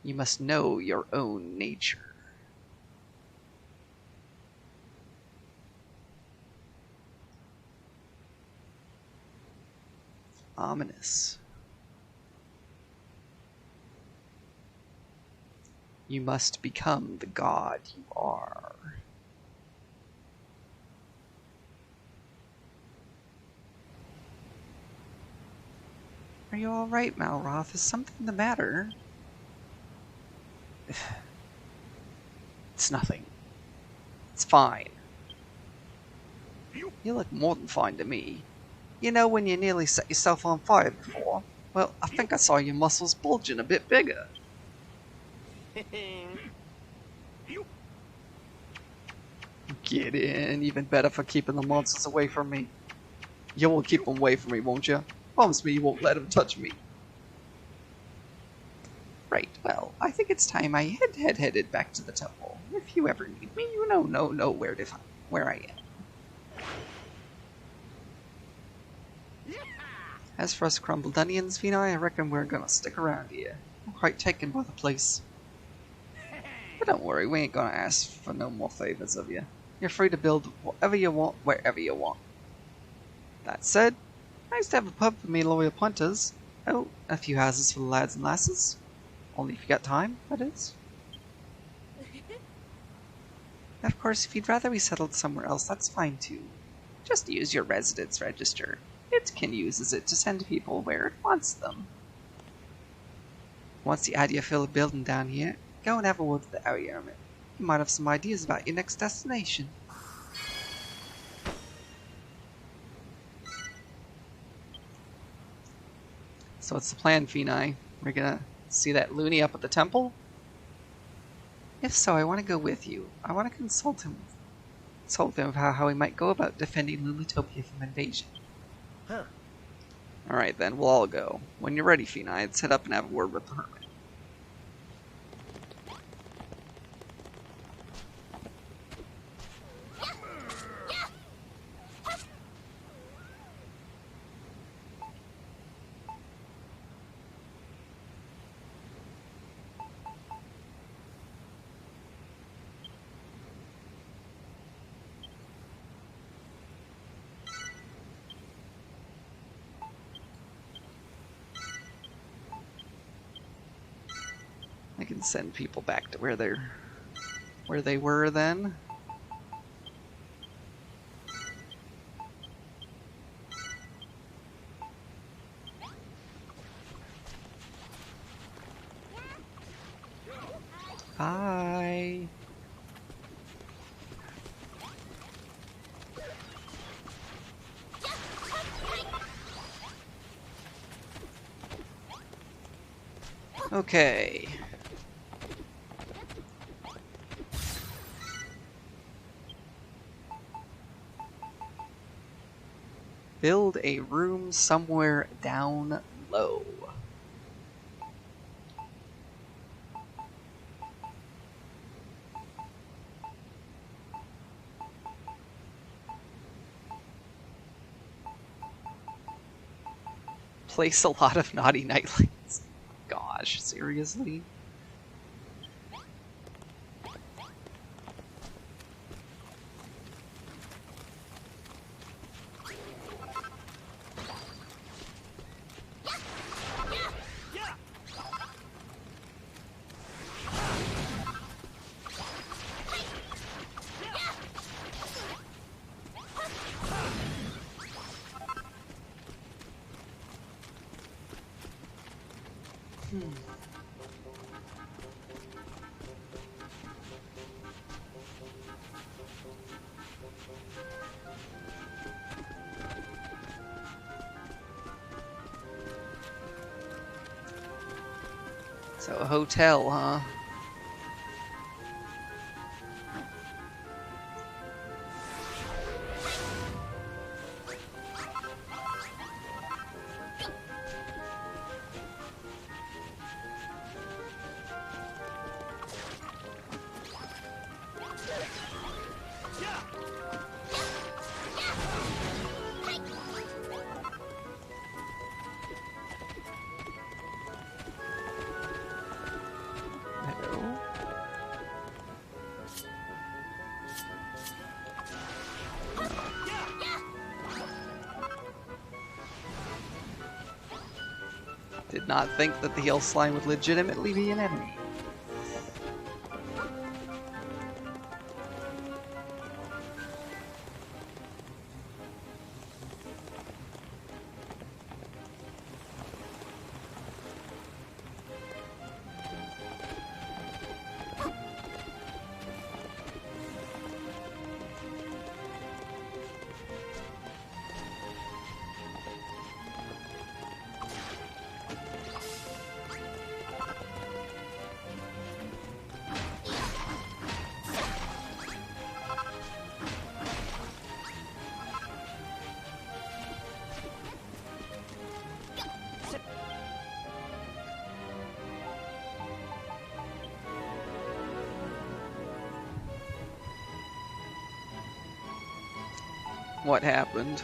You must know your own nature. Ominous. You must become the god you are. Are you alright, Malroth? Is something the matter? It's nothing. It's fine. You look more than fine to me. You know when you nearly set yourself on fire before? Well, I think I saw your muscles bulging a bit bigger. Get in. Even better for keeping the monsters away from me. You will keep them away from me, won't you? Promise me you won't let them touch me. Right, well, I think it's time I headed back to the temple. If you ever need me, you know where I am. As for us crumbled onions, Vina, I reckon we're gonna stick around here. I'm quite taken by the place. But don't worry, we ain't gonna ask for no more favors of you. You're free to build whatever you want, wherever you want. That said, nice to have a pub for me loyal punters. Oh, a few houses for the lads and lasses. Only if you got time, that is. Of course, if you'd rather we settled somewhere else, that's fine too. Just use your residence register. It can uses it to send people where it wants them. Once you add your fill of building down here, go and have a word with the area hermit. You might have some ideas about your next destination. So what's the plan, Phenai? We're gonna see that loony up at the temple? If so, I want to go with you. I want to consult him of how we might go about defending Lulutopia from invasion. Huh. Alright then, we'll all go. When you're ready, Phenai, I'd set up and have a word with the hermit. I can send people back to where they were then. Hi. Okay. Build a room somewhere down low. Place a lot of naughty nightlights. Gosh, seriously? So a hotel, huh? Hello? Did not think that the hill slime would legitimately be an enemy. What happened?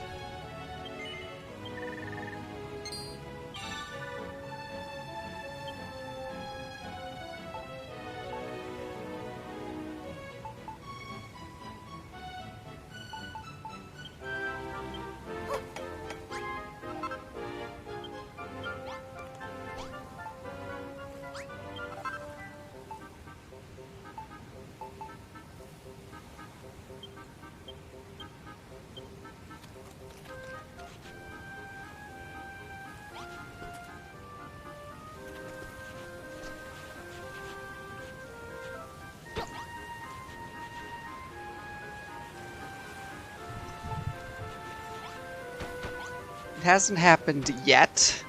It hasn't happened yet.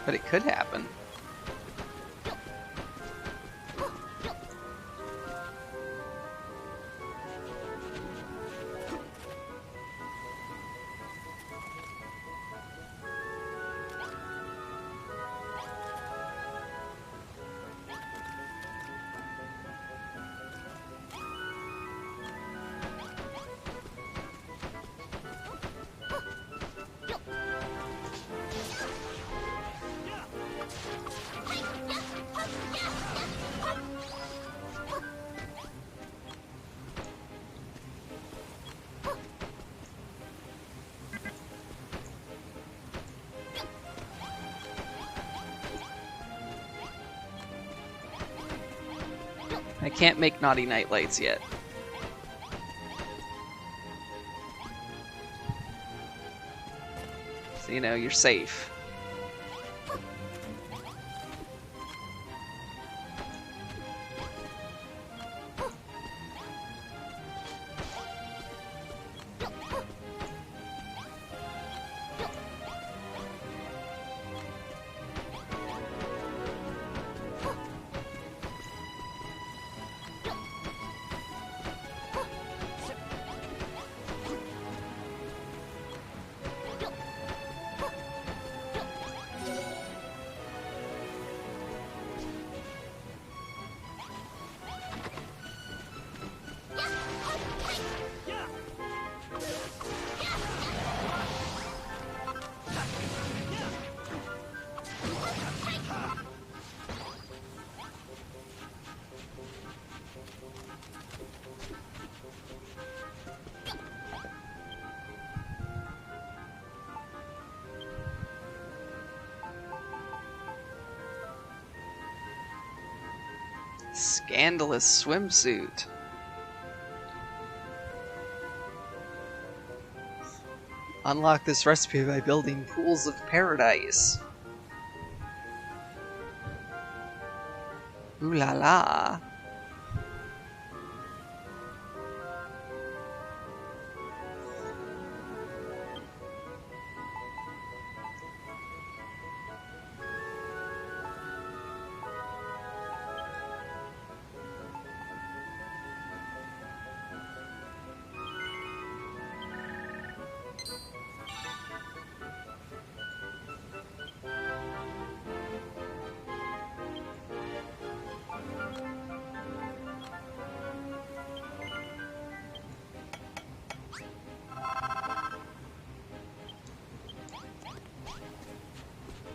But it could happen. I can't make naughty nightlights yet. So, you know, you're safe. Scandalous swimsuit. Unlock this recipe by building pools of paradise. Ooh la la.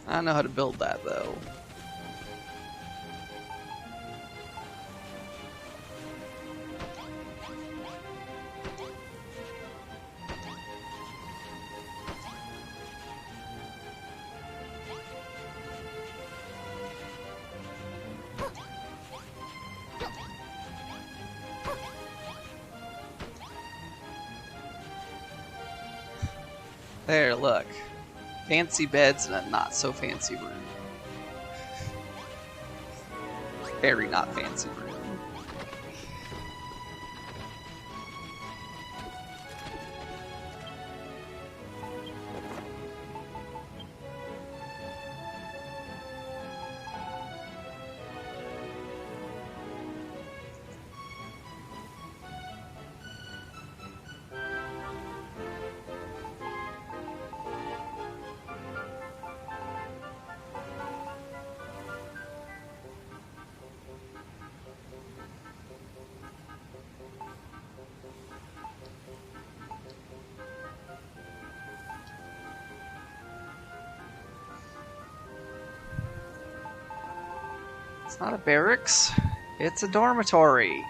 I don't know how to build that though. There, look. Fancy beds in a not so fancy room. Very not fancy room. It's not a barracks, it's a dormitory.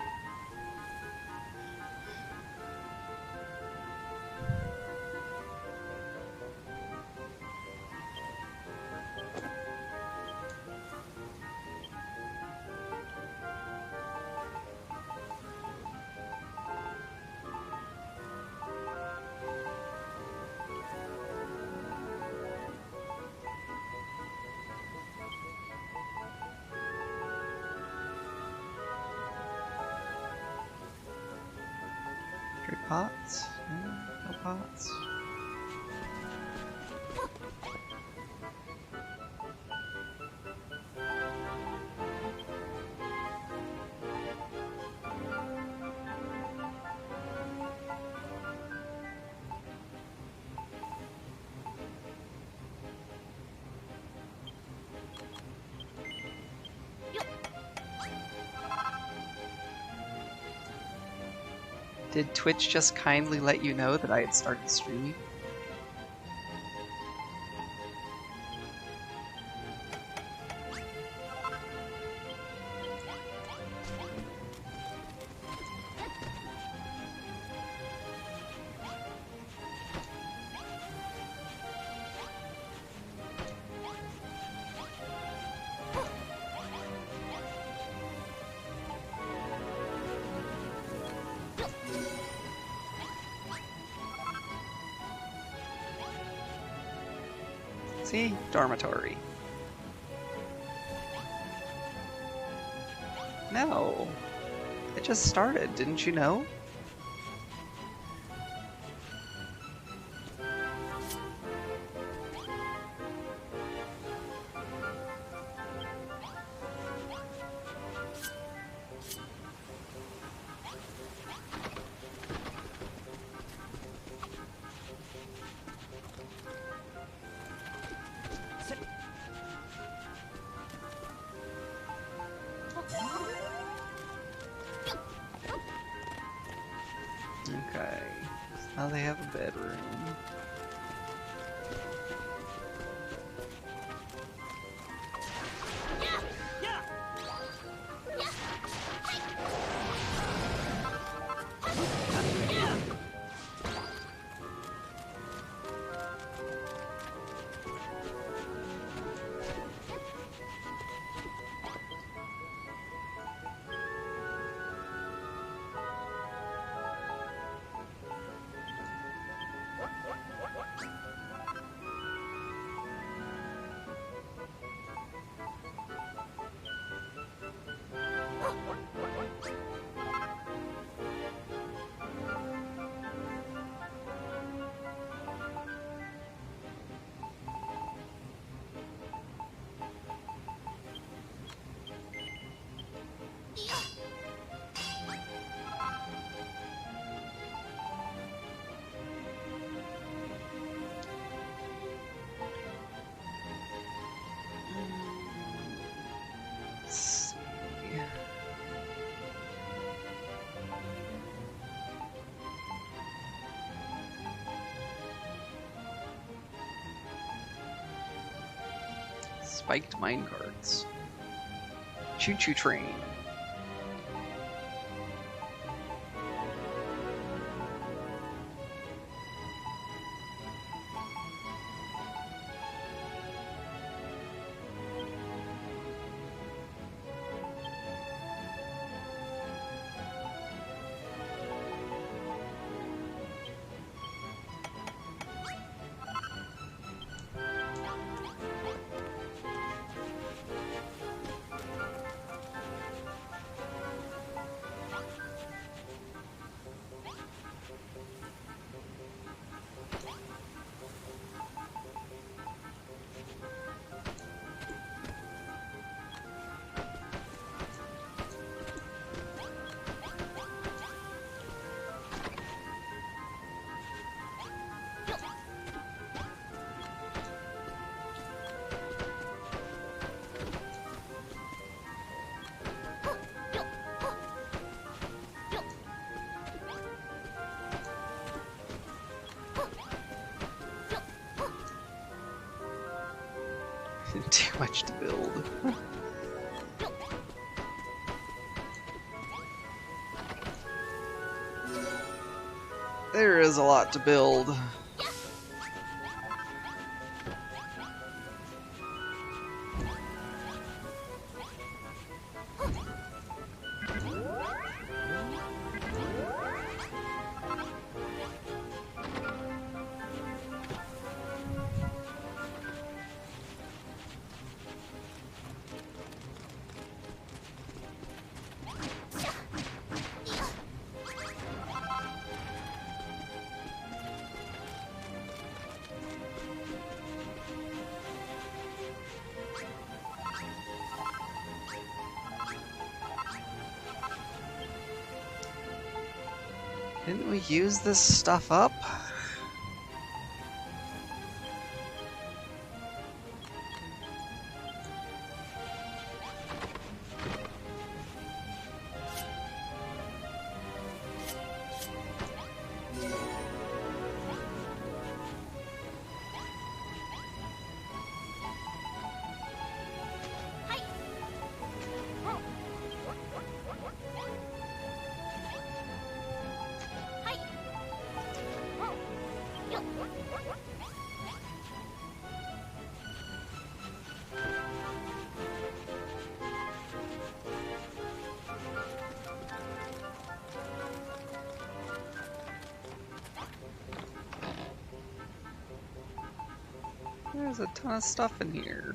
Pots? No pots. Did Twitch just kindly let you know that I had started streaming? See? Dormitory. No. It just started, didn't you know? Okay. So now they have a bedroom. Spiked minecarts. Choo-choo train. Too much to build. There is a lot to build. Didn't we use this stuff up? There's a ton of stuff in here.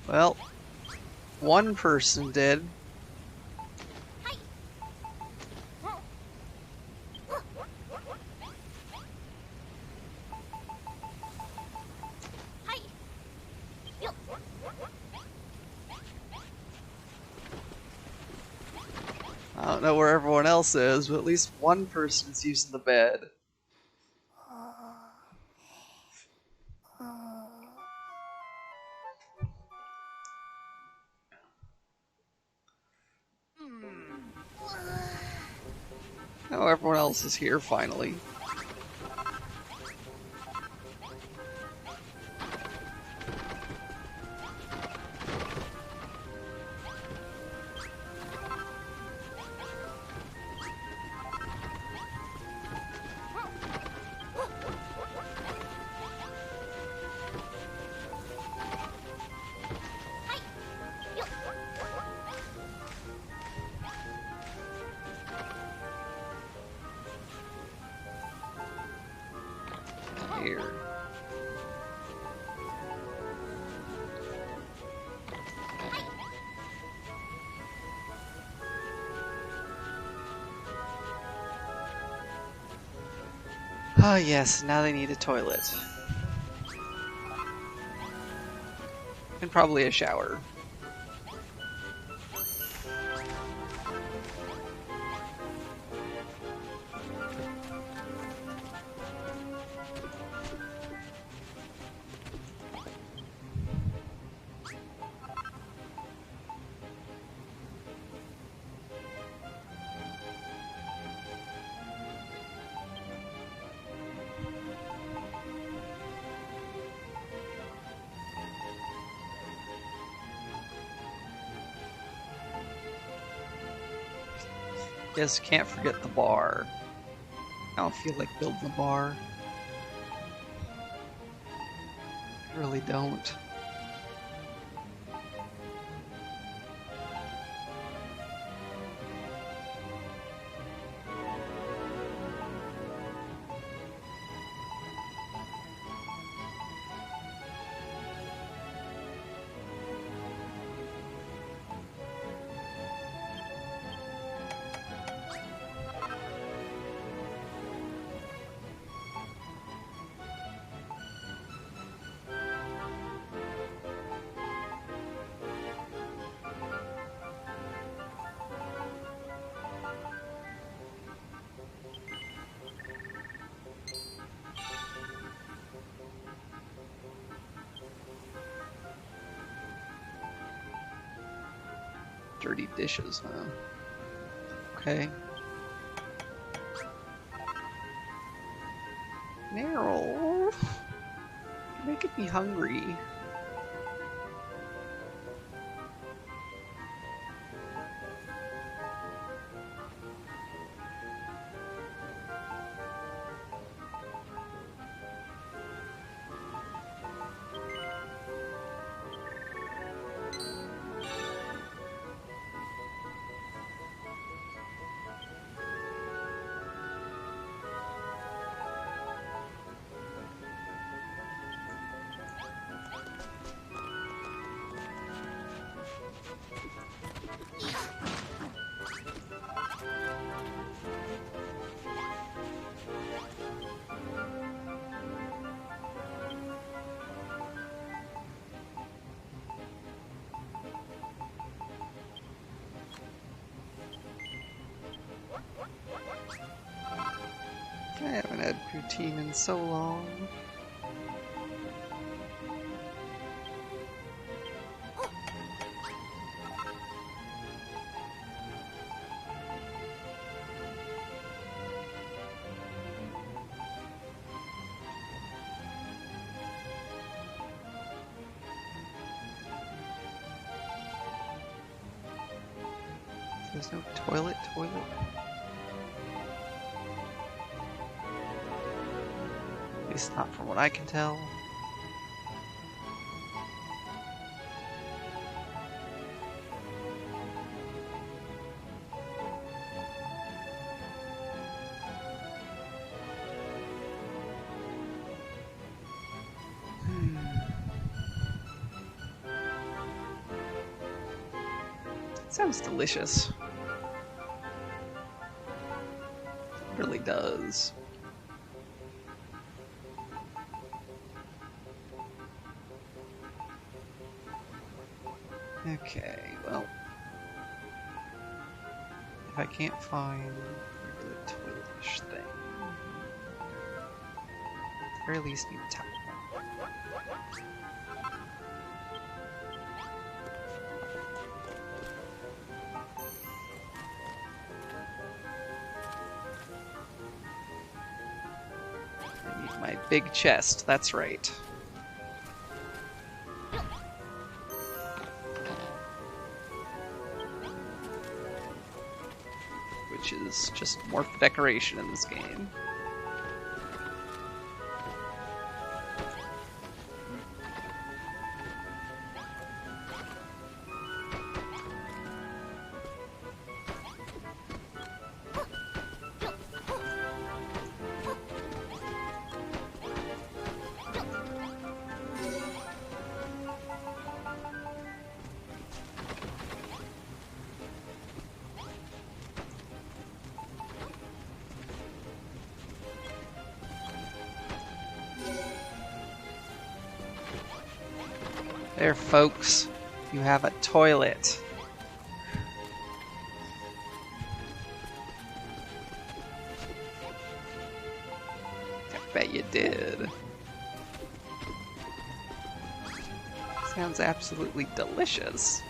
Well, one person did. I don't know where everyone else is, but at least one person's using the bed. Oh, everyone else is here finally. Here. Ah, yes, now they need a toilet. And probably a shower. Yes, can't forget the bar. I don't feel like building the bar. I really don't. Dirty dishes, huh? Okay. Meryl, you're making me hungry. I haven't had poutine in so long. There's no toilet. At least not from what I can tell. Sounds delicious. It really does. Okay, well, if I can't find a regular toiletish thing, at the very least need a towel. I need my big chest, that's right. Which is just more for decoration in this game. There, folks, you have a toilet. I bet you did. Sounds absolutely delicious.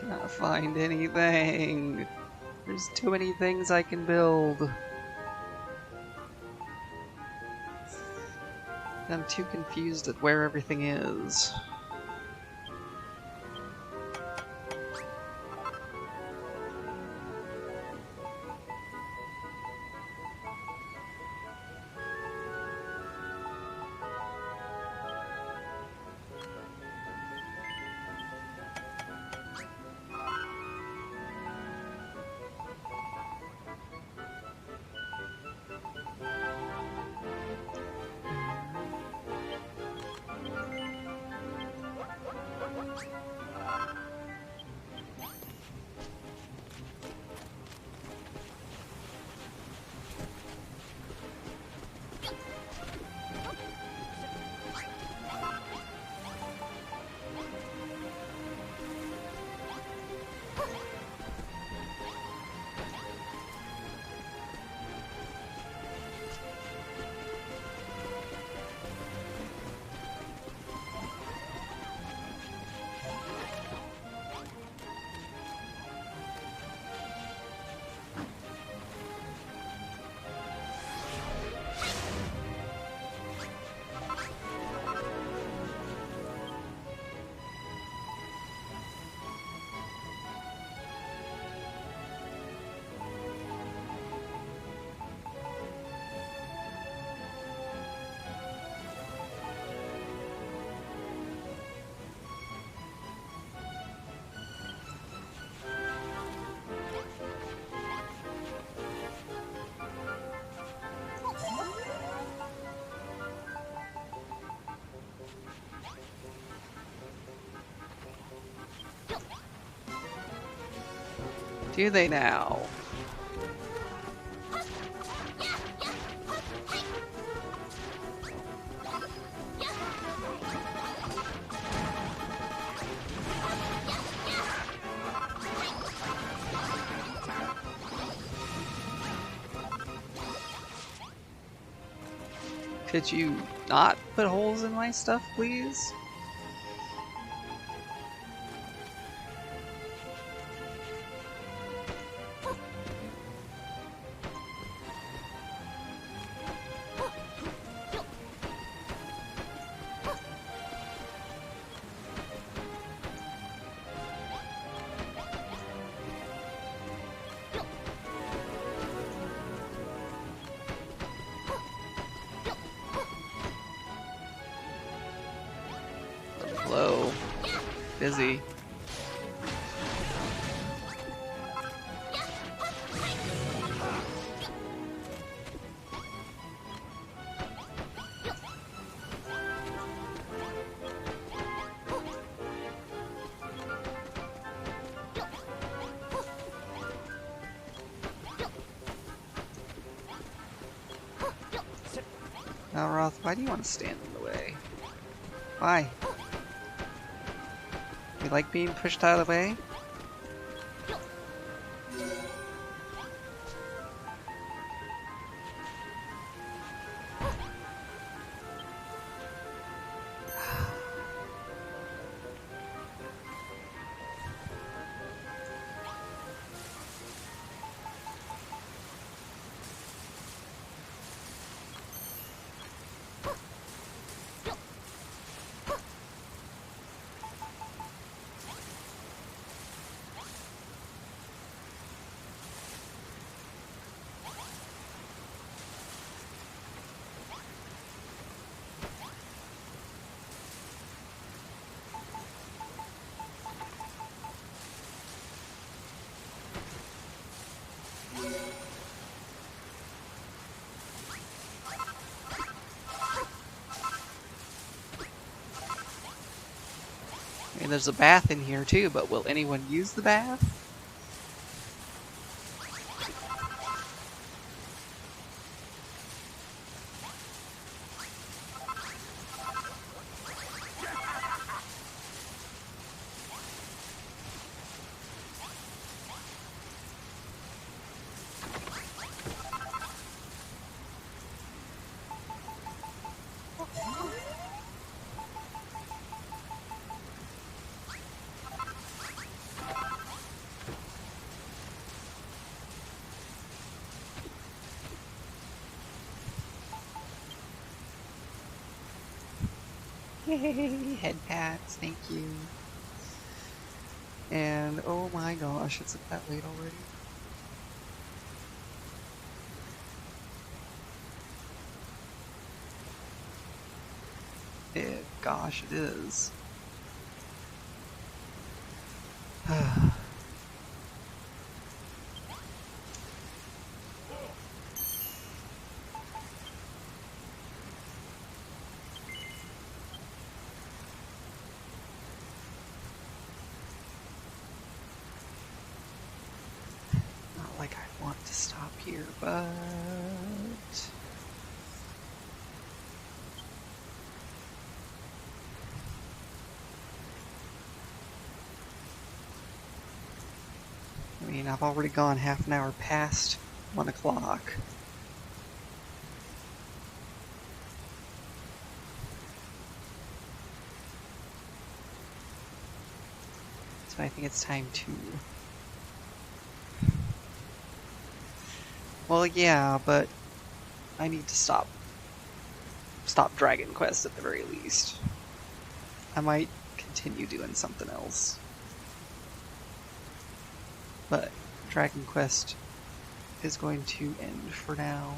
Can't find anything. There's too many things I can build. I'm too confused at where everything is. Do they now? Could you not put holes in my stuff, please? Hello. Busy. Now, Roth, why do you want to stand in the way? Why? You like being pushed out of the way? I mean, there's a bath in here too, but will anyone use the bath? Yay, head pats, thank you. And oh my gosh, it's that late already. Gosh, it is. Not like I want to stop here, but... I mean, I've already gone half an hour past 1 o'clock. So I think it's time to... Well, yeah, but I need to stop Dragon Quest at the very least. I might continue doing something else. But Dragon Quest is going to end for now.